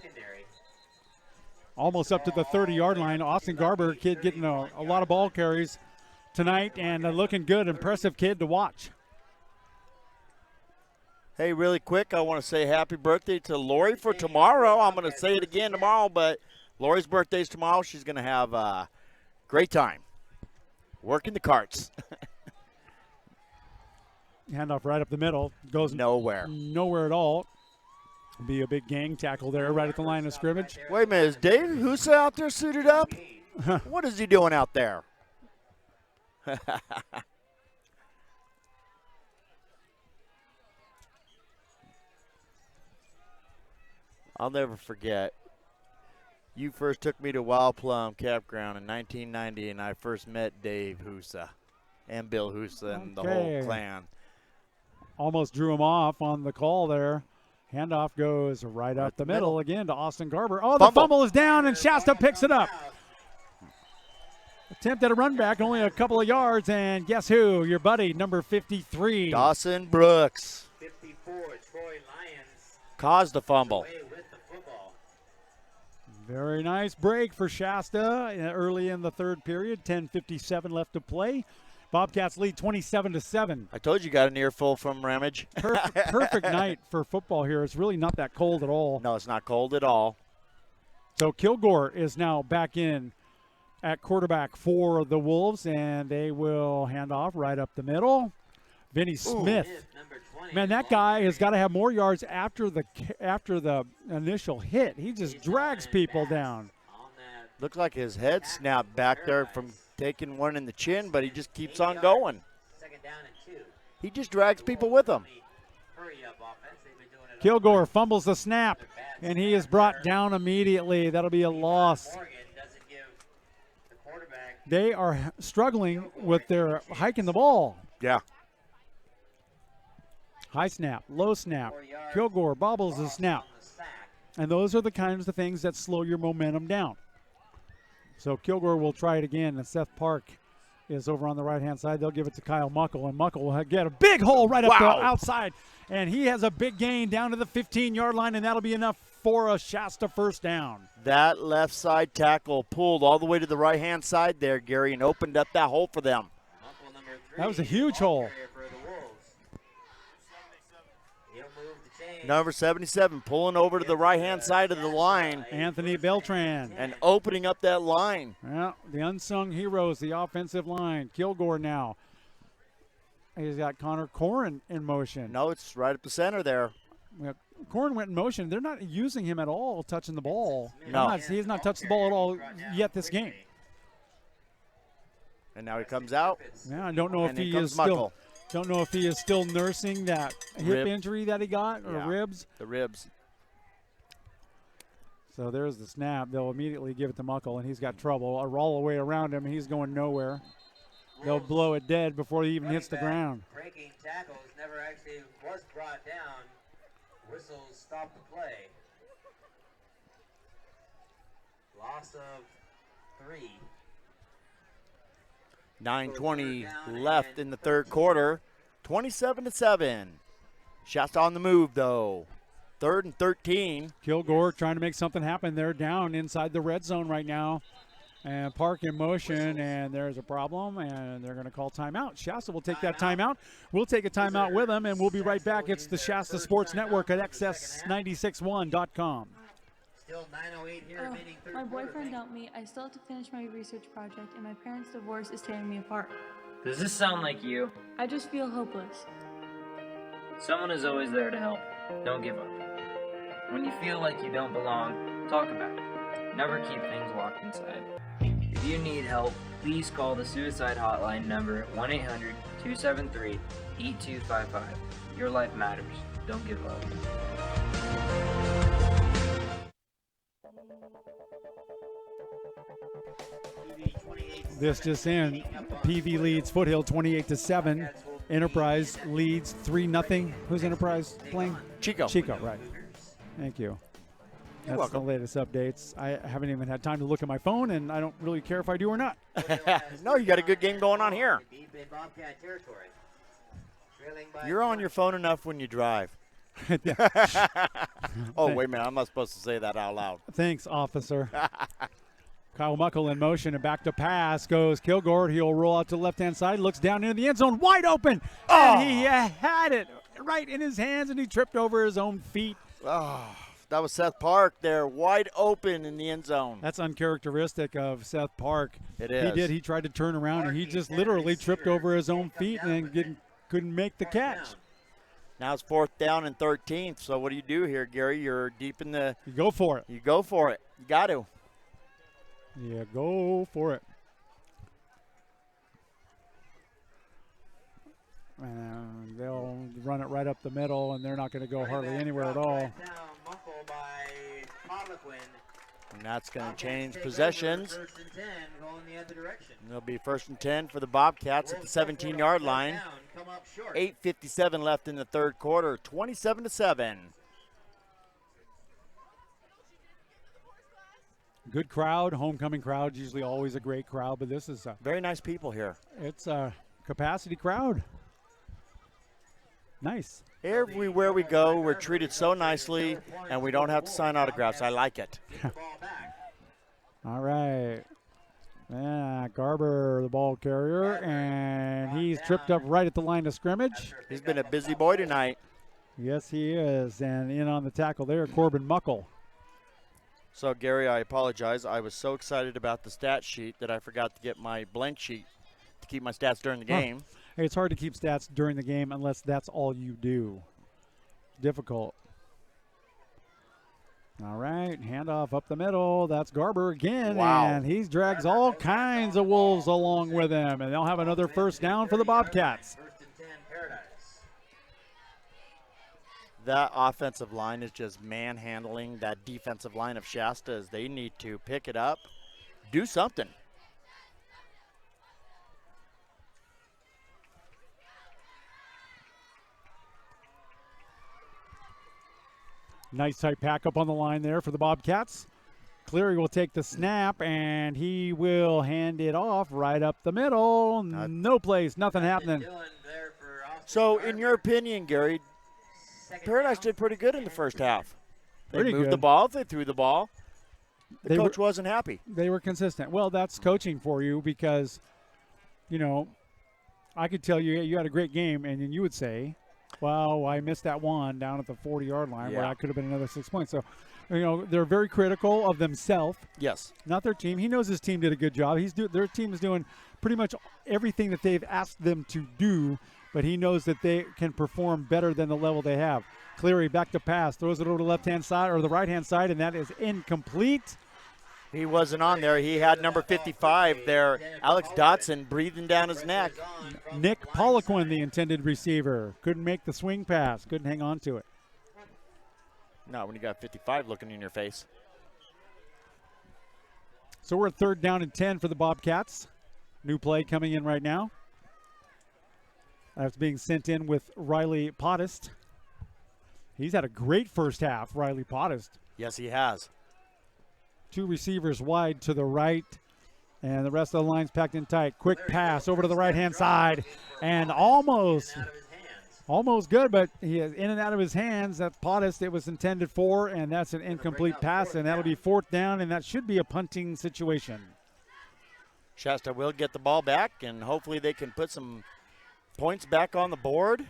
Speaker 1: Almost up to the 30-yard line. Austin Garber, kid getting a lot of ball carries tonight and looking good. Impressive kid to watch.
Speaker 2: Hey, really quick, I want to say happy birthday to Lori for tomorrow. I'm going to say it again tomorrow, but Lori's birthday is tomorrow. She's going to have a great time working the carts.
Speaker 1: Handoff right up the middle. Goes
Speaker 2: nowhere.
Speaker 1: Nowhere at all. Be a big gang tackle there right at the line of scrimmage.
Speaker 2: Wait a minute, is Dave Husa out there suited up? What is he doing out there? I'll never forget. You first took me to Wild Plum Campground in 1990, and I first met Dave Husa and Bill Husa and the whole clan.
Speaker 1: Almost drew him off on the call there. Handoff goes right up the middle again to Austin Garber. Oh, the fumble is down, and Shasta picks it up. Attempt at a run back, only a couple of yards, and guess who? Your buddy, number 53.
Speaker 2: Dawson Brooks.
Speaker 4: 54, Troy Lyons.
Speaker 2: Caused the fumble.
Speaker 1: Very nice break for Shasta early in the third period. 10:57 left to play. Bobcats lead 27-7.
Speaker 2: I told you got an earful from Ramage.
Speaker 1: Perfect night for football here. It's really not that cold at all.
Speaker 2: No, it's not cold at all.
Speaker 1: So Kilgore is now back in at quarterback for the Wolves, and they will hand off right up the middle. Vinny Smith. Man, that guy has got to have more yards after the initial hit. He just drags people down.
Speaker 2: Looks like his head snapped back there from taking one in the chin, but he just keeps on going. He just drags people with him.
Speaker 1: Kilgore fumbles the snap, and he is brought down immediately. That'll be a loss. They are struggling with their hiking the ball.
Speaker 2: Yeah.
Speaker 1: High snap, low snap. Kilgore bobbles the snap. And those are the kinds of things that slow your momentum down. So Kilgore will try it again, and Seth Park is over on the right-hand side. They'll give it to Kyle Muckle, and Muckle will get a big hole right up the outside. And he has a big gain down to the 15-yard line, and that'll be enough for a Shasta first down.
Speaker 2: That left side tackle pulled all the way to the right-hand side there, Gary, and opened up that hole for them.
Speaker 1: That was a huge hole.
Speaker 2: Number 77 pulling over to the right-hand side of the line.
Speaker 1: Anthony Beltran.
Speaker 2: And opening up that line.
Speaker 1: Well, the unsung heroes, the offensive line. Kilgore now. He's got Connor Corrin in motion.
Speaker 2: No, it's right up the center there.
Speaker 1: Well, Corrin went in motion. They're not using him at all touching the ball.
Speaker 2: No.
Speaker 1: He has not touched the ball at all yet this game.
Speaker 2: And now he comes out.
Speaker 1: Yeah, I don't know if he is still... Don't know if he is still nursing that hip injury that he got, or ribs.
Speaker 2: The ribs.
Speaker 1: So there's the snap. They'll immediately give it to Muckle, and he's got trouble. A roll away around him, he's going nowhere. They'll blow it dead before he even hits the ground.
Speaker 4: Breaking tackles never actually was brought down. Whistles stop the play. Loss of 3.
Speaker 2: 9:20 left in the third quarter. 27-7. Shasta on the move, though. 3rd and 13.
Speaker 1: Kilgore trying to make something happen. They're down inside the red zone right now. And Park in motion, and there's a problem, and they're going to call timeout. Shasta will take that timeout. We'll take a timeout with them, and we'll be right back. It's the Shasta Sports Network at XS961.com.
Speaker 4: Still 9:08 here, remaining third
Speaker 8: My boyfriend
Speaker 4: quarter.
Speaker 8: dumped me. I still have to finish my research project, and my parents' divorce is tearing me apart.
Speaker 10: Does this sound like you?
Speaker 8: I just feel hopeless.
Speaker 10: Someone is always there to help. Don't give up. When you feel like you don't belong, talk about it. Never keep things locked inside. If you need help, please call the suicide hotline number 1-800-273-8255. Your life matters. Don't give up.
Speaker 1: This just in. PV leads Foothill 28-7. Enterprise leads 3-0. Who's Enterprise playing?
Speaker 2: Chico.
Speaker 1: Chico, right. Thank you. That's
Speaker 2: welcome.
Speaker 1: the latest updates. I haven't even had time to look at my phone, and I don't really care if I do or not.
Speaker 2: No, you got a good game going on here. You're on your phone enough when you drive. Oh, wait a minute. I'm not supposed to say that out loud.
Speaker 1: Thanks, officer. Kyle Muckle in motion, and back to pass goes Kilgore. He'll roll out to the left-hand side, looks down into the end zone, wide open, and he had it right in his hands, and he tripped over his own feet.
Speaker 2: Oh, that was Seth Park there, wide open in the end zone.
Speaker 1: That's uncharacteristic of Seth Park.
Speaker 2: It is.
Speaker 1: He tried to turn around, and he just literally tripped over his own feet and couldn't make the catch.
Speaker 2: Now it's 4th down and 13th, so what do you do here, Gary? You're deep in the...
Speaker 1: You go for it.
Speaker 2: You go for it. You got to.
Speaker 1: Yeah, go for it. And they'll run it right up the middle, and they're not going to go hardly anywhere at all.
Speaker 2: And that's going to change possessions. It'll be 1st and 10 for the Bobcats at the 17-yard line. 8:57 left in the third quarter, 27-7.
Speaker 1: Good crowd, homecoming crowd, usually always a great crowd, but this is
Speaker 2: very nice people here.
Speaker 1: It's a capacity crowd. Nice.
Speaker 2: Everywhere we go, we're treated so nicely, and we don't have to sign autographs. I like it.
Speaker 1: All right. Yeah, Garber, the ball carrier, and he's tripped up right at the line of scrimmage.
Speaker 2: He's been a busy boy tonight.
Speaker 1: Yes, he is. And in on the tackle there, Corbin Muckle.
Speaker 2: So, Gary, I apologize. I was so excited about the stat sheet that I forgot to get my blank sheet to keep my stats during the game.
Speaker 1: Hey, it's hard to keep stats during the game unless that's all you do. Difficult. All right, handoff up the middle. That's Garber again, and he drags all kinds of Wolves along with him, and they'll have another first down for the Bobcats.
Speaker 4: First and 10, Paradise.
Speaker 2: That offensive line is just manhandling that defensive line of Shasta as they need to pick it up, do something.
Speaker 1: Nice tight pack up on the line there for the Bobcats. Cleary will take the snap, and he will hand it off right up the middle. No place, nothing happening.
Speaker 2: So, in your opinion, Gary, Paradise did pretty good in the first half. They
Speaker 1: Pretty
Speaker 2: moved
Speaker 1: good.
Speaker 2: the ball, they threw the ball. The coach wasn't happy.
Speaker 1: They were consistent. Well, that's coaching for you because, you know, I could tell you you had a great game, and then you would say, well, I missed that one down at the 40-yard line where
Speaker 2: Yeah.
Speaker 1: that could have been another 6 points. So, you know, they're very critical of themselves.
Speaker 2: Yes.
Speaker 1: Not their team. He knows his team did a good job. Their team is doing pretty much everything that they've asked them to do, but he knows that they can perform better than the level they have. Cleary back to pass, throws it over to the left-hand side or the right-hand side, and that is incomplete.
Speaker 2: He wasn't on there. He had number 55 there, Alex Dotson, breathing down his neck.
Speaker 1: Nick Poliquin, the intended receiver, couldn't make the swing pass, couldn't hang on to it.
Speaker 2: Not when you got 55 looking in your face.
Speaker 1: So we're at 3rd down and 10 for the Bobcats. New play coming in right now. That's being sent in with Riley Pottist. He's had a great first half, Riley Pottist.
Speaker 2: Yes, he has.
Speaker 1: 2 receivers wide to the right, and the rest of the line's packed in tight. Quick pass over to the right-hand side, and almost good, but he is in and out of his hands. That Pottist it was intended for, and that's an incomplete pass, and that'll be 4th down, and that should be a punting situation.
Speaker 2: Shasta will get the ball back, and hopefully they can put some points back on the board.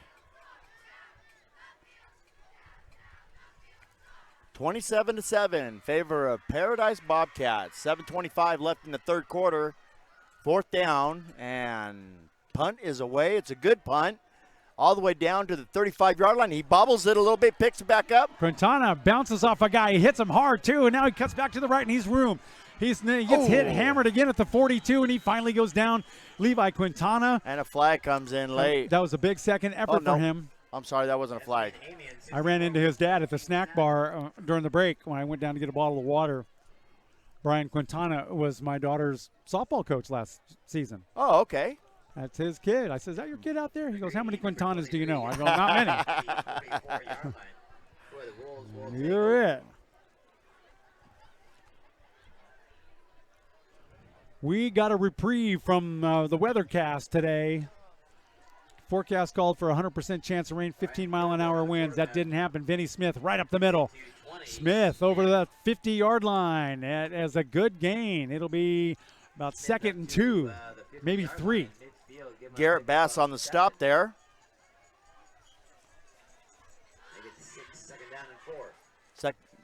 Speaker 2: 27-7, favor of Paradise Bobcats. 7:25 left in the 3rd quarter. 4th down, and punt is away. It's a good punt. All the way down to the 35-yard line. He bobbles it a little bit, picks it back up.
Speaker 1: Quintana bounces off a guy. He hits him hard, too, and now he cuts back to the right, and he's room. He gets hit, hammered again at the 42, and he finally goes down. Levi Quintana.
Speaker 2: And a flag comes in late.
Speaker 1: That was a big second effort for him.
Speaker 2: I'm sorry, that wasn't a flag.
Speaker 1: I ran into his dad at the snack bar during the break when I went down to get a bottle of water. Brian Quintana was my daughter's softball coach last season.
Speaker 2: Oh, okay.
Speaker 1: That's his kid. I said, is that your kid out there? He goes, how many Quintanas do you know? I go, not many. You're it. We got a reprieve from the weathercast today. Forecast called for 100% chance of rain, 15-mile-an-hour winds. That didn't happen. Vinny Smith right up the middle. Smith over to the 50-yard line as a good gain. It'll be about 2nd and 2, maybe 3.
Speaker 2: Garrett Bass on the stop there.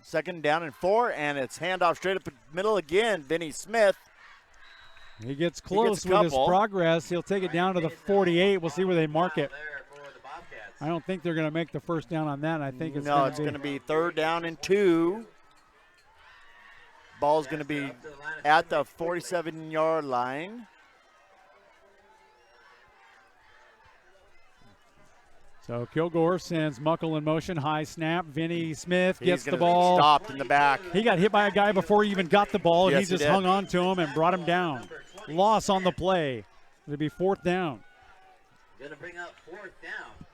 Speaker 2: Second down and 4, and it's handoff straight up the middle again. Vinny Smith.
Speaker 1: He gets close with his progress. He'll take it down to the 48. We'll see where they mark it. I don't think they're going to make the first down on that. I think it's
Speaker 2: going to be 3rd down and 2. Ball's going to be at the 47-yard line.
Speaker 1: So Kilgore sends Muckle in motion. High snap. Vinny Smith gets the ball.
Speaker 2: Stopped in the back.
Speaker 1: He got hit by a guy before he even got the ball.
Speaker 2: Yes,
Speaker 1: he just hung on to him and brought him down. Loss on the play. It'll be 4th down.
Speaker 4: Going to bring up 4th down.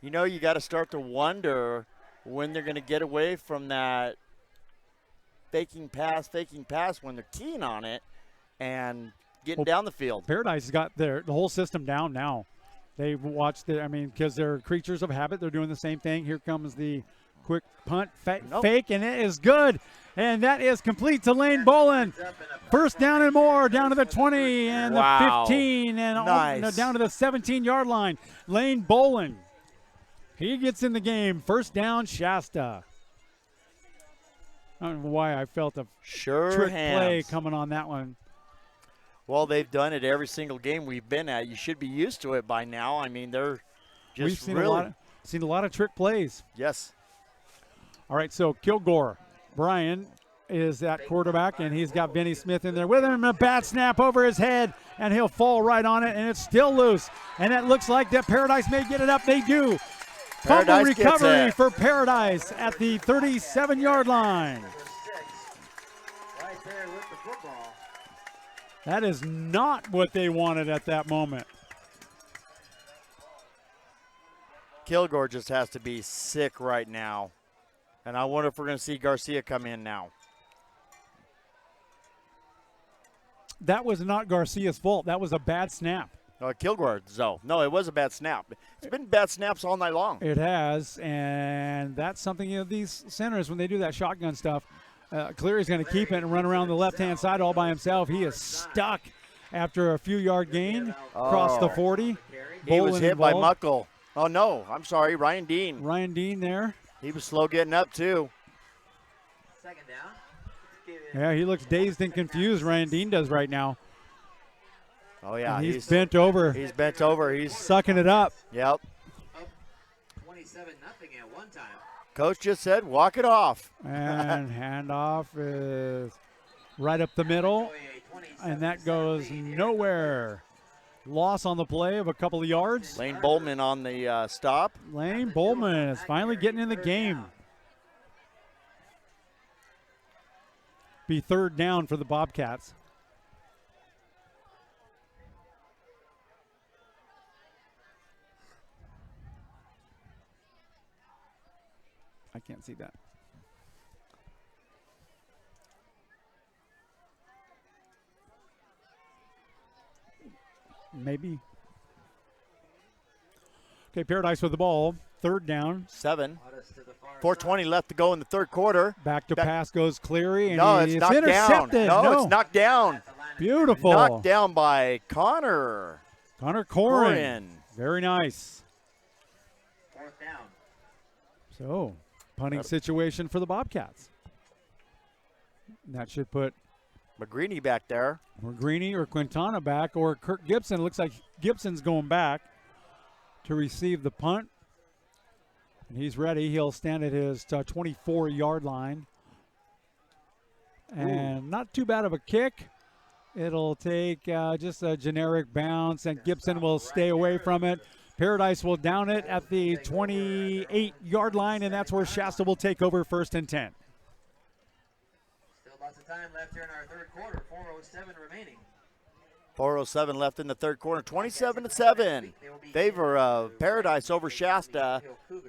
Speaker 2: You know, you got to start to wonder when they're going to get away from that faking pass when they're keen on it and getting down the field.
Speaker 1: Paradise has got the whole system down now. They watch because they're creatures of habit. They're doing the same thing. Here comes the quick punt fake, and it is good. And that is complete to Lane Bolin. First down and more, down to the 20 and the 15 and down to the 17-yard line. Lane Bolin. He gets in the game. First down, Shasta. I don't know why I felt a trick play coming on that one.
Speaker 2: Well, they've done it every single game we've been at. You should be used to it by now. I mean, they're just
Speaker 1: We've seen
Speaker 2: really
Speaker 1: a lot of trick plays.
Speaker 2: Yes.
Speaker 1: All right, so Kilgore, Brian is at quarterback, and he's got Vinny Smith in there with him. A bat snap over his head, and he'll fall right on it, and it's still loose. And it looks like that Paradise may get it up. They do. Fumble
Speaker 2: Paradise gets
Speaker 1: recovery
Speaker 2: it.
Speaker 1: for Paradise at the 37-yard line.
Speaker 4: Right there with the football.
Speaker 1: That is not what they wanted at that moment.
Speaker 2: Kilgore just has to be sick right now. And I wonder if we're going to see Garcia come in now.
Speaker 1: That was not Garcia's fault. That was a bad snap.
Speaker 2: Kilgore, though. No, it was a bad snap. It's been bad snaps all night long.
Speaker 1: It has, and that's something these centers, when they do that shotgun stuff, Cleary's going to keep it and run around the left-hand side all by himself. He is stuck after a few-yard gain across the 40.
Speaker 2: He was hit by
Speaker 1: involved.
Speaker 2: Muckle. Oh, no. I'm sorry. Ryan Dean.
Speaker 1: Ryan Dean there.
Speaker 2: He was slow getting up, too.
Speaker 4: Second down.
Speaker 1: Yeah, he looks dazed and confused, Ryan Dean does right now.
Speaker 2: Oh, yeah.
Speaker 1: And he's bent over.
Speaker 2: He's bent over. He's
Speaker 1: sucking it up.
Speaker 2: Yep.
Speaker 4: 27-0 at one time.
Speaker 2: Coach just said, walk it off.
Speaker 1: And handoff is right up the middle, and that goes nowhere. Loss on the play of a couple of yards.
Speaker 2: Lane Bowman on the stop.
Speaker 1: Lane Bowman is finally getting in the game. Be third down for the Bobcats. I can't see that. Maybe. Okay, Paradise with the ball. Third down.
Speaker 2: 7. 4:20 left to go in the third quarter.
Speaker 1: Back to pass goes Cleary, and
Speaker 2: No,
Speaker 1: it's
Speaker 2: it's knocked down.
Speaker 1: intercepted.
Speaker 2: No, it's knocked down.
Speaker 1: Beautiful.
Speaker 2: Knocked down by Connor.
Speaker 1: Connor Corin. Very nice.
Speaker 4: Fourth down.
Speaker 1: So, punting situation for the Bobcats. That should put
Speaker 2: McGreeny back there.
Speaker 1: Greeny or Quintana back, or Kirk Gibson. Looks like Gibson's going back to receive the punt. And he's ready. He'll stand at his 24-yard line. And not too bad of a kick. It'll take just a generic bounce, and Gibson will stay away from it. Paradise will down it at the 28-yard line, and that's where Shasta will take over 1st and 10.
Speaker 4: Still lots of time left here in our third quarter. 4:07 remaining.
Speaker 2: 4:07 left in the third quarter. 27-7. Favor of Paradise over Shasta.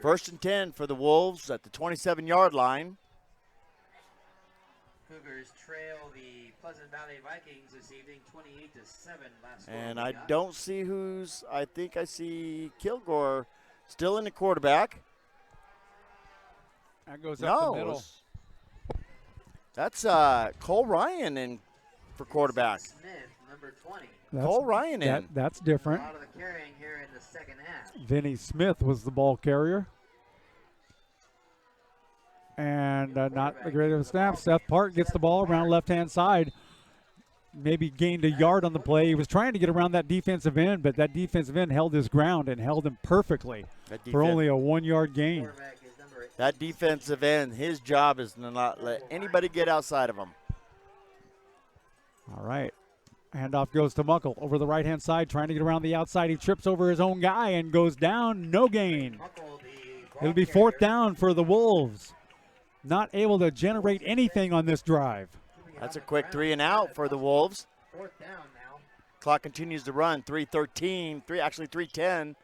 Speaker 2: 1st and 10 for the Wolves at the 27-yard line.
Speaker 4: Cougars trail the Pleasant Valley Vikings this evening, 28-7. Last score
Speaker 2: And
Speaker 4: we
Speaker 2: I
Speaker 4: got.
Speaker 2: don't see who's, I think I see Kilgore still in the quarterback.
Speaker 1: That goes up the
Speaker 2: No,
Speaker 1: middle.
Speaker 2: that's Cole Ryan in for quarterback.
Speaker 4: Smith, number 20.
Speaker 2: Cole Ryan in.
Speaker 1: That's different.
Speaker 4: A lot of the carrying here in the second half.
Speaker 1: Vinny Smith was the ball carrier. And not the great of a snap. Seth Park gets the ball around left-hand side. Maybe gained a yard on the play. He was trying to get around that defensive end, but that defensive end held his ground and held him perfectly for only a 1-yard gain.
Speaker 2: That defensive end, his job is to not let anybody get outside of him.
Speaker 1: All right. Handoff goes to Muckle over the right-hand side, trying to get around the outside. He trips over his own guy and goes down. No gain. It'll be 4th down for the Wolves. Not able to generate anything on this drive.
Speaker 2: That's a quick 3 and out for the Wolves.
Speaker 4: 4th down now.
Speaker 2: Clock continues to run. 3:13, 3:10.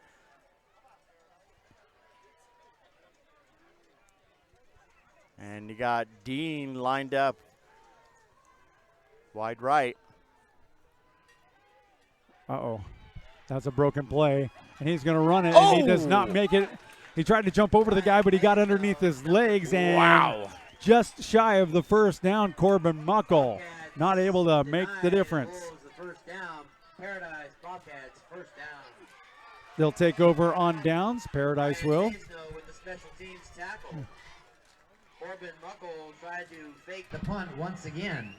Speaker 2: And you got Dean lined up wide right.
Speaker 1: Uh-oh. That's a broken play. And he's going to run it, and he does not make it. He tried to jump over the guy, but he got underneath his legs. And just shy of the 1st down, Corbin Muckle. Not able to make the difference.
Speaker 4: The 1st down. Paradise Bobcats, 1st down.
Speaker 1: They'll take over on downs. Paradise will.
Speaker 4: With the special teams tackle. Corbin Muckle tried to fake the punt once again.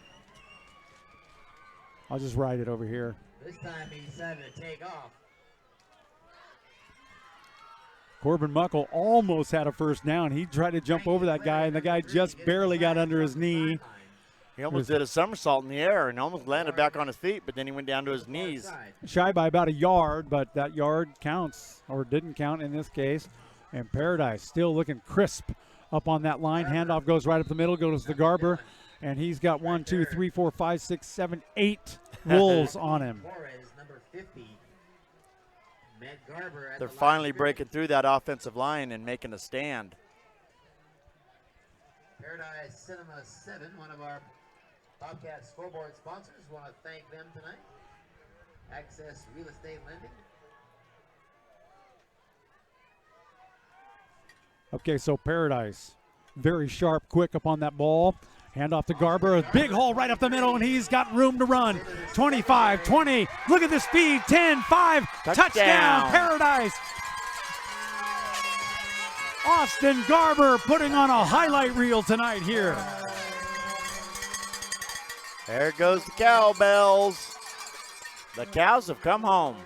Speaker 1: I'll just ride it over here.
Speaker 4: This time he decided to take off.
Speaker 1: Corbin Muckle almost had a first down. He tried to jump over that guy, and the guy just barely got under his knee.
Speaker 2: He almost did a somersault in the air and almost landed back on his feet, but then he went down to his knees.
Speaker 1: Shy by about a yard, but that yard counts, or didn't count in this case. And Paradise still looking crisp up on that line. Handoff goes right up the middle, goes to Garber, and he's got 1, 2, 3, 4, 5, 6, 7, 8 Wolves on him.
Speaker 2: They're finally breaking through that offensive line and making a stand.
Speaker 4: Paradise Cinema 7, one of our Bobcat scoreboard sponsors. Want to thank them tonight. Access Real Estate Lending.
Speaker 1: Okay, so Paradise, very sharp, quick up on that ball. Hand off to Garber, a big hole right up the middle, and he's got room to run. 25, 20, look at the speed, 10, 5, touchdown Paradise. Austin Garber putting on a highlight reel tonight here.
Speaker 2: There goes the cowbells. The cows have come home.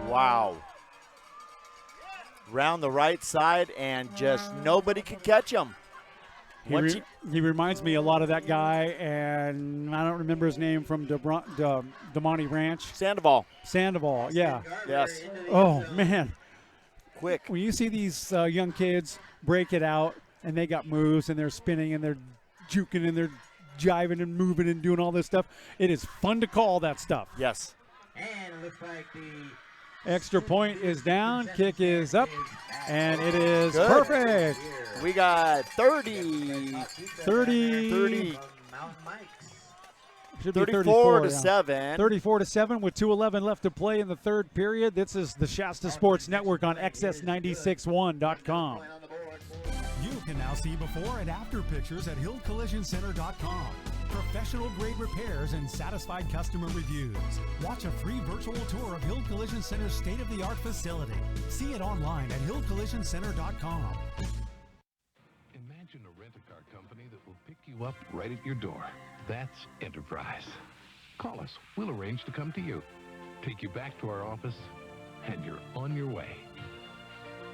Speaker 2: Wow. Round the right side, and just nobody could catch him.
Speaker 1: He reminds me a lot of that guy, and I don't remember his name, from DeMonte Ranch. Sandoval, yeah.
Speaker 2: Yes.
Speaker 1: Oh, man.
Speaker 2: Quick.
Speaker 1: When you see these young kids break it out, and they got moves, and they're spinning, and they're juking, and they're jiving and moving and doing all this stuff, it is fun to call that stuff.
Speaker 2: Yes.
Speaker 4: And it looks like the
Speaker 1: extra point is down, kick is up, and it is
Speaker 2: good.
Speaker 1: Perfect.
Speaker 2: We got 30.
Speaker 1: 30. Should be
Speaker 2: 34 to
Speaker 1: yeah.
Speaker 2: 7.
Speaker 1: 34 to 7 with 2:11 left to play in the third period. This is the Shasta Sports Network on XS961.com.
Speaker 21: You can now see before and after pictures at hillcollisioncenter.com. Professional grade repairs and satisfied customer reviews. Watch a free virtual tour of Hill Collision Center's state-of-the-art facility. See it online at hillcollisioncenter.com.
Speaker 9: Imagine a rent-a-car company that will pick you up right at your door. That's Enterprise. Call us. We'll arrange to come to you, take you back to our office, and you're on your way.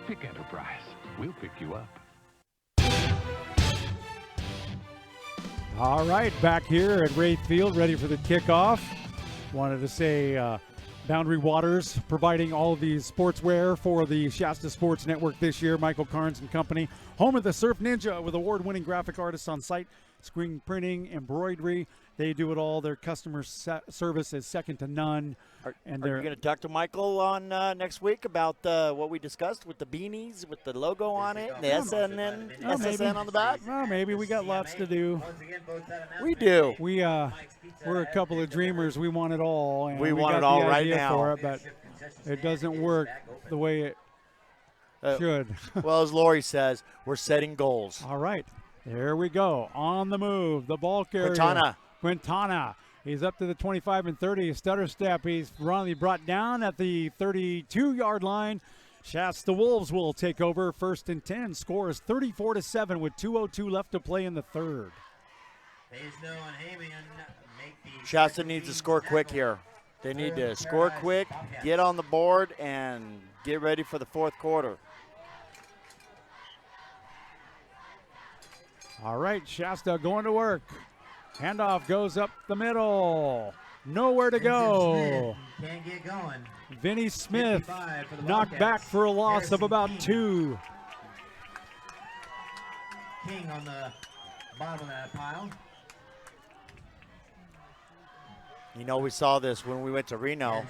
Speaker 9: Pick Enterprise. We'll pick you up.
Speaker 1: All right, back here at Wraith Field, ready for the kickoff. Wanted to say Boundary Waters providing all of the sportswear for the Shasta Sports Network this year. Michael Carnes and Company, home of the Surf Ninja with award-winning graphic artists on site, screen printing, embroidery. They do it all. Their customer service is second to none.
Speaker 2: Are you going to talk to Michael on next week about what we discussed with the beanies, with the logo on it, and the SSN on the back?
Speaker 1: Oh, maybe. We got lots to do.
Speaker 2: We do.
Speaker 1: We're a couple of dreamers. We want it all. And
Speaker 2: we want
Speaker 1: got
Speaker 2: it all
Speaker 1: the
Speaker 2: right
Speaker 1: idea
Speaker 2: now.
Speaker 1: For it, but it doesn't work the way it should.
Speaker 2: Well, as Lori says, we're setting goals.
Speaker 1: All right. There we go. On the move. The ball carrier. Quintana. He's up to the 25 and 30. Stutter step. He's wrongly brought down at the 32-yard line. Shasta Wolves will take over. 1st and 10. Score is 34 to 7 with 2:02 left to play in the third.
Speaker 2: Shasta needs to score quick here. They need to score quick, get on the board, and get ready for the fourth quarter.
Speaker 1: All right, Shasta going to work. Handoff goes up the middle. Nowhere to go.
Speaker 4: Can't get going.
Speaker 1: Vinny Smith knocked back for a loss of about 2.
Speaker 4: King on the bottom of that pile.
Speaker 2: You know, we saw this when we went to Reno.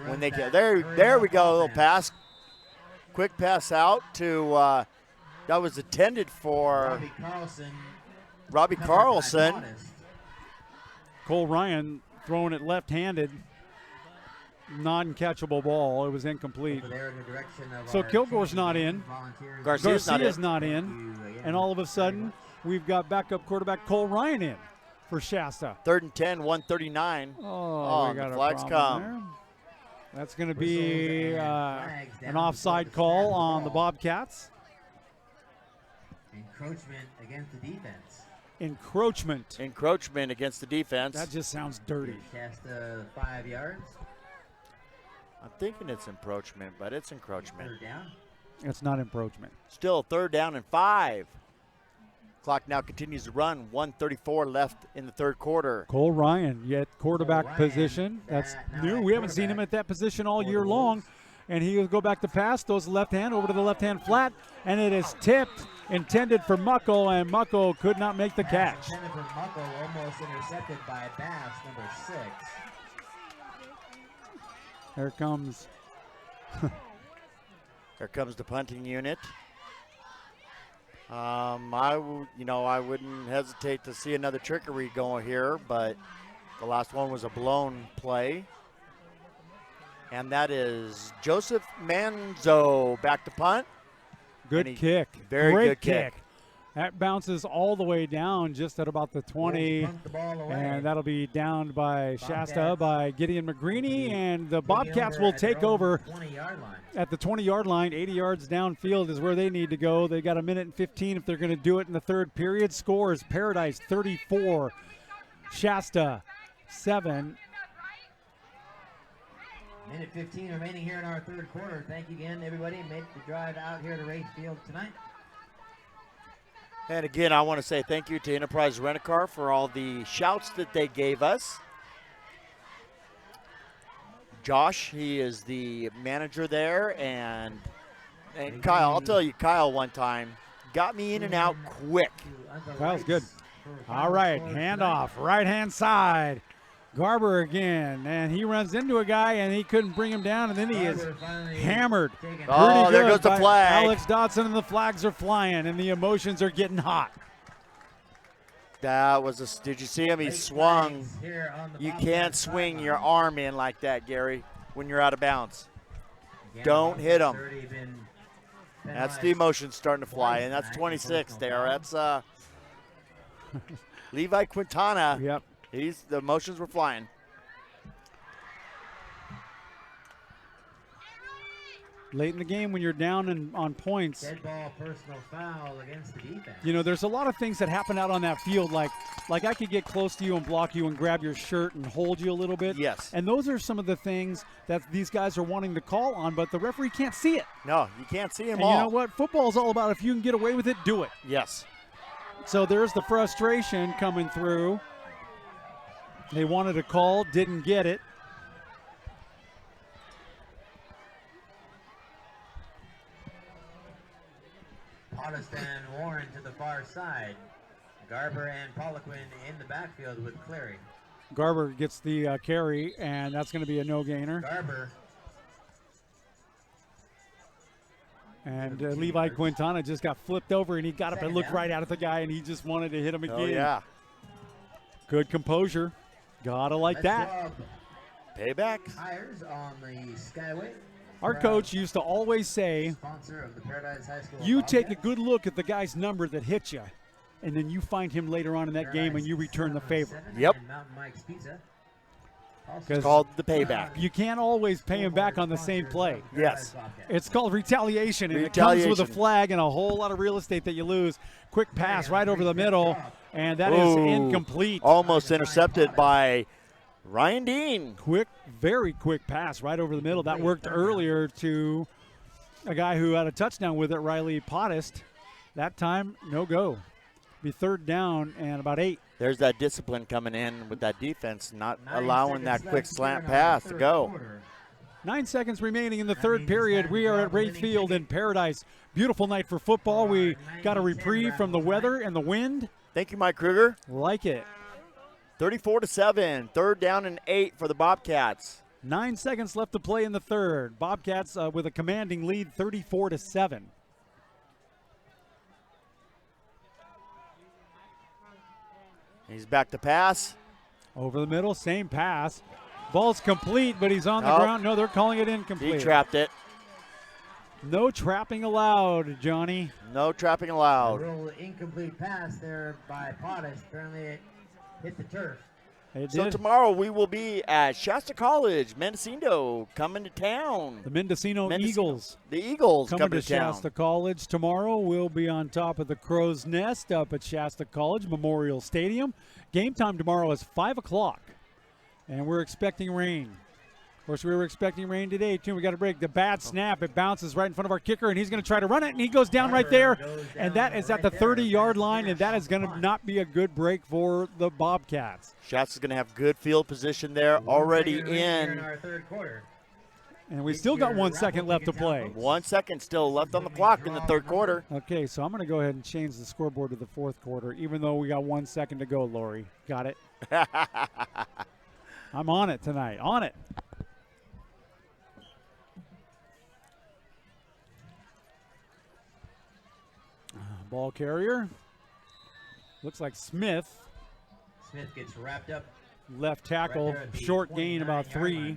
Speaker 2: When they get there we go, a little pass. Quick pass out to that was intended for Robbie Carlson.
Speaker 1: Cole Ryan throwing it left-handed. Non-catchable ball. It was incomplete. So Kilgore's not in. Garcia's not in. And all of a sudden, we've got backup quarterback Cole Ryan in for Shasta.
Speaker 2: 3rd and 10, 139.
Speaker 1: Oh, we got
Speaker 2: the
Speaker 1: a
Speaker 2: flags come.
Speaker 1: there. That's going to be an offside call on the Bobcats.
Speaker 4: Encroachment against the defense.
Speaker 1: Encroachment.
Speaker 2: Encroachment against the defense.
Speaker 1: That just sounds dirty.
Speaker 4: Shasta 5 yards.
Speaker 2: I'm thinking it's encroachment, but it's encroachment.
Speaker 4: Third down.
Speaker 1: It's not encroachment.
Speaker 2: Still 3rd down and 5. Clock now continues to run. 1:34 left in the third quarter.
Speaker 1: Cole Ryan, yet quarterback position. That's new. We haven't seen him at that position all year long. And he will go back to pass, throws the left hand over to the left-hand flat, and it is tipped, intended for Muckle, and Muckle could not make the catch.
Speaker 4: Intended for Muckle, almost intercepted by Bass, number 6.
Speaker 1: There comes.
Speaker 2: There comes the punting unit. I wouldn't hesitate to see another trickery going here, but the last one was a blown play. And that is Joseph Manzo back to punt.
Speaker 1: Good kick.
Speaker 2: Very
Speaker 1: Great
Speaker 2: good kick.
Speaker 1: That bounces all the way down just at about the 20. And that'll be downed by Shasta by Gideon McGreeny. And the Bobcats will take over at the 20-yard line. 80 yards downfield is where they need to go. They got 1:15 if they're going to do it in the third period. Scores Paradise 34, Shasta 7.
Speaker 4: 1:15 remaining here in our third quarter. Thank you again, everybody. Make the drive out here to Race Field tonight.
Speaker 2: And again, I want to say thank you to Enterprise Rent-A-Car for all the shouts that they gave us. Josh, he is the manager there, and Kyle, I'll tell you, Kyle one time got me in and out quick.
Speaker 1: Kyle's good. All right, handoff, right-hand side. Garber again, and he runs into a guy, and he couldn't bring him down, and then he is hammered.
Speaker 2: Oh, there goes the flag.
Speaker 1: Alex Dodson, and the flags are flying, and the emotions are getting hot.
Speaker 2: That was did you see him? He swung. You can't swing your arm in like that, Gary, when you're out of bounds. Don't hit him. That's the emotions starting to fly, and that's 26 there. That's Levi Quintana.
Speaker 1: Yep.
Speaker 2: The emotions were flying.
Speaker 1: Late in the game when you're down on points.
Speaker 4: Dead ball, personal foul against the defense.
Speaker 1: You know, there's a lot of things that happen out on that field, like I could get close to you and block you and grab your shirt and hold you a little bit.
Speaker 2: Yes.
Speaker 1: And those are some of the things that these guys are wanting to call on, but the referee can't see it.
Speaker 2: No, you can't see them
Speaker 1: and
Speaker 2: all.
Speaker 1: You know what? Football is all about if you can get away with it, do it.
Speaker 2: Yes.
Speaker 1: So there's the frustration coming through. They wanted a call, didn't get it.
Speaker 4: Pottis and Warren to the far side. Garber and Poliquin in the backfield with Clary.
Speaker 1: Garber gets the carry, and that's going to be a no-gainer.
Speaker 4: Garber.
Speaker 1: And Levi Quintana just got flipped over, and he got up and looked right out at the guy, and he just wanted to hit him again.
Speaker 2: Oh, yeah.
Speaker 1: Good composure. Gotta like that.
Speaker 2: Payback.
Speaker 4: Tires on the Skyway.
Speaker 1: Our coach used to always say,
Speaker 4: Sponsor of the Paradise High School
Speaker 1: you
Speaker 4: Bobcats.
Speaker 1: take a good look at the guy's number that hit you, and then you find him later on in that game and you return the favor.
Speaker 2: Yep.
Speaker 4: Mountain Mike's Pizza.
Speaker 2: It's called the payback.
Speaker 1: You can't always pay him back on the same play.
Speaker 2: Yes.
Speaker 1: It's called retaliation, and it comes with a flag and a whole lot of real estate that you lose. Quick pass right over the middle, and that is incomplete.
Speaker 2: Almost intercepted by Ryan Dean.
Speaker 1: Quick, very quick pass right over the middle. That worked earlier to a guy who had a touchdown with it, Riley Pottis. That time, no go. Be third down and about 8.
Speaker 2: There's that discipline coming in with that defense, not allowing that quick slant pass to go.
Speaker 1: 9 seconds remaining in the third period. We are at Wraith Field in Paradise. Beautiful night for football. We got a reprieve from the weather and the wind.
Speaker 2: Thank you, Mike Kruger.
Speaker 1: Like it.
Speaker 2: 34-7, third down and 8 for the Bobcats.
Speaker 1: 9 seconds left to play in the third. Bobcats with a commanding lead, 34-7.
Speaker 2: He's back to pass.
Speaker 1: Over the middle, same pass. Ball's complete, but he's on the ground. No, they're calling it incomplete.
Speaker 2: He trapped it.
Speaker 1: No trapping allowed, Johnny.
Speaker 2: No trapping allowed.
Speaker 4: A little incomplete pass there by Pottis. Apparently it hit the turf.
Speaker 2: So tomorrow we will be at Shasta College, Mendocino, coming to town.
Speaker 1: The Mendocino Eagles.
Speaker 2: The Eagles
Speaker 1: coming
Speaker 2: to town.
Speaker 1: Shasta College tomorrow. We'll be on top of the Crow's Nest up at Shasta College Memorial Stadium. Game time tomorrow is 5 o'clock, and we're expecting rain. Of course, we were expecting rain today, too. We got a break. The bad snap. It bounces right in front of our kicker, and he's going to try to run it, and he goes down right there. And that is at the 30-yard line, and that is going to not be a good break for the Bobcats.
Speaker 2: Shasta's going to have good field position there already in
Speaker 4: our third quarter.
Speaker 1: And we still got 1 second left to play.
Speaker 2: 1 second stitle left on the clock in the third quarter.
Speaker 1: Okay, so I'm going to go ahead and change the scoreboard to the fourth quarter, even though we got 1 second to go, Lori. Got it? I'm on it tonight. On it. Ball carrier. Looks like Smith.
Speaker 4: Smith gets wrapped up.
Speaker 1: Left tackle,
Speaker 4: right
Speaker 1: short gain, about 3.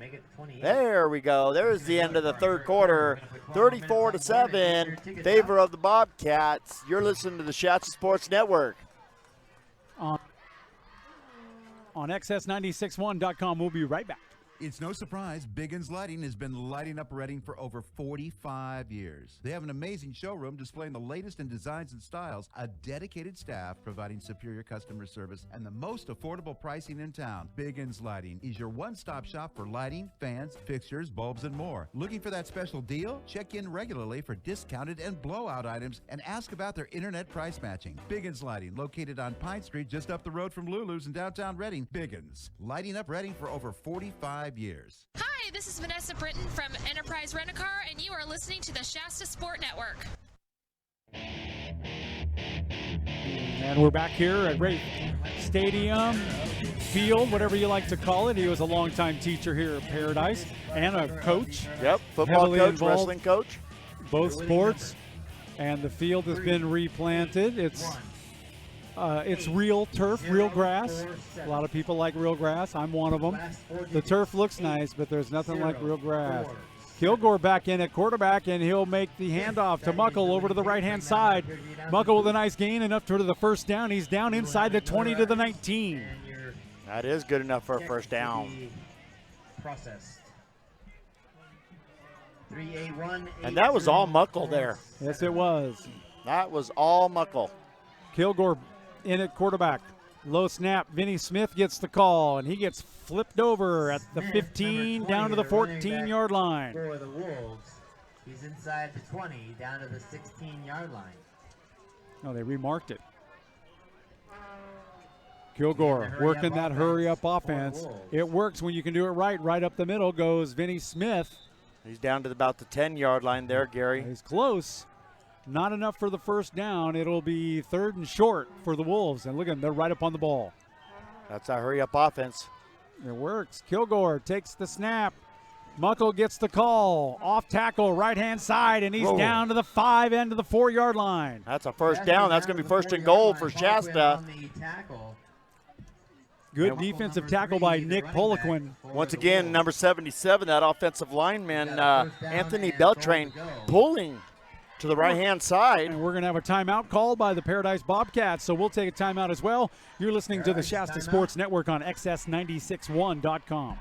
Speaker 2: There we go. There's the end of the third quarter. 34-7, favor of the Bobcats. You're listening to the Shasta Sports Network.
Speaker 1: On XS961.com. We'll be right back.
Speaker 6: It's no surprise, Biggins Lighting has been lighting up Reading for over 45 years. They have an amazing showroom displaying the latest in designs and styles, a dedicated staff providing superior customer service, and the most affordable pricing in town. Biggins Lighting is your one-stop shop for lighting, fans, fixtures, bulbs, and more. Looking for that special deal? Check in regularly for discounted and blowout items and ask about their internet price matching. Biggins Lighting, located on Pine Street just up the road from Lulu's in downtown Reading. Biggins, lighting up Reading for over 45 years.
Speaker 11: Hi, this is Vanessa Britton from Enterprise Rent-A-Car, and you are listening to the Shasta Sport Network.
Speaker 1: And we're back here at Ray Stadium, field, whatever you like to call it. He was a longtime teacher here at Paradise and a coach.
Speaker 2: Yep, football coach, wrestling coach.
Speaker 1: Both sports. And the field has been replanted. It's real turf, real grass. A lot of people like real grass. I'm one of them. The turf looks nice, but there's nothing like real grass. Kilgore back in at quarterback, and he'll make the handoff to Muckle over to the right-hand side. Muckle with a nice gain, enough to the first down. He's down inside the 20 to the 19.
Speaker 2: That is good enough for a first down.
Speaker 4: Processed. 3-8-1.
Speaker 2: And that was all Muckle there.
Speaker 1: Yes, it was.
Speaker 2: That was all Muckle.
Speaker 1: Kilgore in at quarterback. Low snap. Vinny Smith gets the call, and he gets flipped over at the 15 down to the 14-yard line.
Speaker 4: For the Wolves, he's inside the 20 down to the 16-yard line.
Speaker 1: Oh, they remarked it. Kilgore working that hurry-up offense. It works when you can do it right. Right up the middle goes Vinny Smith.
Speaker 2: He's down to about the 10-yard line there, Gary.
Speaker 1: He's close. Not enough for the first down. It'll be 3rd and short for the Wolves. And look at them, they're right up on the ball.
Speaker 2: That's a hurry-up offense.
Speaker 1: It works. Kilgore takes the snap. Muckle gets the call. Off tackle, right-hand side, and he's down to the 5 end of the 4-yard line.
Speaker 2: That's a first down. That's going to be 1st and goal for Shasta.
Speaker 1: Good defensive tackle by Nick Poliquin.
Speaker 2: Once again, number 77, that offensive lineman, Anthony Beltrain, pulling to the right-hand side.
Speaker 1: And we're going to have a timeout called by the Paradise Bobcats, so we'll take a timeout as well. You're listening to the Shasta Sports Network on XS961.com.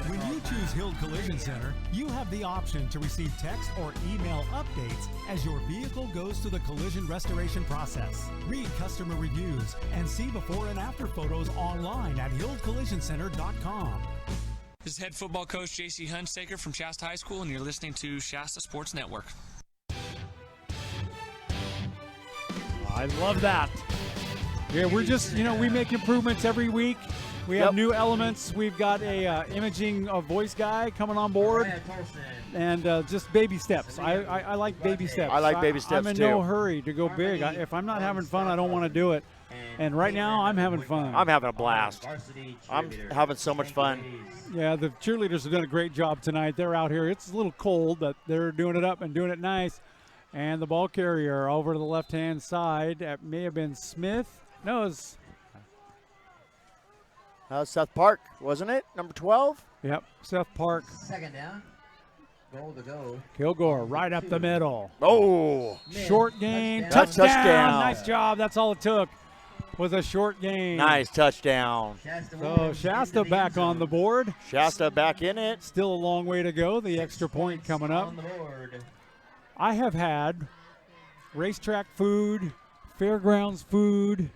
Speaker 21: When you choose Hill Collision Center, you have the option to receive text or email updates as your vehicle goes through the collision restoration process. Read customer reviews and see before and after photos online at hillcollisioncenter.com.
Speaker 12: This is head football coach J.C. Hunsaker from Shasta High School, and you're listening to Shasta Sports Network.
Speaker 1: I love that. Yeah, we're just, we make improvements every week. We have new elements. We've got a imaging voice guy coming on board, and just baby steps. I like baby steps.
Speaker 2: I like baby steps,
Speaker 1: I'm in
Speaker 2: too.
Speaker 1: no hurry to go big. If I'm not having fun, I don't want to do it. And right now, I'm having fun.
Speaker 2: I'm having a blast. I'm having so much fun.
Speaker 1: Yeah, the cheerleaders have done a great job tonight. They're out here. It's a little cold, but they're doing it up and doing it nice. And the ball carrier over to the left-hand side. That may have been Smith. No, it's
Speaker 2: Seth Park, wasn't it? Number 12?
Speaker 1: Yep, Seth Park.
Speaker 4: 2nd down. Goal to go.
Speaker 1: Kilgore right up the middle.
Speaker 2: Oh.
Speaker 1: Short gain. Touchdown. Nice job. That's all it took. was a short game.
Speaker 2: Nice touchdown.
Speaker 1: So Shasta back on the board.
Speaker 2: Shasta back in it.
Speaker 1: Still a long way to go. The extra point coming up. I have had racetrack food, fairgrounds food,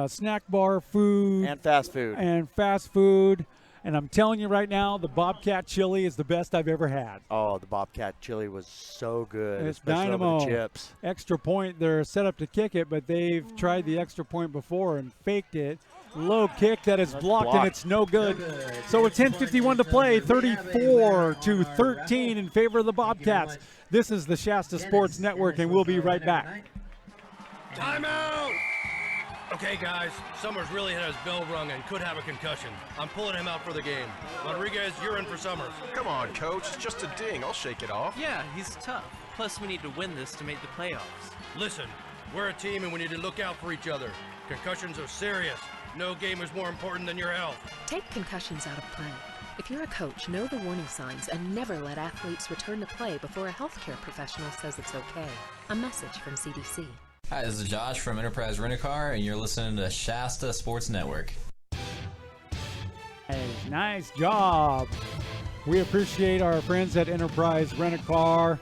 Speaker 1: snack bar food.
Speaker 2: And fast food.
Speaker 1: And fast food. And I'm telling you right now, the Bobcat chili is the best I've ever had.
Speaker 2: Oh, the Bobcat chili was so good.
Speaker 1: It's
Speaker 2: especially
Speaker 1: dynamo.
Speaker 2: over the chips.
Speaker 1: Extra point. They're set up to kick it, but they've tried the extra point before and faked it. Low kick that is blocked, and it's no good. So with 10:51 to play, 34-13 in favor of the Bobcats. This is the Shasta Sports Network, and we'll be right back.
Speaker 13: Timeout! Okay, guys, Summers really had his bell rung and could have a concussion. I'm pulling him out for the game. Rodriguez, you're in for Summers.
Speaker 16: Come on, Coach. It's just a ding. I'll shake it off.
Speaker 17: Yeah, he's tough. Plus, we need to win this to make the playoffs.
Speaker 13: Listen, we're a team and we need to look out for each other. Concussions are serious. No game is more important than your health.
Speaker 19: Take concussions out of play. If you're a coach, know the warning signs and never let athletes return to play before a healthcare professional says it's okay. A message from CDC.
Speaker 20: Hi, this is Josh from Enterprise Rent-A-Car, and you're listening to Shasta Sports Network.
Speaker 1: Hey, nice job. We appreciate our friends at Enterprise Rent-A-Car.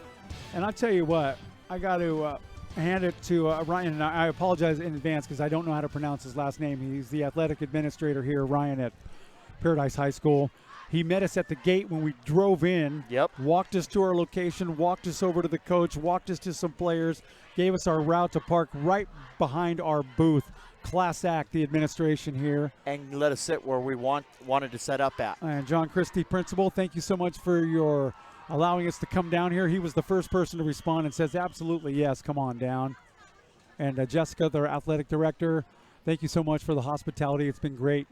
Speaker 1: And I'll tell you what, I got to hand it to Ryan. And I apologize in advance because I don't know how to pronounce his last name. He's the athletic administrator here, Ryan, at Paradise High School. He met us at the gate when we drove in.
Speaker 2: Yep.
Speaker 1: Walked us to our location, walked us over to the coach, walked us to some players, gave us our route to park right behind our booth. Class act, the administration here.
Speaker 2: And let us sit where we wanted to set up at.
Speaker 1: And John Christie, principal, thank you so much for your allowing us to come down here. He was the first person to respond and says, absolutely, yes, come on down. And Jessica, their athletic director, thank you so much for the hospitality. It's been great.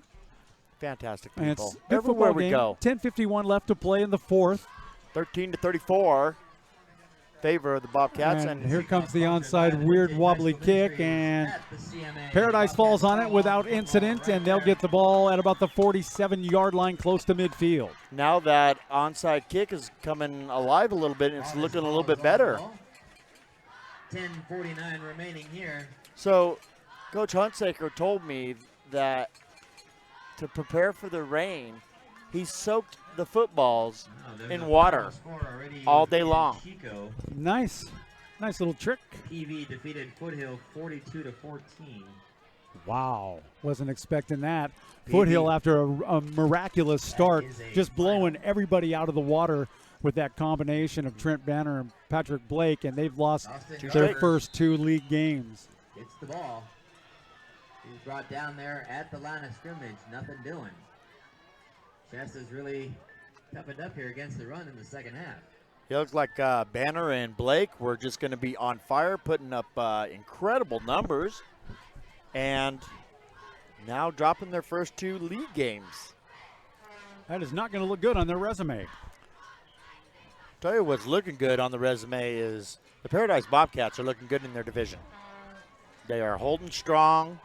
Speaker 2: Fantastic
Speaker 1: And
Speaker 2: people.
Speaker 1: it's good
Speaker 2: Everywhere
Speaker 1: football
Speaker 2: we
Speaker 1: game.
Speaker 2: go.
Speaker 1: 10:51 left to play in the fourth.
Speaker 2: 13-34. Favor of the Bobcats.
Speaker 1: And here comes the onside weird wobbly kick, and Paradise falls on it without incident, and they'll get the ball at about the 47-yard line close to midfield.
Speaker 2: Now that onside kick is coming alive a little bit, and it's looking a little bit better.
Speaker 4: 10:49 remaining here.
Speaker 2: So Coach Huntsaker told me that to prepare for the rain, he soaked the footballs in water all day long.
Speaker 1: Nice little trick.
Speaker 4: EV defeated Foothill 42-14.
Speaker 1: Wow, wasn't expecting that. Foothill, after a miraculous start, just blowing everybody out of the water with that combination of Trent Banner and Patrick Blake, and they've lost their first two league games.
Speaker 4: Gets the ball. He's brought down there at the line of scrimmage. Nothing doing. Shasta's really toughened up here against the run in the second half.
Speaker 2: It looks like Banner and Blake were just going to be on fire, putting up incredible numbers, and now dropping their first two league games.
Speaker 1: That is not going to look good on their resume.
Speaker 2: Tell you what's looking good on the resume is the Paradise Bobcats are looking good in their division. They are holding strong.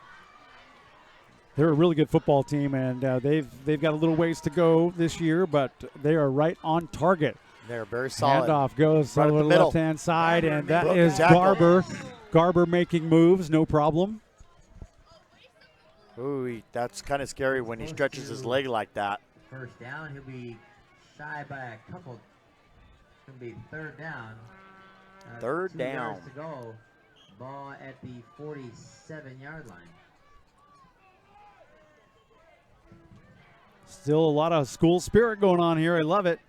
Speaker 1: They're a really good football team, and they've got a little ways to go this year, but they are right on target.
Speaker 2: They're very solid.
Speaker 1: Handoff goes
Speaker 2: right
Speaker 1: over the left-hand side, and that is
Speaker 2: tackle.
Speaker 1: Garber making moves, no problem.
Speaker 2: Ooh, that's kind of scary when he stretches his leg like that.
Speaker 4: First down, he'll be shy by a couple. It's going to be third down.
Speaker 2: Third
Speaker 4: 2
Speaker 2: down.
Speaker 4: yards to go. Ball at the 47-yard line.
Speaker 1: Still a lot of school spirit going on here. I love it.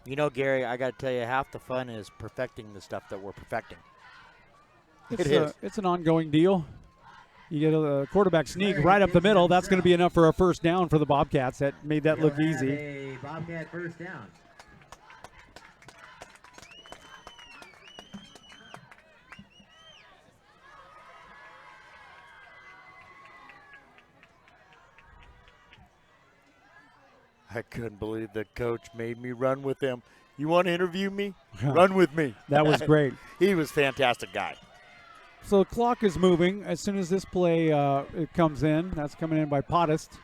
Speaker 2: You know, Gary, I got to tell you, half the fun is perfecting the stuff that we're perfecting.
Speaker 1: It's an ongoing deal. You get a quarterback sneak right up the middle. That's going to be enough for a first down for the Bobcats. That made that look easy.
Speaker 4: A Bobcat first down.
Speaker 2: I couldn't believe the coach made me run with him. You want to interview me? Run with me.
Speaker 1: That was great.
Speaker 2: He was a fantastic guy.
Speaker 1: So the clock is moving. As soon as this play it comes in, that's coming in by Pottist.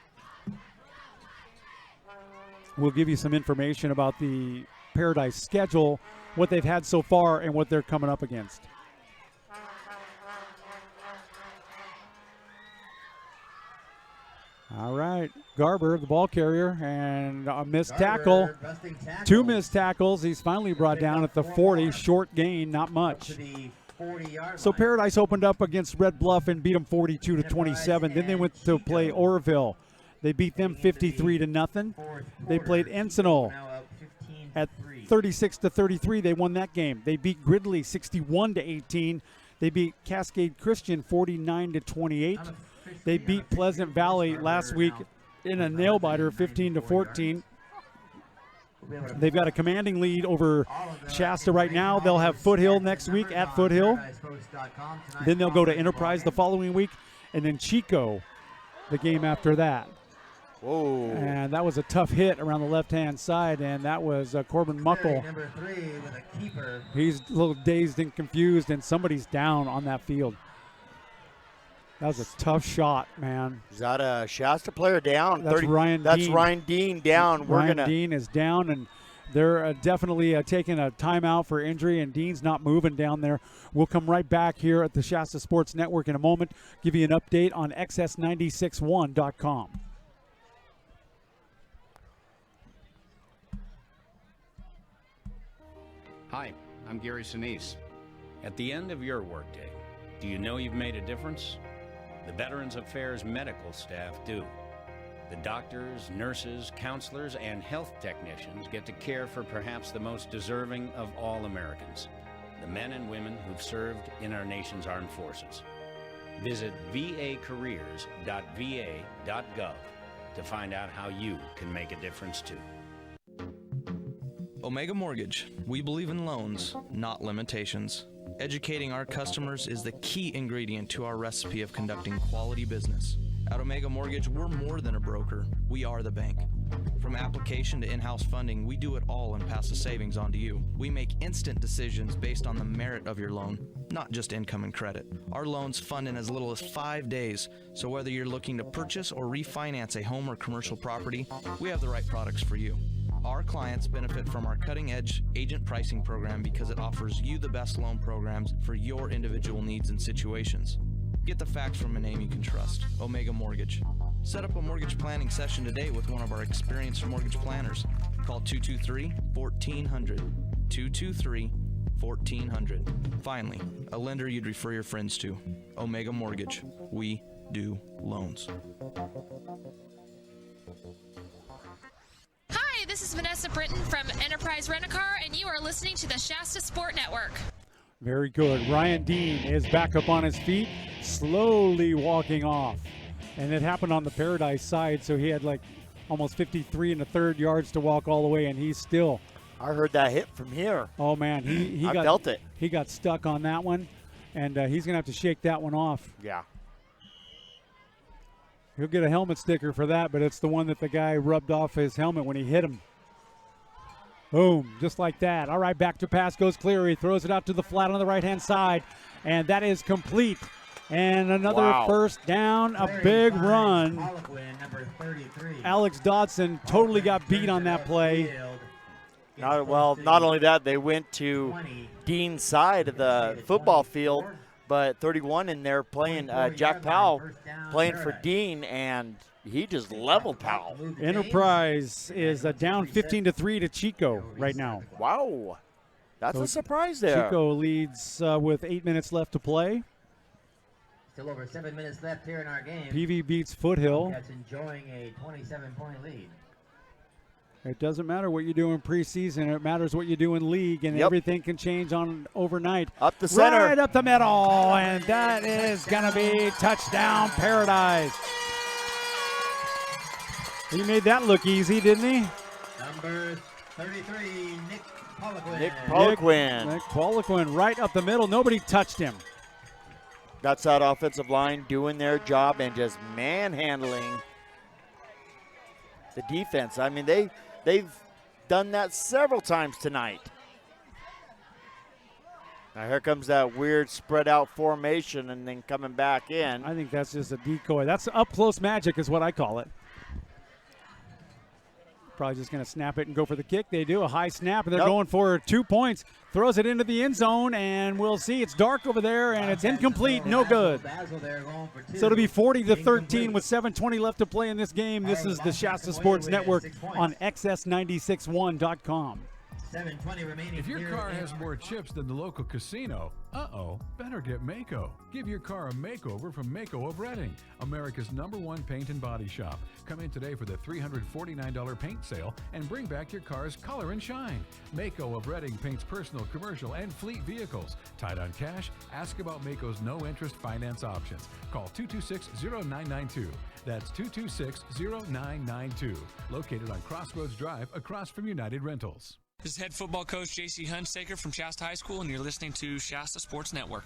Speaker 1: we'll give you some information about the Paradise schedule, what they've had so far, and what they're coming up against. All right, Garber, the ball carrier, and a missed tackle. Two missed tackles. He's finally brought down at the 40. Short gain, not much. So Paradise opened up against Red Bluff and beat them 42-27. Then they went to play Oroville. They beat them 53-0. They played Encinal at 36-33. They won that game. They beat Gridley 61-18. They beat Cascade Christian 49-28. They beat Pleasant Valley last week in a nail-biter 15-14. They've got a commanding lead over Shasta right now. They'll have Foothill next week at Foothill. Then they'll go to Enterprise the following week, and then Chico the game after that.
Speaker 2: Whoa.
Speaker 1: And that was a tough hit around the left-hand side, and that was Corbin Muckle. He's a little dazed and confused, and somebody's down on that field. That was a tough shot, man.
Speaker 2: Is that a Shasta player down?
Speaker 1: That's Ryan Dean.
Speaker 2: That's Ryan Dean down.
Speaker 1: Ryan Dean is down, and they're definitely taking a timeout for injury, and Dean's not moving down there. We'll come right back here at the Shasta Sports Network in a moment, give you an update on XS961.com.
Speaker 3: Hi, I'm Gary Sinise. At the end of your workday, do you know you've made a difference? The Veterans Affairs medical staff do. The doctors, nurses, counselors, and health technicians get to care for perhaps the most deserving of all Americans, the men and women who've served in our nation's armed forces. Visit vacareers.va.gov to find out how you can make a difference too.
Speaker 5: Omega Mortgage. We believe in loans, not limitations. Educating our customers is the key ingredient to our recipe of conducting quality business. At Omega Mortgage, we're more than a broker. We are the bank. From application to in-house funding, we do it all and pass the savings on to you. We make instant decisions based on the merit of your loan, not just income and credit. Our loans fund in as little as 5 days, so whether you're looking to purchase or refinance a home or commercial property, we have the right products for you. Our clients benefit from our cutting-edge agent pricing program because it offers you the best loan programs for your individual needs and situations. Get the facts from a name you can trust, Omega Mortgage. Set up a mortgage planning session today with one of our experienced mortgage planners. Call 223-1400, 223-1400. Finally, a lender you'd refer your friends to, Omega Mortgage. We do loans.
Speaker 11: Hi, this is Vanessa Britton from Enterprise Rent-A-Car, and you are listening to the Shasta Sport Network.
Speaker 1: Very good. Ryan Dean is back up on his feet, slowly walking off. And it happened on the Paradise side, so he had like almost 53 1/3 yards to walk all the way, and he's still.
Speaker 2: I heard that hit from here.
Speaker 1: Oh, man. I
Speaker 2: felt it.
Speaker 1: He got stuck on that one, and he's going to have to shake that one off.
Speaker 2: Yeah.
Speaker 1: He'll get a helmet sticker for that, but it's the one that the guy rubbed off his helmet when he hit him. Boom, just like that. All right, back to pass goes Cleary. Throws it out to the flat on the right-hand side, and that is complete. And another first down, a big run. Alex Dodson totally got beat on that play.
Speaker 2: Not only that, they went to Dean's side of the football field, but 31 in there playing Jack Powell playing for Dean, and he just leveled Powell.
Speaker 1: Enterprise is down 15-3 to Chico right now.
Speaker 2: Wow. That's a surprise there.
Speaker 1: Chico leads with 8 minutes left to play.
Speaker 4: Still over 7 minutes left here in our game.
Speaker 1: PV beats Foothill.
Speaker 4: That's enjoying a 27-point lead.
Speaker 1: It doesn't matter what you do in preseason. It matters what you do in league, and everything can change on overnight.
Speaker 2: Up the center.
Speaker 1: Right up the middle, and that is going to be touchdown Paradise. He made that look easy, didn't he?
Speaker 4: Number 33, Nick Poliquin.
Speaker 2: Nick
Speaker 1: Poliquin right up the middle. Nobody touched him.
Speaker 2: That's that offensive line doing their job and just manhandling the defense. I mean, they've done that several times tonight. Now here comes that weird spread out formation and then coming back in.
Speaker 1: I think that's just a decoy. That's up close magic is what I call it. Probably just going to snap it and go for the kick. They do a high snap, and they're
Speaker 2: Nope.
Speaker 1: going for 2 points. Throws it into the end zone, and we'll see. It's dark over there, and it's incomplete. No good. So it'll be 40-13 with 7:20 left to play in this game. This is the Shasta Sports Network on XS961.com.
Speaker 4: 7:20 remaining.
Speaker 14: If your
Speaker 4: here
Speaker 14: car
Speaker 4: in
Speaker 14: has more chips than the local casino, better get Mako. Give your car a makeover from Mako of Reading, America's #1 paint and body shop. Come in today for the $349 paint sale and bring back your car's color and shine. Mako of Reading paints personal, commercial, and fleet vehicles. Tight on cash? Ask about Mako's no-interest finance options. Call 226-0992. That's 226-0992. Located on Crossroads Drive across from United Rentals.
Speaker 12: This is head football coach J.C. Hunsaker from Shasta High School, and you're listening to Shasta Sports Network.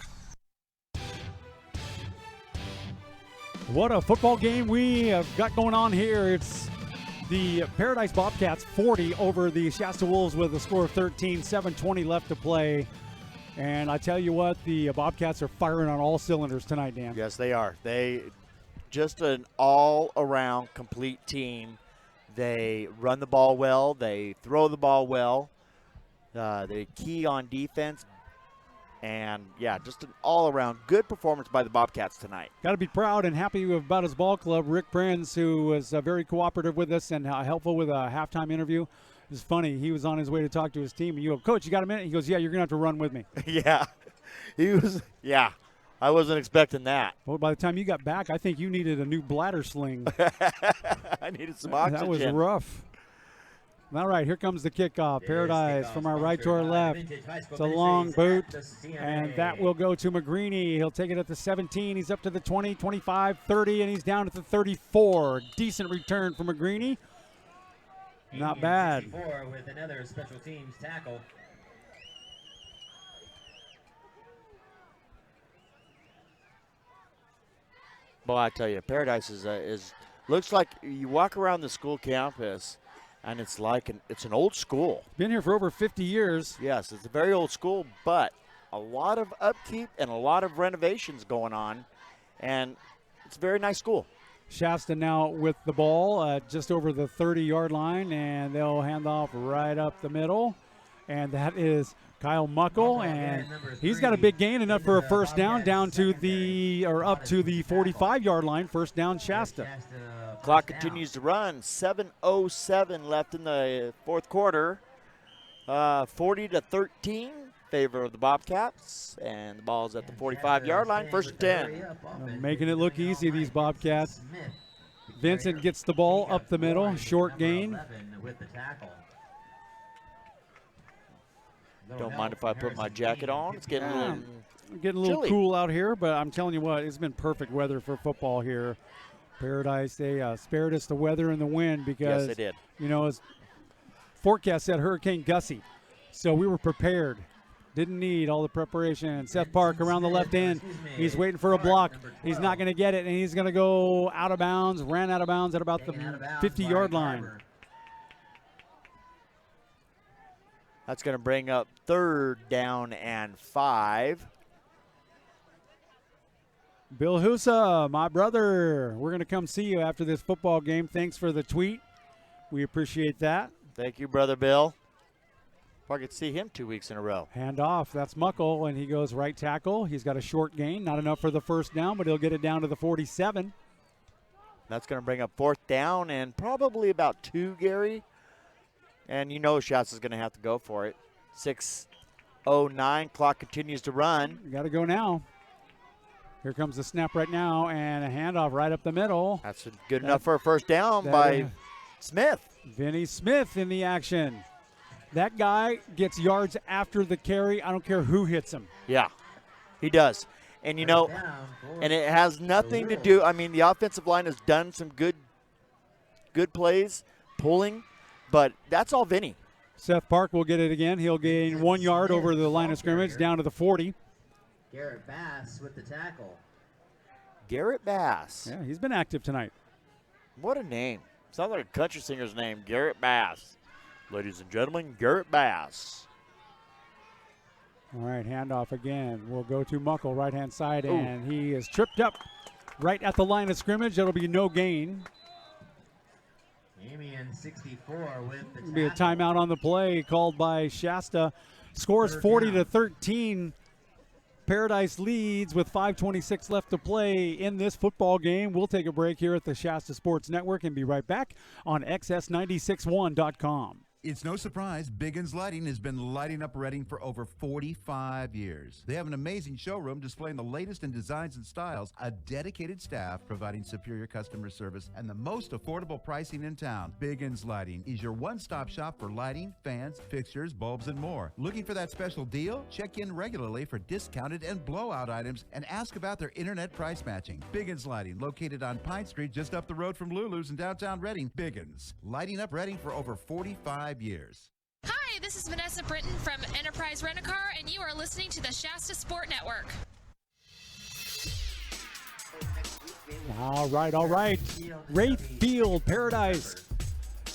Speaker 1: What a football game we have got going on here. It's the Paradise Bobcats 40 over the Shasta Wolves with a score of 13, 7:20 left to play. And I tell you what, the Bobcats are firing on all cylinders tonight, Dan.
Speaker 2: Yes, they are. They just an all-around complete team. They run the ball well. They throw the ball well. They key on defense. And, yeah, just an all-around good performance by the Bobcats tonight.
Speaker 1: Got to be proud and happy about his ball club. Rick Prinz, who was very cooperative with us and helpful with a halftime interview. It's funny. He was on his way to talk to his team. And you go, Coach, you got a minute? He goes, yeah, you're going to have to run with me.
Speaker 2: Yeah. I wasn't expecting that.
Speaker 1: Well, by the time you got back, I think you needed a new bladder sling.
Speaker 2: I needed some oxygen.
Speaker 1: That was rough. All right, here comes the kickoff. Paradise from our right to our left. It's a long boot, and that will go to McGreeny. He'll take it at the 17. He's up to the 20, 25, 30, and he's down at the 34. Decent return for McGreeny. Not bad.
Speaker 4: With another special teams tackle.
Speaker 2: Boy, I tell you, Paradise is looks like you walk around the school campus, and it's like it's an old school.
Speaker 1: Been here for over 50 years.
Speaker 2: Yes, it's a very old school, but a lot of upkeep and a lot of renovations going on, and it's a very nice school.
Speaker 1: Shasta now with the ball just over the 30-yard line, and they'll hand off right up the middle, and that is Kyle Muckle, and he's got a big gain, enough for a first down, up to the 45-yard line. First down, Shasta.
Speaker 2: Clock continues to run. 7:07 left in the fourth quarter. 40-13, favor of the Bobcats, and the ball's at the 45-yard line. First and 10.
Speaker 1: Making it look easy, these Bobcats. Vincent gets the ball up the middle, short gain.
Speaker 2: Don't mind if I put my jacket on. It's getting a little
Speaker 1: cool out here, but I'm telling you what, it's been perfect weather for football here. Paradise, they spared us the weather and the wind because,
Speaker 2: yes, they did.
Speaker 1: You know, as forecast said, Hurricane Gussie. So we were prepared. Didn't need all the preparation. Seth Park around the left end. He's waiting for a block. He's not going to get it, and he's going to go out of bounds. Ran out of bounds at about the 50-yard line.
Speaker 2: That's going to bring up third down and 5.
Speaker 1: Bill Husa, my brother, we're going to come see you after this football game. Thanks for the tweet. We appreciate that.
Speaker 2: Thank you, Brother Bill. If I could see him 2 weeks in a row.
Speaker 1: Hand off. That's Muckle, and he goes right tackle. He's got a short gain. Not enough for the first down, but he'll get it down to the 47.
Speaker 2: That's going to bring up fourth down and probably about 2, Gary. And you know Shasta's going to have to go for it. 6:09, clock continues to run.
Speaker 1: You got to go now. Here comes the snap right now, and a handoff right up the middle.
Speaker 2: That's good enough for a first down by Smith.
Speaker 1: Vinny Smith in the action. That guy gets yards after the carry. I don't care who hits him.
Speaker 2: Yeah, he does. And, you know, and it has nothing to do. I mean, the offensive line has done some good plays, pulling, but that's all Vinny.
Speaker 1: Seth Park will get it again. He'll gain 1 yard over the line of scrimmage down to the 40.
Speaker 4: Garrett Bass with the tackle.
Speaker 2: Garrett Bass.
Speaker 1: Yeah, he's been active tonight.
Speaker 2: What a name. Sounds like a country singer's name, Garrett Bass. Ladies and gentlemen, Garrett Bass.
Speaker 1: All right, handoff again. We'll go to Muckle, right-hand side, and he is tripped up right at the line of scrimmage. That'll be no gain.
Speaker 4: Damian 64 with the
Speaker 1: Be a timeout on the play called by Shasta. Scores 40-13. Paradise leads with 5:26 left to play in this football game. We'll take a break here at the Shasta Sports Network and be right back on XS961.com.
Speaker 6: It's no surprise Biggins Lighting has been lighting up Reading for over 45 years. They have an amazing showroom displaying the latest in designs and styles, a dedicated staff providing superior customer service, and the most affordable pricing in town. Biggins Lighting is your one-stop shop for lighting, fans, fixtures, bulbs, and more. Looking for that special deal? Check in regularly for discounted and blowout items and ask about their internet price matching. Biggins Lighting, located on Pine Street just up the road from Lulu's in downtown Reading. Biggins, lighting up Reading for over 45 years.
Speaker 11: Hi, this is Vanessa Britton from Enterprise Rent-A-Car, and you are listening to the Shasta Sport Network.
Speaker 1: All right. Wraith Field, Paradise,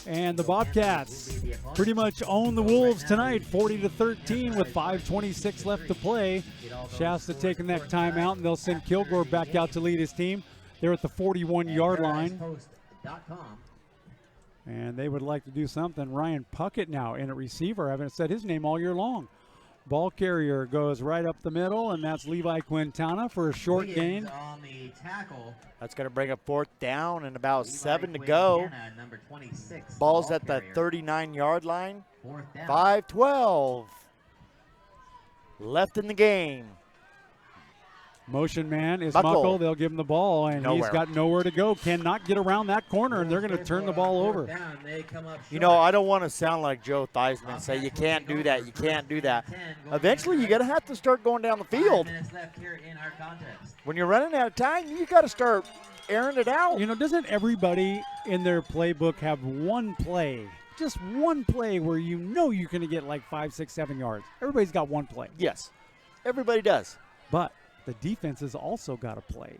Speaker 1: and the Bobcats pretty much own the Wolves tonight, 40-13 with 5:26 left to play. Shasta taking that timeout, and they'll send Kilgore back out to lead his team. They're at the 41-yard line. And they would like to do something. Ryan Puckett now in at receiver. I haven't said his name all year long. Ball carrier goes right up the middle, and that's Levi Quintana for a short gain.
Speaker 4: On the tackle.
Speaker 2: That's going to bring a 4th down and about 7 to go.
Speaker 4: Number 26.
Speaker 2: Ball's at the 39-yard line.
Speaker 4: 4th down.
Speaker 2: 5:12 left in the game.
Speaker 1: Motion man is
Speaker 2: Muckle.
Speaker 1: Muckle. They'll give him the ball, and he's got nowhere to go. Cannot get around that corner, and they're going to turn the ball over.
Speaker 2: You know, I don't want to sound like Joe Theismann and say you can't do that, you can't do that. Eventually, you're going to have to start going down the field. When you're running out of time, you got to start airing it out.
Speaker 1: You know, doesn't everybody in their playbook have one play, just one play where you know you're going to get like 5, 6, 7 yards? Everybody's got one play.
Speaker 2: Yes, everybody does.
Speaker 1: But the defense has also got to play.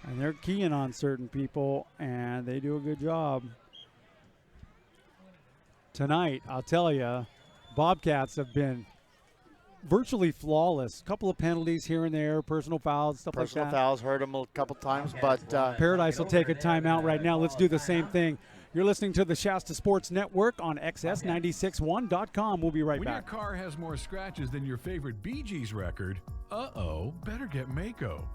Speaker 1: And they're keying on certain people, and they do a good job. Tonight, I'll tell you, Bobcats have been virtually flawless. A couple of penalties here and there, personal fouls, stuff like that.
Speaker 2: Personal fouls hurt them a couple times, but
Speaker 1: Paradise will take a timeout right now. Let's do the same thing. You're listening to the Shasta Sports Network on XS961.com. We'll be right
Speaker 14: when
Speaker 1: back.
Speaker 14: When your car has more scratches than your favorite Bee Gees record, better get Mako.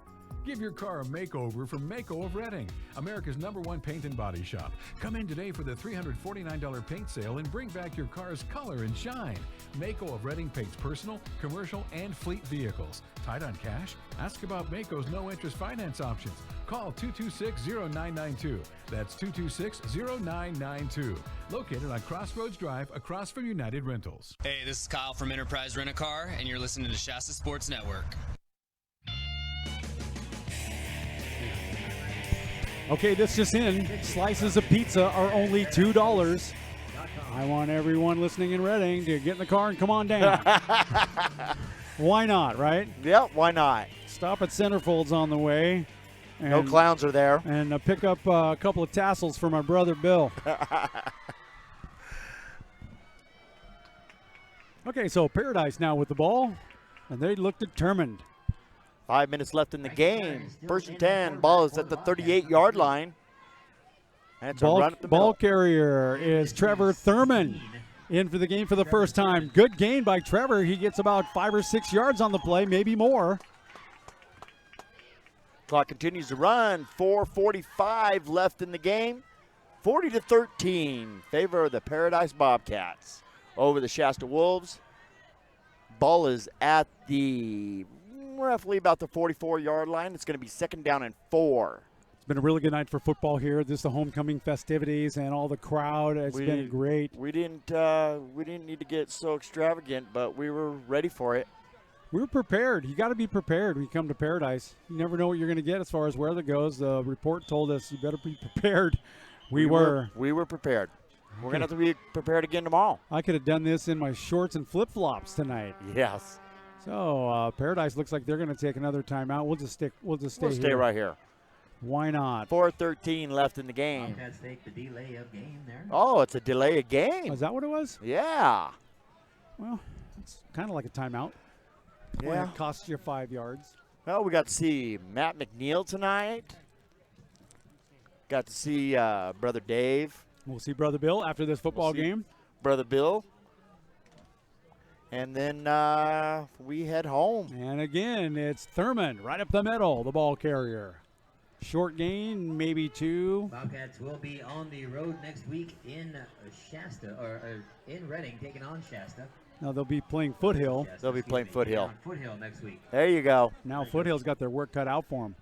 Speaker 14: Give your car a makeover from Mako of Reading, America's #1 paint and body shop. Come in today for the $349 paint sale and bring back your car's color and shine. Mako of Reading paints personal, commercial, and fleet vehicles. Tight on cash? Ask about Mako's no-interest finance options. Call 226-0992. That's 226-0992. Located on Crossroads Drive across from United Rentals.
Speaker 15: Hey, this is Kyle from Enterprise Rent-A-Car, and you're listening to Shasta Sports Network.
Speaker 1: Okay, this just in. Slices of pizza are only $2. I want everyone listening in Reading to get in the car and come on down. Why not, right?
Speaker 2: Yep, why not?
Speaker 1: Stop at Centerfolds on the way. And,
Speaker 2: no clowns are there.
Speaker 1: And pick up a couple of tassels for my brother Bill. Okay, so Paradise now with the ball, and they look determined.
Speaker 2: 5 minutes left in the game. 1st and 10. Ball is at the 38-yard line. And it's a run up the
Speaker 1: ball
Speaker 2: middle.
Speaker 1: Carrier is Trevor Thurman in for the game for the first time. Good gain by Trevor. He gets about 5 or 6 yards on the play, maybe more.
Speaker 2: Clock continues to run. 4:45 left in the game. 40-13. Favor of the Paradise Bobcats over the Shasta Wolves. Ball is at the roughly about the 44-yard line. It's going to be 2nd down and 4.
Speaker 1: It's been a really good night for football here. This is the homecoming festivities and all the crowd. It's been great.
Speaker 2: We didn't need to get so extravagant, but we were ready for it.
Speaker 1: We were prepared. You got to be prepared when you come to Paradise. You never know what you're going to get as far as weather goes. The report told us you better be prepared. We were
Speaker 2: prepared. We're going to have to be prepared again tomorrow.
Speaker 1: I could have done this in my shorts and flip-flops tonight.
Speaker 2: Yes.
Speaker 1: So Paradise looks like they're going to take another timeout. We'll just stay. We'll
Speaker 2: stay right here.
Speaker 1: Why not?
Speaker 2: 4:13 left in the game.
Speaker 4: Bobcats take the delay of game there.
Speaker 2: Oh, it's a delay of game.
Speaker 1: Oh, is that what it was?
Speaker 2: Yeah.
Speaker 1: Well, it's kind of like a timeout.
Speaker 2: Yeah.
Speaker 1: It costs you 5 yards.
Speaker 2: Well, we got to see Matt McNeil tonight. Got to see Brother Dave.
Speaker 1: We'll see Brother Bill after this football game.
Speaker 2: Brother Bill. And then we head home.
Speaker 1: And again, it's Thurman right up the middle, the ball carrier. Short gain, maybe 2.
Speaker 4: Bobcats will be on the road next week in Shasta, or in Reading, taking on Shasta.
Speaker 1: Now they'll be playing Foothill.
Speaker 2: They'll be playing Foothill.
Speaker 4: Foothill next week.
Speaker 2: There you go.
Speaker 1: Now Foothill's got their work cut out for them.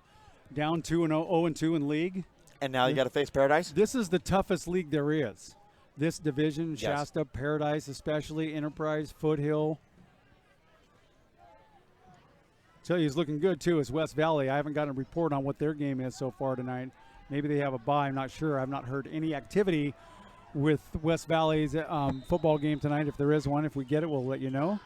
Speaker 1: Down 2-0 in league.
Speaker 2: And now you got to face Paradise?
Speaker 1: This is the toughest league there is. This division,
Speaker 2: Yes.
Speaker 1: Shasta, Paradise especially, Enterprise, Foothill. Tell you, he's looking good too. Is West Valley. I haven't gotten a report on what their game is so far tonight. Maybe they have a bye. I'm not sure. I've not heard any activity with West Valley's football game tonight. If there is one, if we get it, we'll let you know.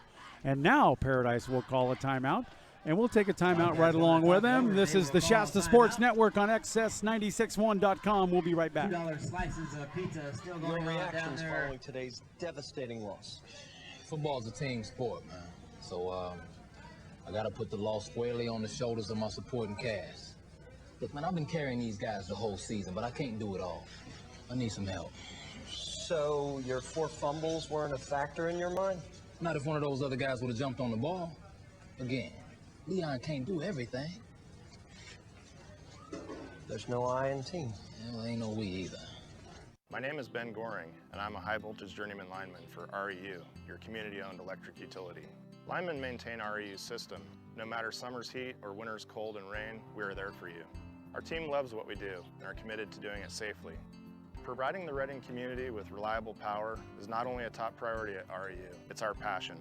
Speaker 1: And now Paradise will call a timeout, and we'll take a timeout right along with them. This is the Shasta Sports Network on XS961.com. We'll be right back.
Speaker 4: $2 slices of pizza still going on down there.
Speaker 7: Following today's devastating loss. Football's a team sport, man. So I got to put the loss squarely on the shoulders of my supporting cast. Look, man, I've been carrying these guys the whole season, but I can't do it all. I need some help.
Speaker 16: So your 4 fumbles weren't a factor in your mind?
Speaker 7: Not if one of those other guys would have jumped on the ball. Again, Leon can't do everything.
Speaker 16: There's no I in team.
Speaker 7: Well, ain't no we either.
Speaker 18: My name is Ben Goring, and I'm a high-voltage journeyman lineman for REU, your community-owned electric utility. Linemen maintain REU's system. No matter summer's heat or winter's cold and rain, we are there for you. Our team loves what we do and are committed to doing it safely. Providing the Reading community with reliable power is not only a top priority at REU, it's our passion.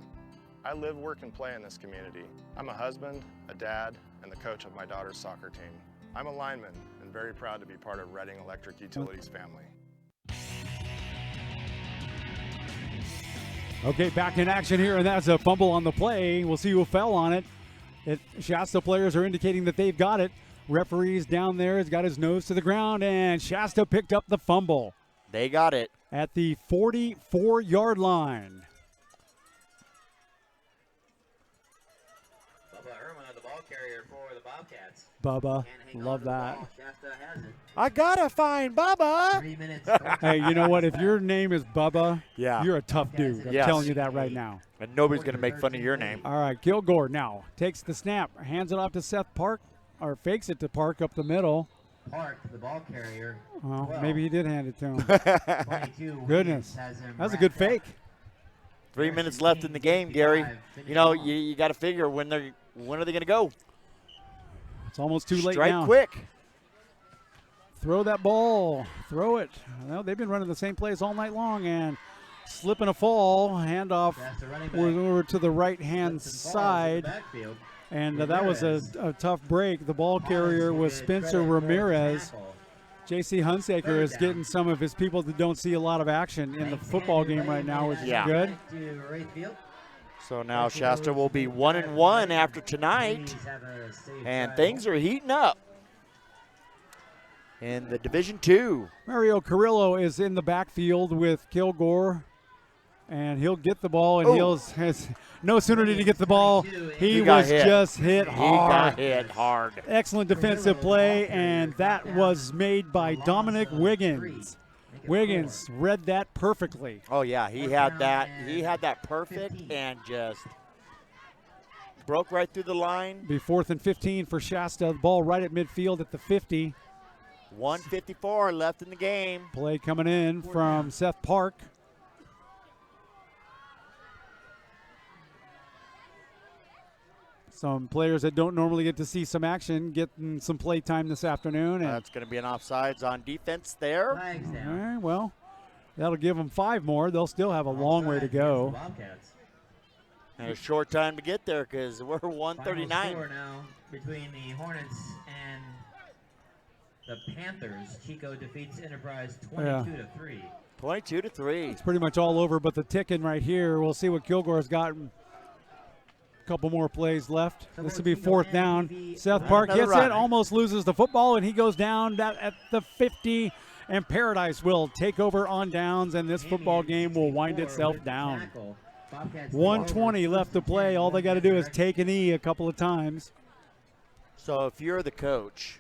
Speaker 18: I live, work, and play in this community. I'm a husband, a dad, and the coach of my daughter's soccer team. I'm a lineman and very proud to be part of Reading Electric Utilities family.
Speaker 1: Okay, back in action here, and that's a fumble on the play. We'll see who fell on it. Shasta players are indicating that they've got it. Referee's down there has got his nose to the ground, and Shasta picked up the fumble.
Speaker 2: They got it.
Speaker 1: At the 44-yard line.
Speaker 4: Bubba Irma, the ball carrier for the Bobcats.
Speaker 1: Bubba, love that.
Speaker 4: Shasta has it.
Speaker 2: I gotta find Bubba.
Speaker 4: 3 minutes.
Speaker 1: Hey, you know what? If your name is Bubba,
Speaker 2: Yeah.
Speaker 1: you're a tough dude. I'm
Speaker 2: Yes.
Speaker 1: telling you that right now.
Speaker 2: And nobody's gonna make fun of your name.
Speaker 1: All right, Kilgore now takes the snap, hands it off to Seth Park, or fakes it to Park up the middle.
Speaker 4: Park, the ball carrier.
Speaker 1: Well,
Speaker 4: 12.
Speaker 1: maybe he did hand it to him.
Speaker 4: 22
Speaker 1: Goodness,
Speaker 4: has him
Speaker 1: that was a good
Speaker 4: wrapped
Speaker 1: fake.
Speaker 2: 3 minutes left in the game, Gary. You know, you got to figure when are they going to go?
Speaker 1: It's almost too late
Speaker 2: Strike
Speaker 1: now.
Speaker 2: quick.
Speaker 1: Throw that ball. Throw it. Well, they've been running the same plays all night long, and slip and a fall. Handoff was over to the right-hand side. And that was a tough break. The ball carrier was Spencer Ramirez. J.C. Hunsaker is getting some of his people that don't see a lot of action in the football game right now, which is good.
Speaker 2: So now Shasta will be 1-1 after tonight, and things are heating up in the Division II.
Speaker 1: Mario Carrillo is in the backfield with Kilgore, and he'll get the ball, and has no sooner did he get the ball, he was just hit hard.
Speaker 2: He got hit hard.
Speaker 1: Excellent defensive play, and that was made by Dominic Wiggins. Wiggins read that perfectly.
Speaker 2: Oh yeah, he had that perfect and just broke right through the line.
Speaker 1: Be 4th and 15 for Shasta. The ball right at midfield at the 50.
Speaker 2: 1:54 left in the game.
Speaker 1: Play coming in from Seth Park. Some players that don't normally get to see some action getting some play time this afternoon. And
Speaker 2: That's going to be an offsides on defense there.
Speaker 1: all right, well, that'll give them 5 more. They'll still have a long way to go.
Speaker 2: And a short time to get there because we're 1:39.
Speaker 4: Final score now between the Hornets and the Panthers. Chico defeats Enterprise 22-3.
Speaker 2: 22-3.
Speaker 1: It's pretty much all over, but the ticking right here. We'll see what Kilgore's got. A couple more plays left. This will be 4th down. Seth Park hits it, almost loses the football, and he goes down at the 50. And Paradise will take over on downs, and this football game will wind itself down. 1:20 left to play. All they got to do is take an E a couple of times.
Speaker 2: So if you're the coach,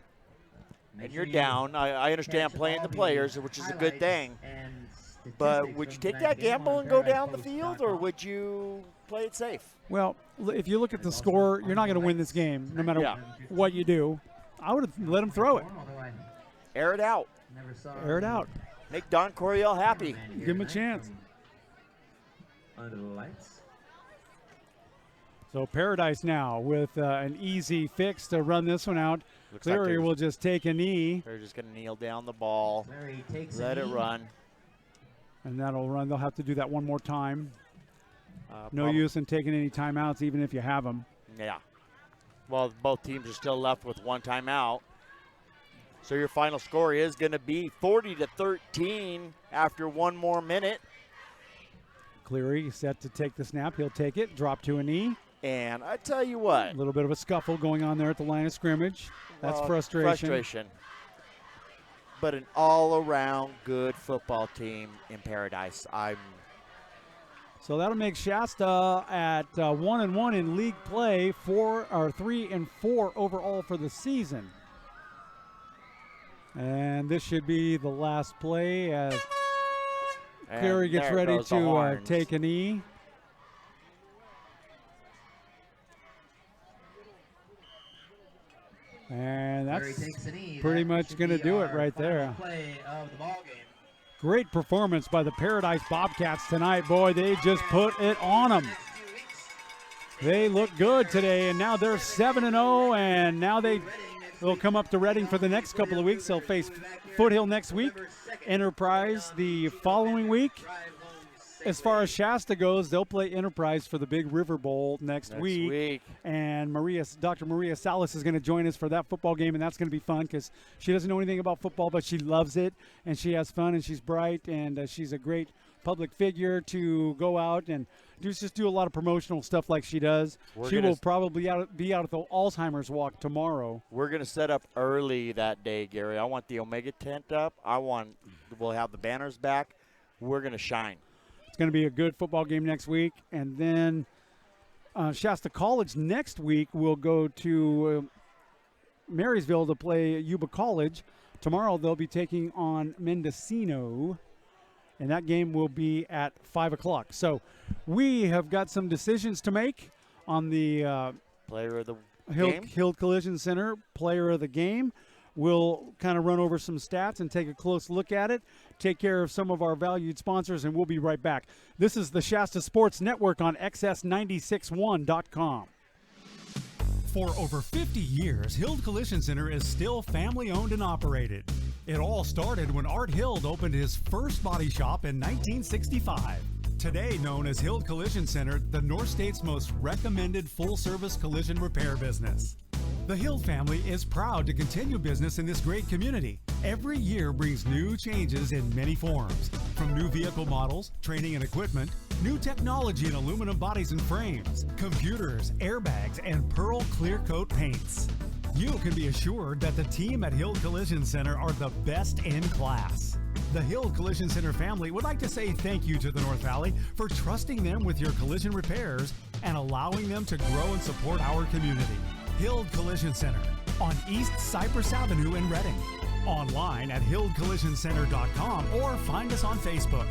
Speaker 2: and you're down, I understand playing the players, which is a good thing. But would you take that gamble and go down the field, or would you play it safe?
Speaker 1: Well, if you look at the score, you're not going to win this game no matter what you do. I would have let him throw it.
Speaker 2: Air it out.
Speaker 1: Air it out.
Speaker 2: Make Don Coryell happy.
Speaker 1: Give him a chance.
Speaker 4: Under the lights.
Speaker 1: So Paradise now with an easy fix to run this one out. Cleary will just take a knee.
Speaker 2: They're just going to kneel down the ball. Let it run.
Speaker 1: And that'll run. They'll have to do that one more time. No use in taking any timeouts, even if you have them.
Speaker 2: Yeah. Well, both teams are still left with one timeout. So your final score is going to be 40-13 after one more minute.
Speaker 1: Cleary set to take the snap. He'll take it, drop to a knee.
Speaker 2: And I tell you what.
Speaker 1: A little bit of a scuffle going on there at the line of scrimmage. That's frustration.
Speaker 2: But an all-around good football team in Paradise.
Speaker 1: So that'll make Shasta at 1-1 in league play, 3-4 overall for the season. And this should be the last play as Cleary gets ready to take a knee. And that's pretty much going to do it right there. Great performance by the Paradise Bobcats tonight. Boy, they just put it on them. They look good today, and now they're 7-0, and now they'll come up to Reading for the next couple of weeks. They'll face Foothill next week, Enterprise the following week. As far as Shasta goes, they'll play Enterprise for the Big River Bowl next week. And Dr. Maria Salas is going to join us for that football game, and that's going to be fun because she doesn't know anything about football, but she loves it, and she has fun, and she's bright, and she's a great public figure to go out and just do a lot of promotional stuff like she does. She will probably be out at the Alzheimer's walk tomorrow.
Speaker 2: We're going to set up early that day, Gary. I want the Omega tent up. We'll have the banners back. We're going to shine.
Speaker 1: It's going to be a good football game next week. And then Shasta College next week will go to Marysville to play Yuba College. Tomorrow they'll be taking on Mendocino, and that game will be at 5 o'clock. So we have got some decisions to make on the
Speaker 2: player of the
Speaker 1: Hill Collision Center player of the game. We'll kind of run over some stats and take a close look at it, take care of some of our valued sponsors, and we'll be right back. This is the Shasta Sports Network on XS961.com.
Speaker 21: For over 50 years, Hild Collision Center is still family-owned and operated. It all started when Art Hild opened his first body shop in 1965. Today known as Hild Collision Center, the North State's most recommended full-service collision repair business. The Hild family is proud to continue business in this great community. Every year brings new changes in many forms, from new vehicle models, training and equipment, new technology in aluminum bodies and frames, computers, airbags, and Pearl Clear Coat paints. You can be assured that the team at Hild Collision Center are the best in class. The Hild Collision Center family would like to say thank you to the North Valley for trusting them with your collision repairs and allowing them to grow and support our community. Hild Collision Center on East Cypress Avenue in Reading. Online at hildcollisioncenter.com or find us on Facebook.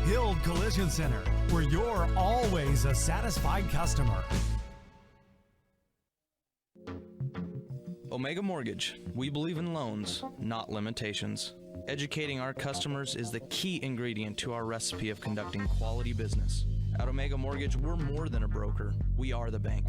Speaker 21: Hild Collision Center, where you're always a satisfied customer.
Speaker 5: Omega Mortgage. We believe in loans, not limitations. Educating our customers is the key ingredient to our recipe of conducting quality business. At Omega Mortgage, we're more than a broker. We are the bank.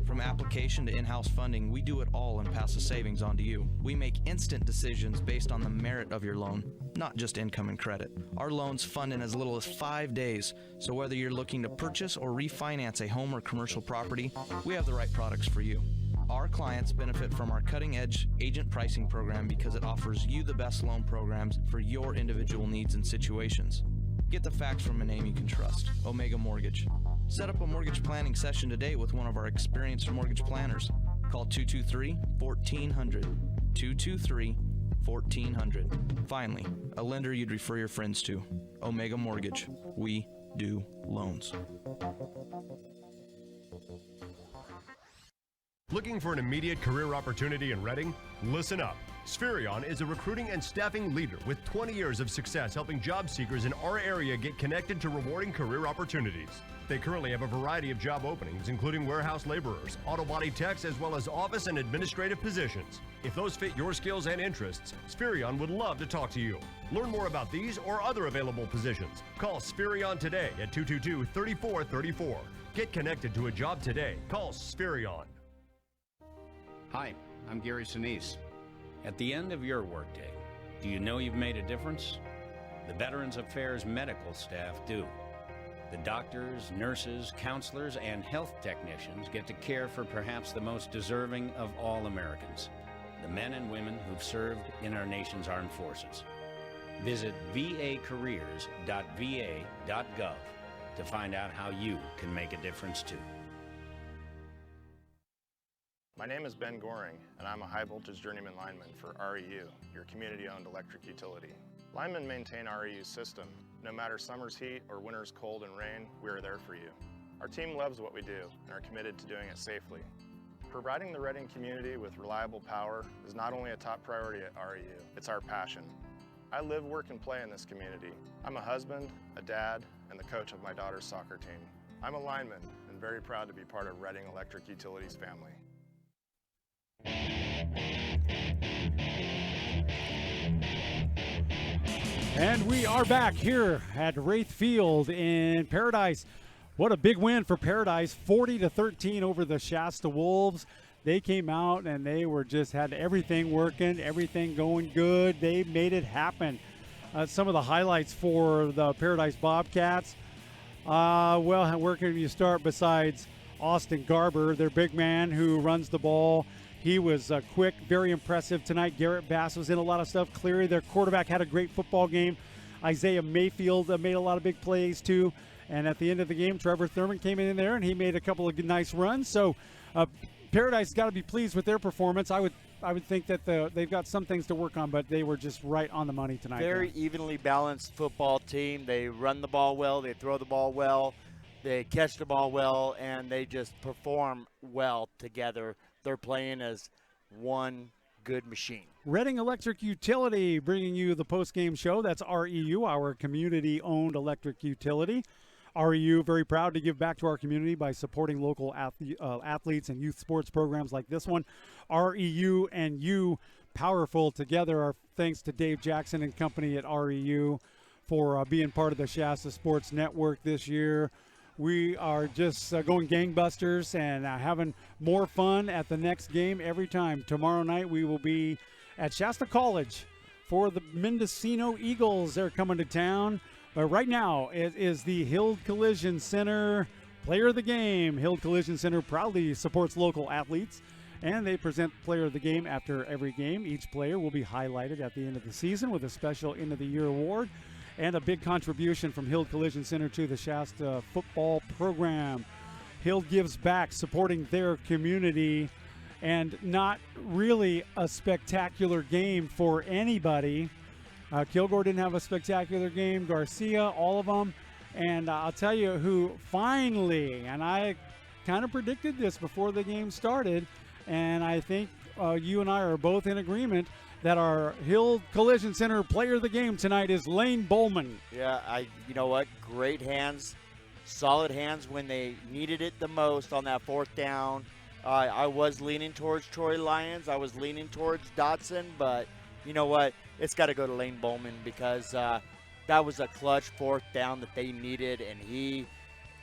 Speaker 5: From application to in-house funding, we do it all and pass the savings on to you. We make instant decisions based on the merit of your loan, not just income and credit. Our loans fund in as little as 5 days, so whether you're looking to purchase or refinance a home or commercial property, we have the right products for you. Our clients benefit from our cutting-edge agent pricing program because it offers you the best loan programs for your individual needs and situations. Get the facts from a name you can trust, Omega Mortgage. Set up a mortgage planning session today with one of our experienced mortgage planners. Call 223-1400, 223-1400. Finally, a lender you'd refer your friends to, Omega Mortgage. We do loans.
Speaker 8: Looking for an immediate career opportunity in Reading? Listen up. Spherion is a recruiting and staffing leader with 20 years of success helping job seekers in our area get connected to rewarding career opportunities. They currently have a variety of job openings, including warehouse laborers, auto body techs, as well as office and administrative positions. If those fit your skills and interests, Spherion would love to talk to you. Learn more about these or other available positions. Call Spherion today at 222-3434. Get connected to a job today. Call Spherion.
Speaker 3: Hi, I'm Gary Sinise. At the end of your workday, do you know you've made a difference? The Veterans Affairs medical staff do. The doctors, nurses, counselors, and health technicians get to care for perhaps the most deserving of all Americans, the men and women who've served in our nation's armed forces. Visit vacareers.va.gov to find out how you can make a difference too.
Speaker 18: My name is Ben Goring, and I'm a high-voltage journeyman lineman for REU, your community-owned electric utility. Linemen maintain REU's system. No matter summer's heat or winter's cold and rain, we are there for you. Our team loves what we do and are committed to doing it safely. Providing the Reading community with reliable power is not only a top priority at REU, it's our passion. I live, work, and play in this community. I'm a husband, a dad, and the coach of my daughter's soccer team. I'm a lineman and very proud to be part of Reading Electric Utilities family.
Speaker 1: And we are back here at Wraith Field in Paradise. What a big win for Paradise, 40-13 over the Shasta Wolves. They came out and they were just had everything working, everything going good. They made it happen. Some of the highlights for the Paradise Bobcats. Well, where can you start besides Austin Garber, their big man who runs the ball? He was quick, very impressive tonight. Garrett Bass was in a lot of stuff. Cleary, their quarterback, had a great football game. Isaiah Mayfield made a lot of big plays, too. And at the end of the game, Trevor Thurman came in there, and he made a couple of good, nice runs. So Paradise got to be pleased with their performance. I would think that they've got some things to work on, but they were just right on the money tonight.
Speaker 2: Very evenly balanced football team. They run the ball well. They throw the ball well. They catch the ball well, and they just perform well together. They're playing as one good machine.
Speaker 1: Reading Electric Utility bringing you the post-game show. That's REU, our community-owned electric utility. REU very proud to give back to our community by supporting local athletes and youth sports programs like this one. REU and you, powerful together. Our thanks to Dave Jackson and company at REU for being part of the Shasta Sports Network this year. We are just going gangbusters and having more fun at the next game every time. Tomorrow night we will be at Shasta College for the Mendocino Eagles. They're coming to town. But right now it is the Hill Collision Center Player of the Game. Hill Collision Center proudly supports local athletes, and they present Player of the Game after every game. Each player will be highlighted at the end of the season with a special End of the Year award. And a big contribution from Hill Collision Center to the Shasta football program. Hill gives back, supporting their community, and not really a spectacular game for anybody. Kilgore didn't have a spectacular game. Garcia, all of them. And I'll tell you who finally, and I kind of predicted this before the game started, and I think you and I are both in agreement that our Hill Collision Center Player of the Game tonight is Lane Bowman.
Speaker 2: Yeah, you know what? Great hands, solid hands when they needed it the most on that fourth down. I was leaning towards Troy Lyons. I was leaning towards Dotson, but you know what? It's got to go to Lane Bowman because that was a clutch fourth down that they needed, and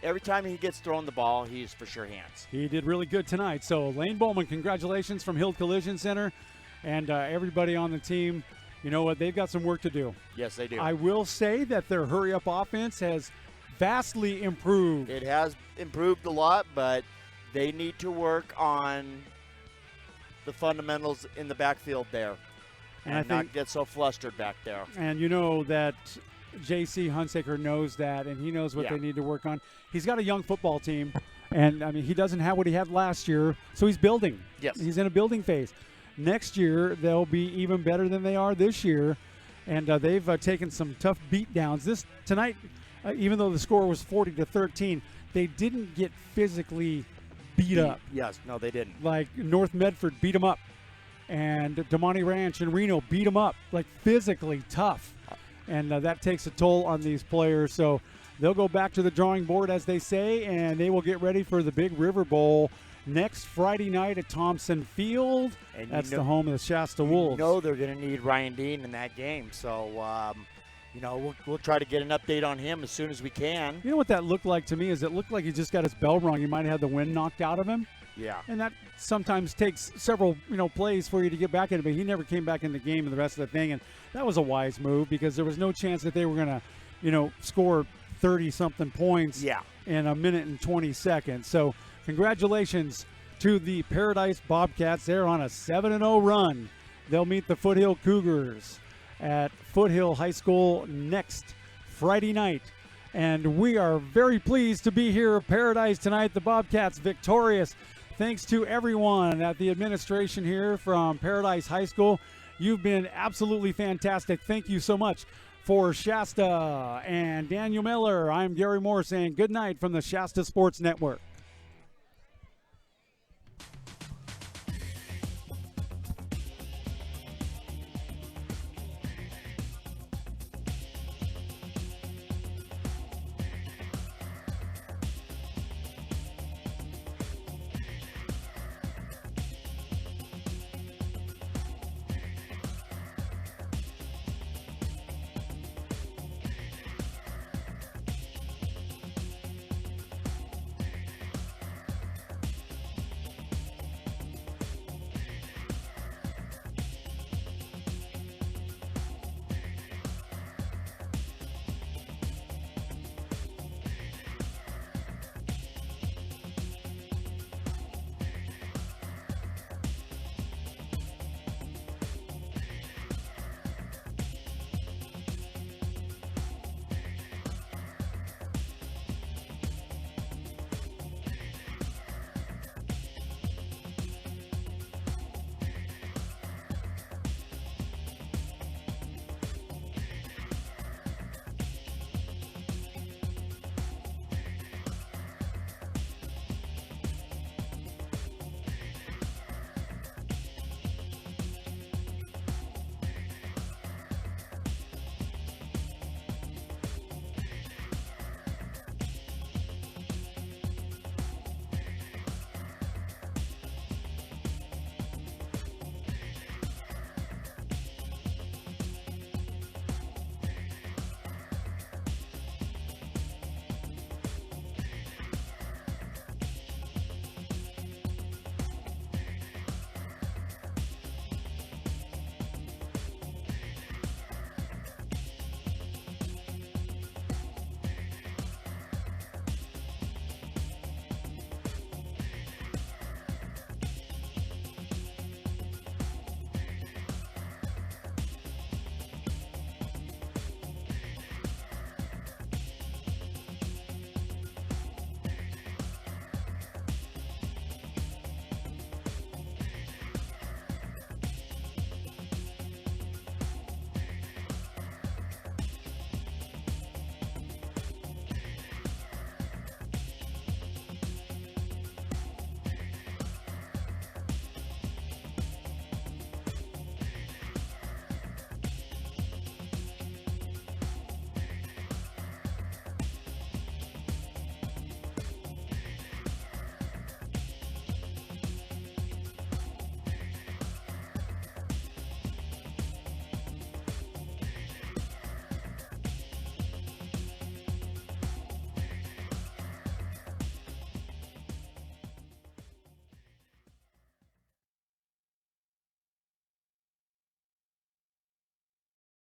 Speaker 2: every time he gets thrown the ball, he's for sure hands.
Speaker 1: He did really good tonight. So Lane Bowman, congratulations from Hill Collision Center. And everybody on the team, you know what, they've got some work to do.
Speaker 2: Yes, they do.
Speaker 1: I will say that their hurry-up offense has vastly improved.
Speaker 2: It has improved a lot, but they need to work on the fundamentals in the backfield there and not get so flustered back there.
Speaker 1: And you know that J.C. Hunsaker knows that, and he knows what they need to work on. He's got a young football team, and, I mean, he doesn't have what he had last year, so he's building.
Speaker 2: Yes.
Speaker 1: He's in a building phase. Next year, they'll be even better than they are this year, and they've taken some tough beatdowns. Tonight, even though the score was 40-13, they didn't get physically beat up.
Speaker 2: Yes, no, they didn't.
Speaker 1: Like North Medford beat them up, and DeMonte Ranch and Reno beat them up, like physically tough. And that takes a toll on these players. So they'll go back to the drawing board, as they say, and they will get ready for the Big River Bowl next Friday night at Thompson Field.
Speaker 2: And
Speaker 1: that's the home of the Shasta Wolves.
Speaker 2: You know they're going to need Ryan Dean in that game. So, we'll try to get an update on him as soon as we can.
Speaker 1: You know what that looked like to me is it looked like he just got his bell rung. He might have had the wind knocked out of him.
Speaker 2: Yeah.
Speaker 1: And that sometimes takes several, plays for you to get back in it. But he never came back in the game and the rest of the thing. And that was a wise move because there was no chance that they were going to, score 30-something points in a minute and 20 seconds. So congratulations to the Paradise Bobcats. They're on a 7-0 run. They'll meet the Foothill Cougars at Foothill High School next Friday night. And we are very pleased to be here at Paradise tonight. The Bobcats victorious. Thanks to everyone at the administration here from Paradise High School. You've been absolutely fantastic. Thank you so much. For Shasta and Daniel Miller, I'm Gary Moore saying good night from the Shasta Sports Network.